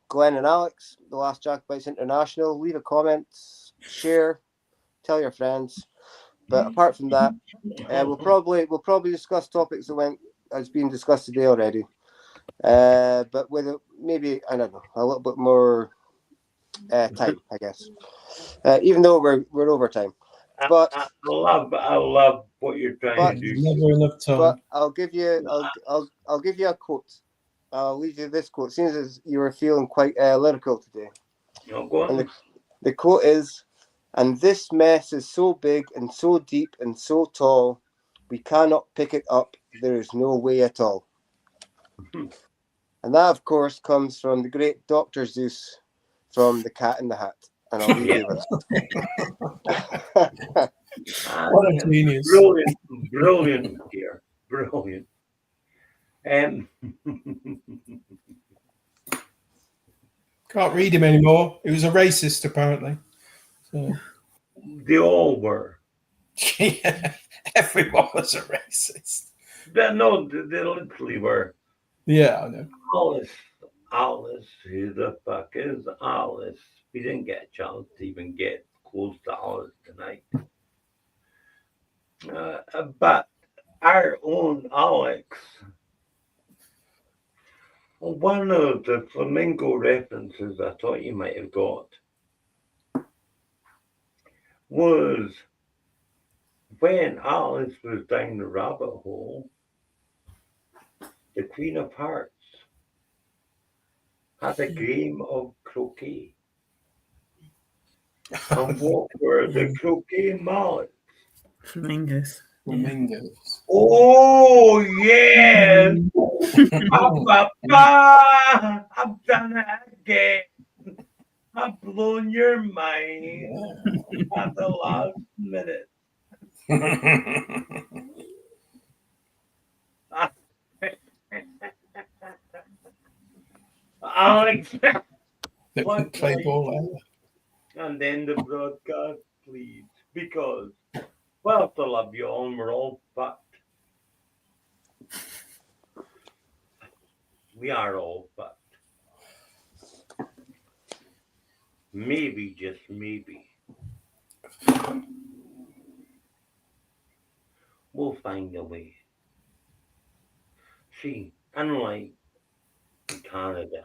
Glenn and Alex, the Last Jacobites International. Leave a comment, share, tell your friends. But apart from that, we'll probably discuss topics that has been discussed today already. But with maybe, I don't know, a little bit more time, I guess. Even though we're over time. But
I love what you're trying to do.
Never enough time.
But I'll give you a quote. I'll leave you this quote. Seems as you were feeling quite lyrical today.
Go on.
And the quote is, "And this mess is so big and so deep and so tall, we cannot pick it up. There is no way at all." And that, of course, comes from the great Dr. Seuss from The Cat in the Hat. And I'll leave you with that.
What a genius.
Brilliant, dear. Brilliant.
Can't read him anymore. He was a racist, apparently. So.
They all were.
Yeah, everyone was a racist.
No, they literally were.
Yeah, I know.
Alice, who the fuck is Alice? We didn't get a chance to even get close to Alice tonight. But our own Alex, one of the Flamingo references I thought you might have got was when Alice was down the rabbit hole, the Queen of Hearts had a game of croquet. And what were the croquet mallets?
Flamingos.
Flamingos.
Oh, yes! I've done it again. I've blown your mind at the last minute. Alex,
Play ball out.
and then the broadcast, please, because well, to love you all, we're all fucked. We are all fucked. Maybe, just maybe, we'll find a way. See, unlike Canada,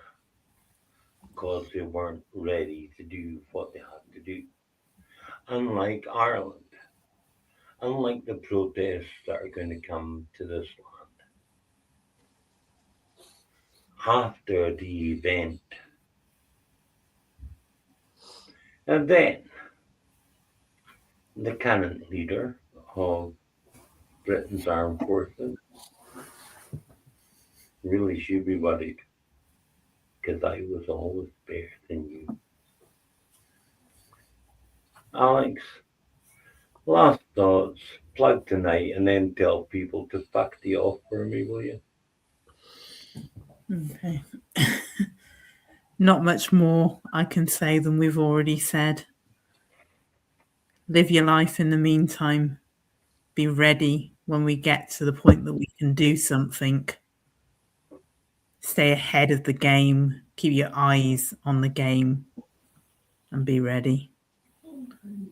because they weren't ready to do what they had to do, unlike Ireland, unlike the protests that are going to come to this land after the event. And then the current leader of Britain's armed forces really should be worried, because I was always better than you. Alex, last thoughts, plug tonight, and then tell people to fuck the off for me, will you?
Okay. Not much more I can say than we've already said. Live your life in the meantime. Be ready when we get to the point that we can do something. Stay ahead of the game. Keep your eyes on the game and be ready.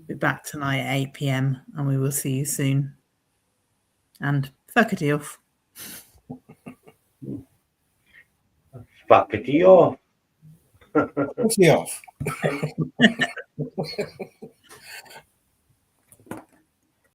Be back tonight at 8 p.m. and we will see you soon. And fuck it off.
Fuck it off.
What's the off?